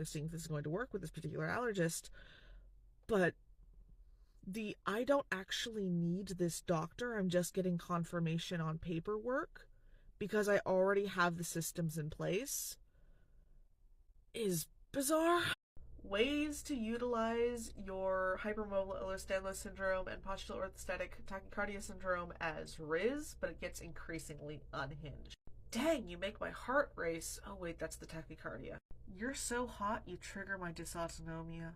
seeing if this is going to work with this particular allergist. But I don't actually need this doctor, I'm just getting confirmation on paperwork, because I already have the systems in place, is bizarre. Ways to utilize your hypermobile Ehlers-Danlos syndrome and postural orthostatic tachycardia syndrome as Riz, but it gets increasingly unhinged. Dang, you make my heart race. Oh wait, that's the tachycardia. You're so hot, you trigger my dysautonomia.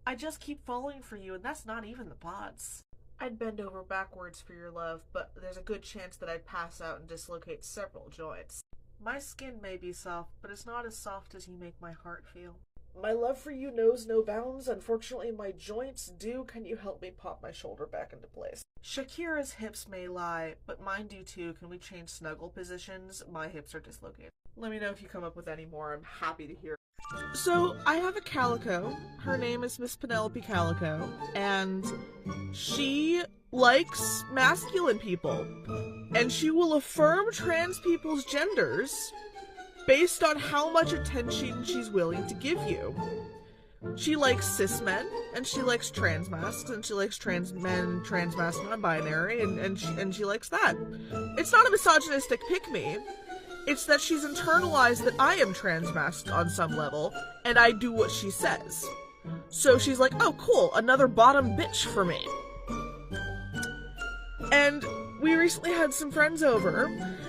I just keep falling for you, and that's not even the POTS. I'd bend over backwards for your love, but there's a good chance that I'd pass out and dislocate several joints. My skin may be soft, but it's not as soft as you make my heart feel. My love for you knows no bounds. Unfortunately, my joints do. Can you help me pop my shoulder back into place? Shakira's hips may lie, but mine do too. Can we change snuggle positions? My hips are dislocated. Let me know if you come up with any more. I'm happy to hear. So, I have a calico. Her name is Miss Penelope Calico, and she likes masculine people. And she will affirm trans people's genders based on how much attention she's willing to give you. She likes cis men, and she likes trans masks, and she likes trans men, trans masc, non-binary, and she likes that. It's not a misogynistic pick-me. It's that she's internalized that I am trans masked on some level, and I do what she says. So she's like, oh cool, another bottom bitch for me. And we recently had some friends over,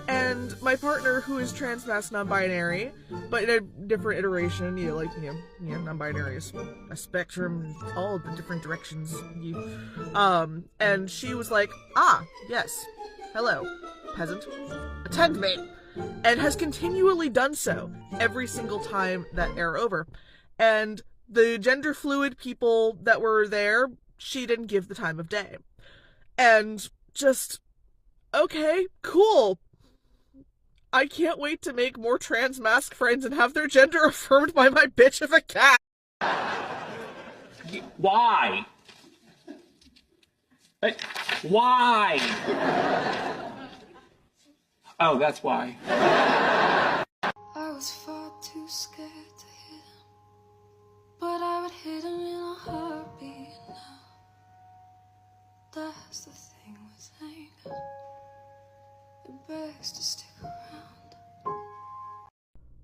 and my partner, who is trans masked non-binary, but in a different iteration, non-binary is a spectrum, all the different directions. And she was like, yes, hello, peasant, attend me. And has continually done so every single time that air over. And the gender fluid people that were there, she didn't give the time of day. And just, okay, cool. I can't wait to make more trans mask friends and have their gender affirmed by my bitch of a cat. Why? Why? Oh, that's why. I was far too scared to hit him, but I would hit him in a heartbeat now. That's the thing with anger, it begs to stick around.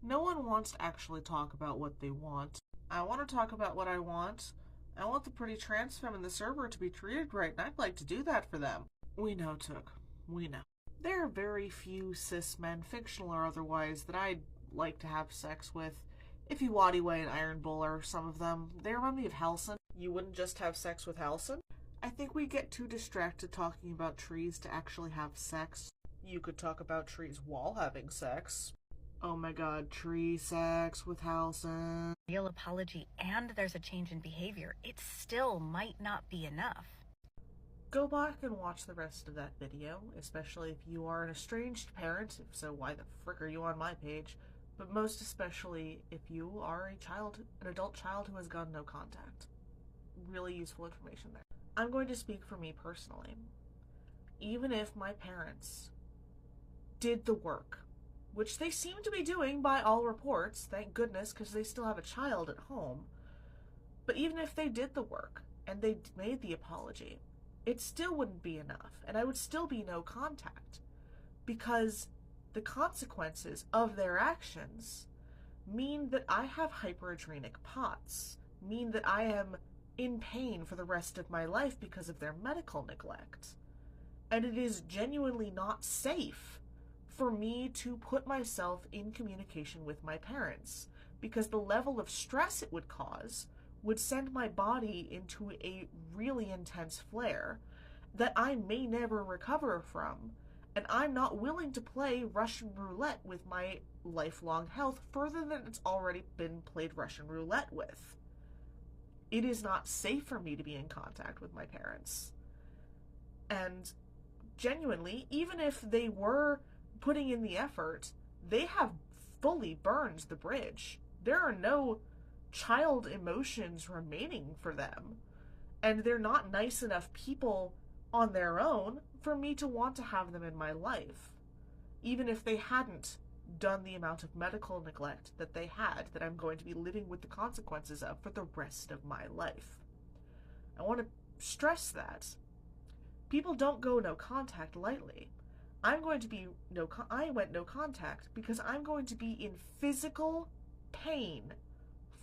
No one wants to actually talk about what they want. I want to talk about what I want. I want the pretty trans femme in the server to be treated right, and I'd like to do that for them. We know, Took. We know. There are very few cis men, fictional or otherwise, that I'd like to have sex with. If you Wadiway and Iron Bull are some of them, they remind me of Halson. You wouldn't just have sex with Halson? I think we get too distracted talking about trees to actually have sex. You could talk about trees while having sex. Oh my god, tree sex with Halson. Real apology and there's a change in behavior. It still might not be enough. Go back and watch the rest of that video, especially if you are an estranged parent. If so, why the frick are you on my page? But most especially if you are an adult child who has gone no contact. Really useful information there. I'm going to speak for me personally. Even if my parents did the work, which they seem to be doing by all reports, thank goodness, because they still have a child at home. But even if they did the work, and they made the apology, it still wouldn't be enough, and I would still be no contact, because the consequences of their actions mean that I have hyperadrenic POTS, mean that I am in pain for the rest of my life because of their medical neglect. And it is genuinely not safe for me to put myself in communication with my parents, because the level of stress it would cause would send my body into a really intense flare that I may never recover from, and I'm not willing to play Russian roulette with my lifelong health further than it's already been played Russian roulette with. It is not safe for me to be in contact with my parents. And genuinely, even if they were putting in the effort, they have fully burned the bridge. There are no child emotions remaining for them, and they're not nice enough people on their own for me to want to have them in my life, even if they hadn't done the amount of medical neglect that they had, that I'm going to be living with the consequences of for the rest of my life. I want to stress that people don't go no contact lightly. I went no contact because I'm going to be in physical pain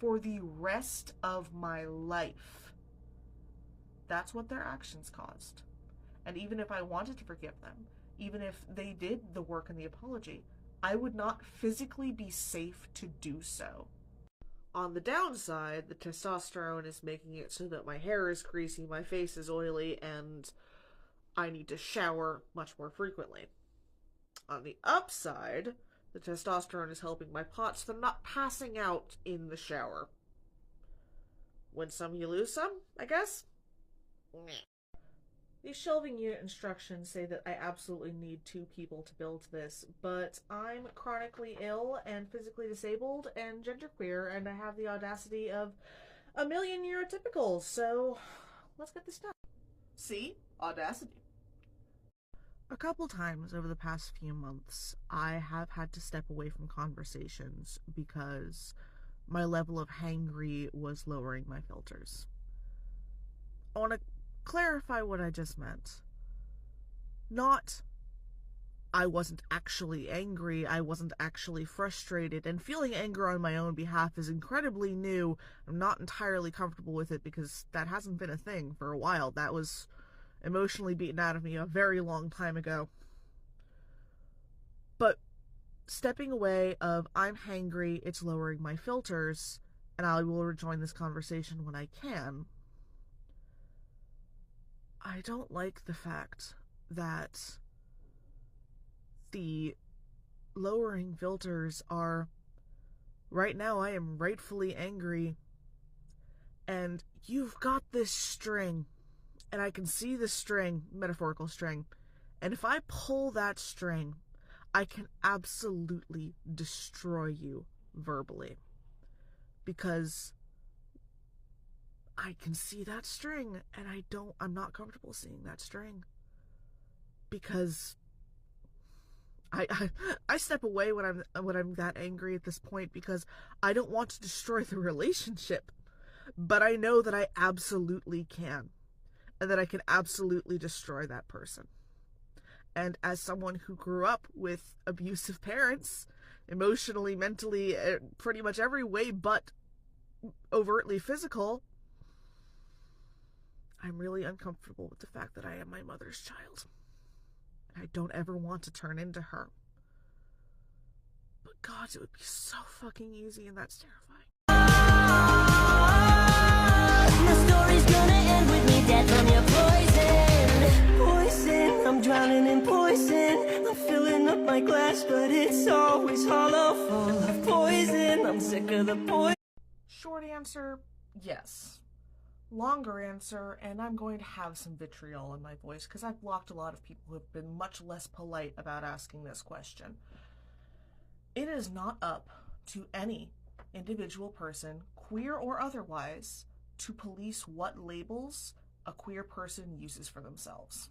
for the rest of my life. That's what their actions caused. And even if I wanted to forgive them, even if they did the work and the apology, I would not physically be safe to do so. On the downside, the testosterone is making it so that my hair is greasy, my face is oily, and I need to shower much more frequently. On the upside, the testosterone is helping my POTS so they're not passing out in the shower. win some, you lose some, I guess? These shelving unit instructions say that I absolutely need 2 people to build this, but I'm chronically ill and physically disabled and genderqueer, and I have the audacity of a million neurotypicals, so let's get this done. See? Audacity. A couple times over the past few months, I have had to step away from conversations because my level of hangry was lowering my filters. I want to clarify what I just meant. Not, I wasn't actually angry, I wasn't actually frustrated, and feeling anger on my own behalf is incredibly new. I'm not entirely comfortable with it because that hasn't been a thing for a while. That was emotionally beaten out of me a very long time ago. But stepping away of I'm hangry, it's lowering my filters, and I will rejoin this conversation when I can. I don't like the fact that the lowering filters are, right now I am rightfully angry, and you've got this string, and I can see the string, metaphorical string, and if I pull that string, I can absolutely destroy you verbally. Because I can see that string, and I'm not comfortable seeing that string. Because I step away when I'm that angry at this point because I don't want to destroy the relationship. But I know that I absolutely can. And that I can absolutely destroy that person. And as someone who grew up with abusive parents, emotionally, mentally, pretty much every way but overtly physical, I'm really uncomfortable with the fact that I am my mother's child. And I don't ever want to turn into her. But God, it would be so fucking easy, and that's terrifying. My story's gonna end with me dead from your poison. Poison, I'm drowning in poison. I'm filling up my glass, but it's always hollow, full of poison. I'm sick of the poison. Short answer, yes. Longer answer, and I'm going to have some vitriol in my voice because I've blocked a lot of people who have been much less polite about asking this question. It is not up to any individual person, queer or otherwise, to police what labels a queer person uses for themselves.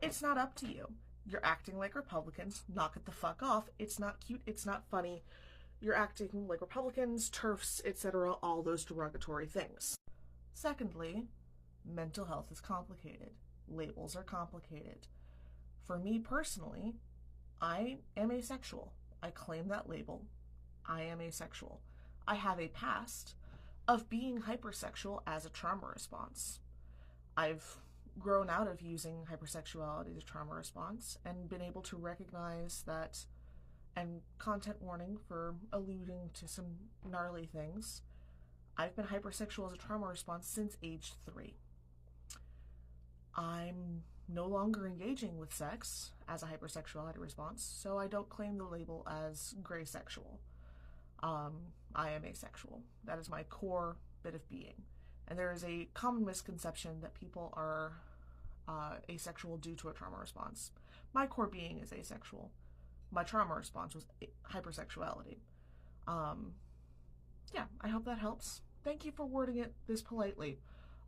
It's not up to you. You're acting like Republicans, knock it the fuck off. It's not cute, it's not funny. You're acting like Republicans, TERFs, etc., all those derogatory things. Secondly, mental health is complicated. Labels are complicated. For me personally, I am asexual. I claim that label. I am asexual. I have a past of being hypersexual as a trauma response. I've grown out of using hypersexuality as a trauma response and been able to recognize that, and content warning for alluding to some gnarly things, I've been hypersexual as a trauma response since age 3. I'm no longer engaging with sex as a hypersexuality response, so I don't claim the label as gray sexual. I am asexual. That is my core bit of being. And there is a common misconception that people are asexual due to a trauma response. My core being is asexual. My trauma response was hypersexuality. Yeah, I hope that helps. Thank you for wording it this politely.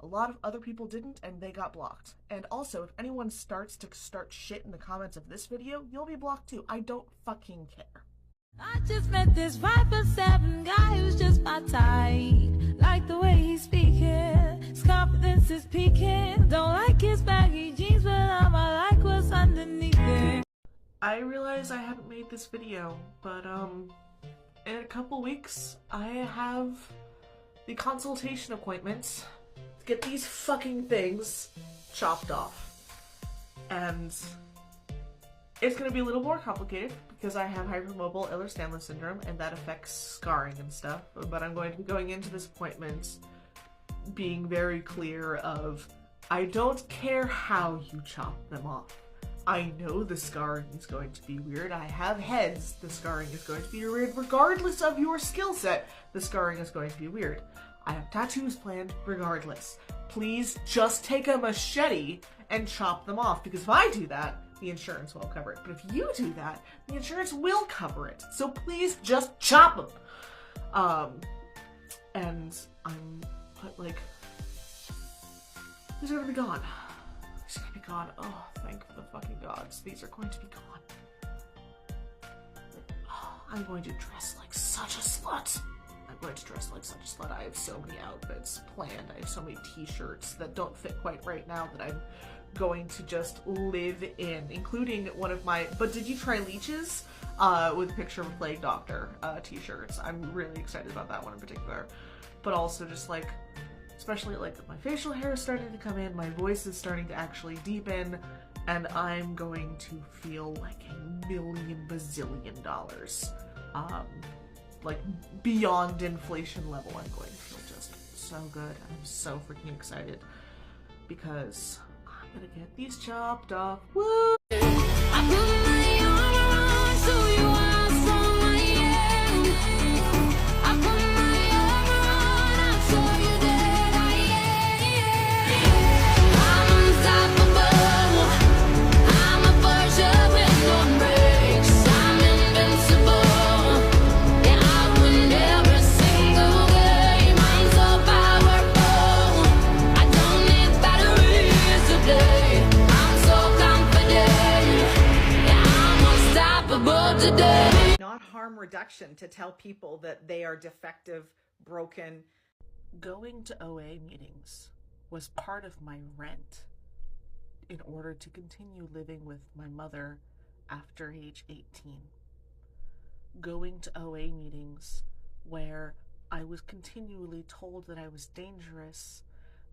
A lot of other people didn't, and they got blocked. And also, if anyone starts to start shit in the comments of this video, you'll be blocked too. I don't fucking care. I just met this 5'7" guy who's just my type. Like the way he's speaking, his confidence is peaking. Don't like his baggy jeans, but I like what's underneath it. I realize I haven't made this video, but in a couple weeks, I have the consultation appointment to get these fucking things chopped off. And it's going to be a little more complicated because I have hypermobile Ehlers-Danlos syndrome and that affects scarring and stuff. But I'm going to be going into this appointment being very clear of, I don't care how you chop them off. I know the scarring is going to be weird. I have heads. The scarring is going to be weird. Regardless of your skill set, the scarring is going to be weird. I have tattoos planned regardless. Please just take a machete and chop them off, because if I do that, the insurance won't cover it. But if you do that, the insurance will cover it. So please just chop them. And like, these are gonna be gone. These are gonna be gone. Oh, thank the fucking gods. These are going to be gone. Oh, I'm going to dress like such a slut. I'm going to dress like such a slut. I have so many outfits planned. I have so many t-shirts that don't fit quite right now that I'm going to just live in, including one of my "But did you try leeches?" With a picture of a plague doctor t-shirts. I'm really excited about that one in particular. But also just like, especially like my facial hair is starting to come in, my voice is starting to actually deepen, and I'm going to feel like $1 million bazillion. Like beyond inflation level. I'm going to feel just so good. I'm so freaking excited because I'm gonna get these chopped off. Woo! Not harm reduction to tell people that they are defective, broken. Going to OA meetings was part of my rent in order to continue living with my mother after age 18. Going to OA meetings where I was continually told that I was dangerous,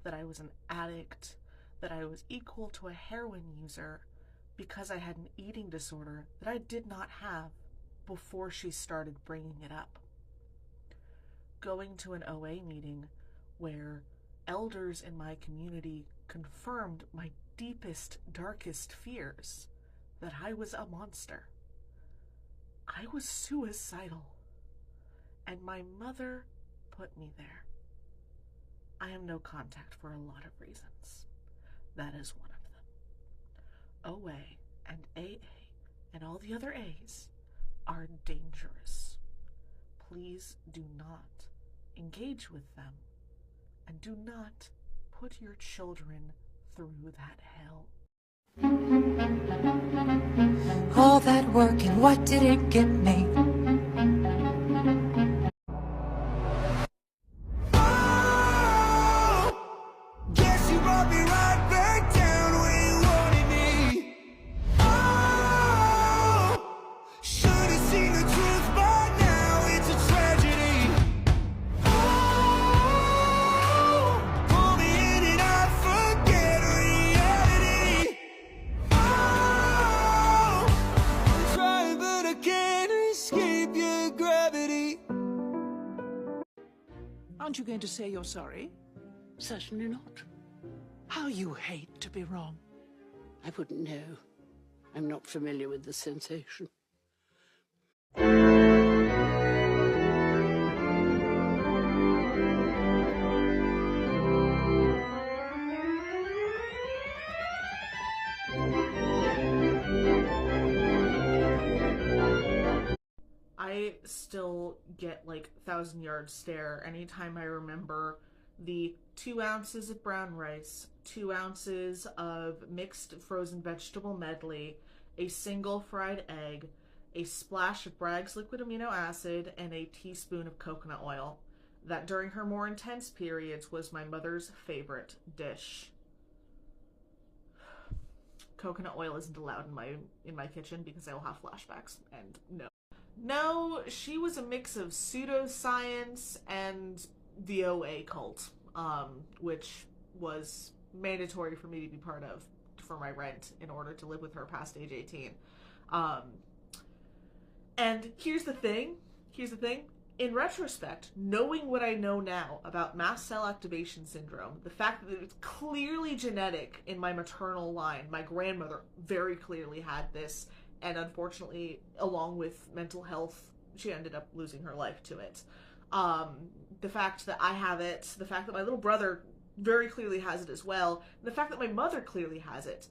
that I was an addict, that I was equal to a heroin user because I had an eating disorder that I did not have before she started bringing it up. Going to an OA meeting where elders in my community confirmed my deepest, darkest fears, that I was a monster. I was suicidal, and my mother put me there. I am no contact for a lot of reasons. That is one of them. OA and AA and all the other A's are dangerous. Please do not engage with them, and do not put your children through that hell. All that work, and what did it get me? Guess you brought me right back down where you wanted me. Oh, should have seen the truth by now. It's a tragedy. Oh, pull me in and I forget reality. Oh, I'm trying but I can't escape your gravity. Aren't you going to say you're sorry? Certainly not. How you hate to be wrong. I wouldn't know. I'm not familiar with the sensation. I still get like 1,000-yard stare anytime I remember the 2 ounces of brown rice, 2 ounces of mixed frozen vegetable medley, a single fried egg, a splash of Bragg's liquid amino acid, and a teaspoon of coconut oil. That during her more intense periods was my mother's favorite dish. Coconut oil isn't allowed in my kitchen because I will have flashbacks, and no, she was a mix of pseudoscience and the OA cult, which was mandatory for me to be part of for my rent in order to live with her past age 18. And here's the thing. In retrospect, knowing what I know now about mast cell activation syndrome, the fact that it's clearly genetic in my maternal line, my grandmother very clearly had this, and unfortunately, along with mental health, she ended up losing her life to it. The fact that I have it, the fact that my little brother very clearly has it as well, and the fact that my mother clearly has it.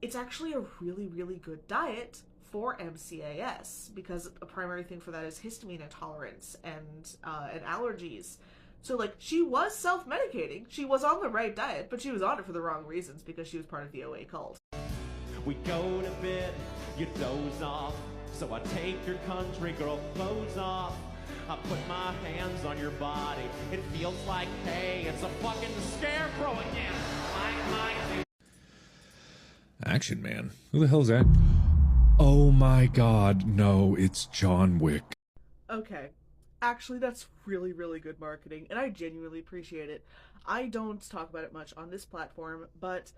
It's actually a really, really good diet for MCAS, because a primary thing for that is histamine intolerance and allergies. So, like, she was self-medicating. She was on the right diet, but she was on it for the wrong reasons because she was part of the OA cult. We go to bed, you doze off. So I take your country girl clothes off. I put my hands on your body. It feels like, hey, it's a fucking scarecrow again. Action Man? Who the hell is that? Oh my god, no, it's John Wick. Okay. Actually, that's really, really good marketing, and I genuinely appreciate it. I don't talk about it much on this platform, but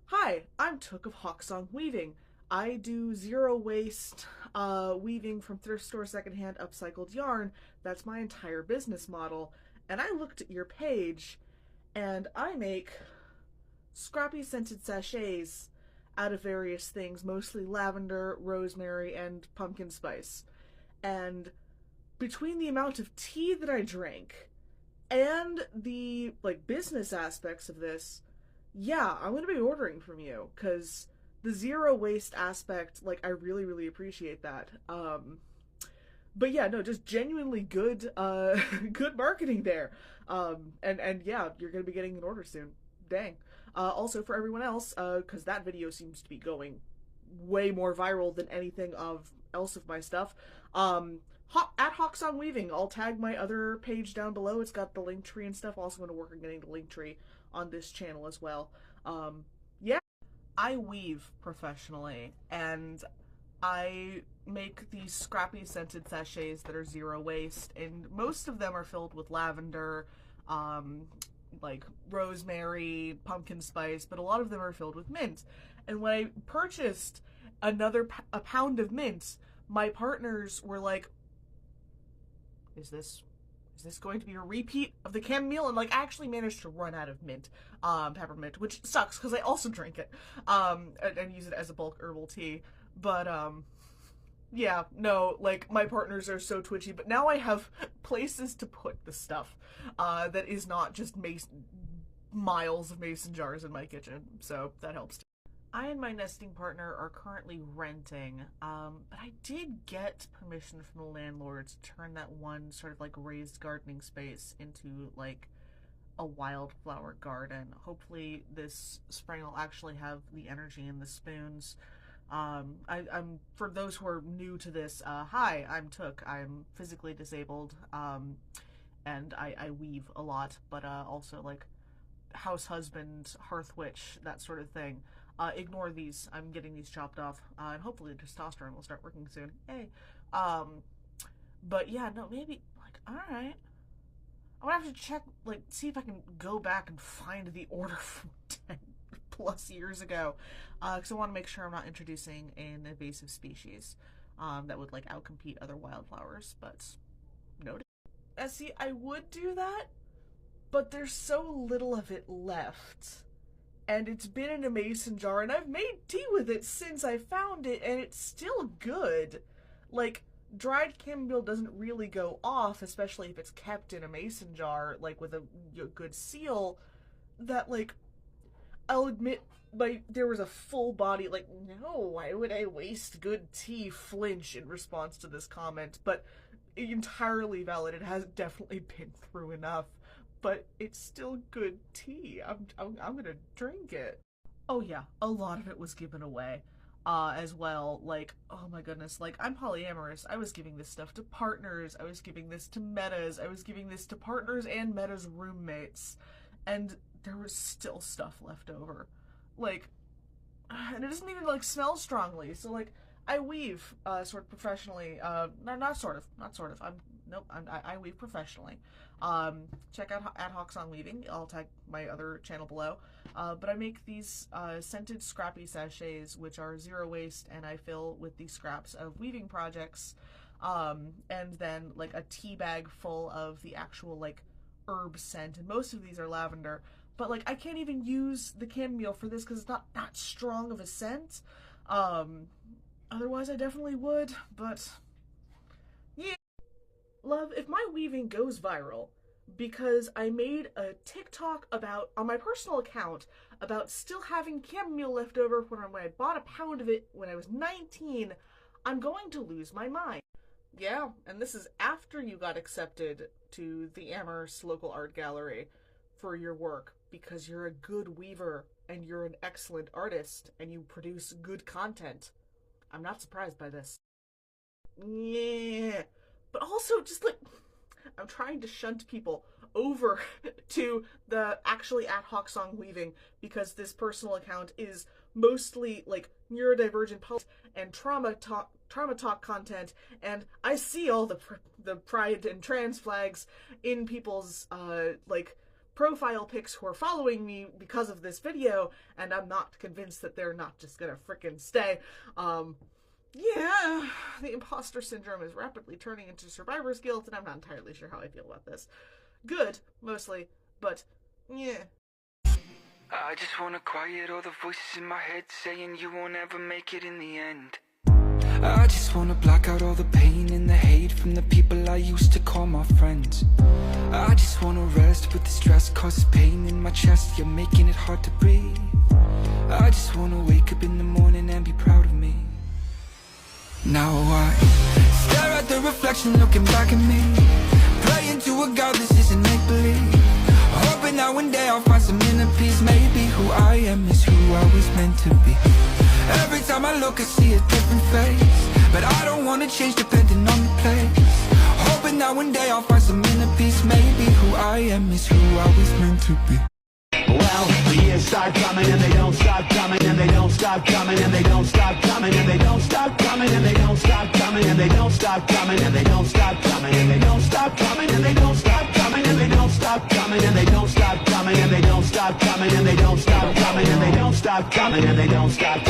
hi, I'm Took of Hawksong Weaving. I do zero waste weaving from thrift store secondhand upcycled yarn. That's my entire business model. And I looked at your page, and I make scrappy scented sachets out of various things, mostly lavender, rosemary, and pumpkin spice. And between the amount of tea that I drank and the, like, business aspects of this, yeah, I'm gonna be ordering from you, because the zero waste aspect, like, I really, really appreciate that. But yeah, no, just genuinely good, good marketing there. And yeah, you're gonna be getting an order soon. Dang. Also for everyone else, because that video seems to be going way more viral than anything else of my stuff, at Hawksong Weaving, I'll tag my other page down below. It's got the link tree and stuff. Also going to work on getting the link tree on this channel as well. Yeah, I weave professionally, and I make these scrappy scented sachets that are zero waste, and most of them are filled with lavender, like rosemary, pumpkin spice, but a lot of them are filled with mint. And when I purchased a pound of mint, my partners were like, is this going to be a repeat of the chamomile? And, like, I actually managed to run out of mint, peppermint, which sucks because I also drink it, and use it as a bulk herbal tea. But, yeah, no, like, my partners are so twitchy, but now I have places to put the stuff, that is not just miles of mason jars in my kitchen, so that helps too. I and my nesting partner are currently renting, but I did get permission from the landlord to turn that one sort of, like, raised gardening space into, like, a wildflower garden. Hopefully this spring I'll actually have the energy and the spoons. I'm for those who are new to this, hi, I'm Took. I'm physically disabled, and I weave a lot, but also, like, house husband, hearth witch, that sort of thing. Ignore these. I'm getting these chopped off, and hopefully the testosterone will start working soon. Hey. But yeah, no, maybe, like, alright. I'm gonna have to check, like, see if I can go back and find the order from 10 plus years ago, because I want to make sure I'm not introducing an invasive species, that would, like, outcompete other wildflowers, but noted. See, I would do that, but there's so little of it left. And it's been in a mason jar, and I've made tea with it since I found it, and it's still good. Like, dried chamomile doesn't really go off, especially if it's kept in a mason jar, like, with a good seal, that, like, I'll admit, like, there was a full body, like, no, why would I waste good tea, flinch in response to this comment, but entirely valid. It has definitely been through enough. But it's still good tea. I'm gonna drink it. Oh yeah, a lot of it was given away, as well. Like, oh my goodness, like, I'm polyamorous. I was giving this stuff to partners. I was giving this to metas. I was giving this to partners and metas' roommates, and there was still stuff left over. Like, and it doesn't even, like, smell strongly. So, like, I weave, sort of professionally. Not sort of. I weave professionally. Check out at Hawksong Weaving. I'll tag my other channel below. But I make these scented scrappy sachets, which are zero waste, and I fill with the scraps of weaving projects. And then, like, a tea bag full of the actual, like, herb scent. And most of these are lavender. But, like, I can't even use the chamomile for this because it's not that strong of a scent. Otherwise I definitely would, but yeah. Love, if my weaving goes viral because I made a TikTok on my personal account about still having chamomile left over when I bought a pound of it when I was 19, I'm going to lose my mind. Yeah, and this is after you got accepted to the Amherst local art gallery for your work, because you're a good weaver and you're an excellent artist and you produce good content. I'm not surprised by this. Yeah, but also just like, I'm trying to shunt people over to the actually at Hawksong weaving, because this personal account is mostly like neurodivergent politics and trauma talk content, and I see all the pride and trans flags in people's like profile pics who are following me because of this video, and I'm not convinced that they're not just gonna frickin' stay. Yeah, the imposter syndrome is rapidly turning into survivor's guilt, and I'm not entirely sure how I feel about this. Good, mostly, but yeah. I just wanna quiet all the voices in my head saying you won't ever make it in the end. I just wanna block out all the pain and the hate from the people I used to call my friends. I just wanna rest, but the stress causes pain in my chest. You're making it hard to breathe. I just wanna wake up in the morning and be proud of me. Now I stare at the reflection looking back at me, praying to a God this isn't make-believe, hoping that one day I'll find some inner peace. Maybe who I am is who I was meant to be. Every time I look I see a different face, but I don't wanna change depending on the place, hoping that one day I'll find some inner peace. Maybe who I am is who I was meant to be. Well, the years start coming and they don't stop coming, and they don't stop coming, and they don't stop coming, and they don't stop coming, and they don't stop coming, and they don't stop coming, and they don't stop coming, and they don't stop coming, and they don't stop coming, and they don't stop coming, and they don't stop coming, and they don't stop coming, and they don't stop coming, and they don't stop coming, and they don't stop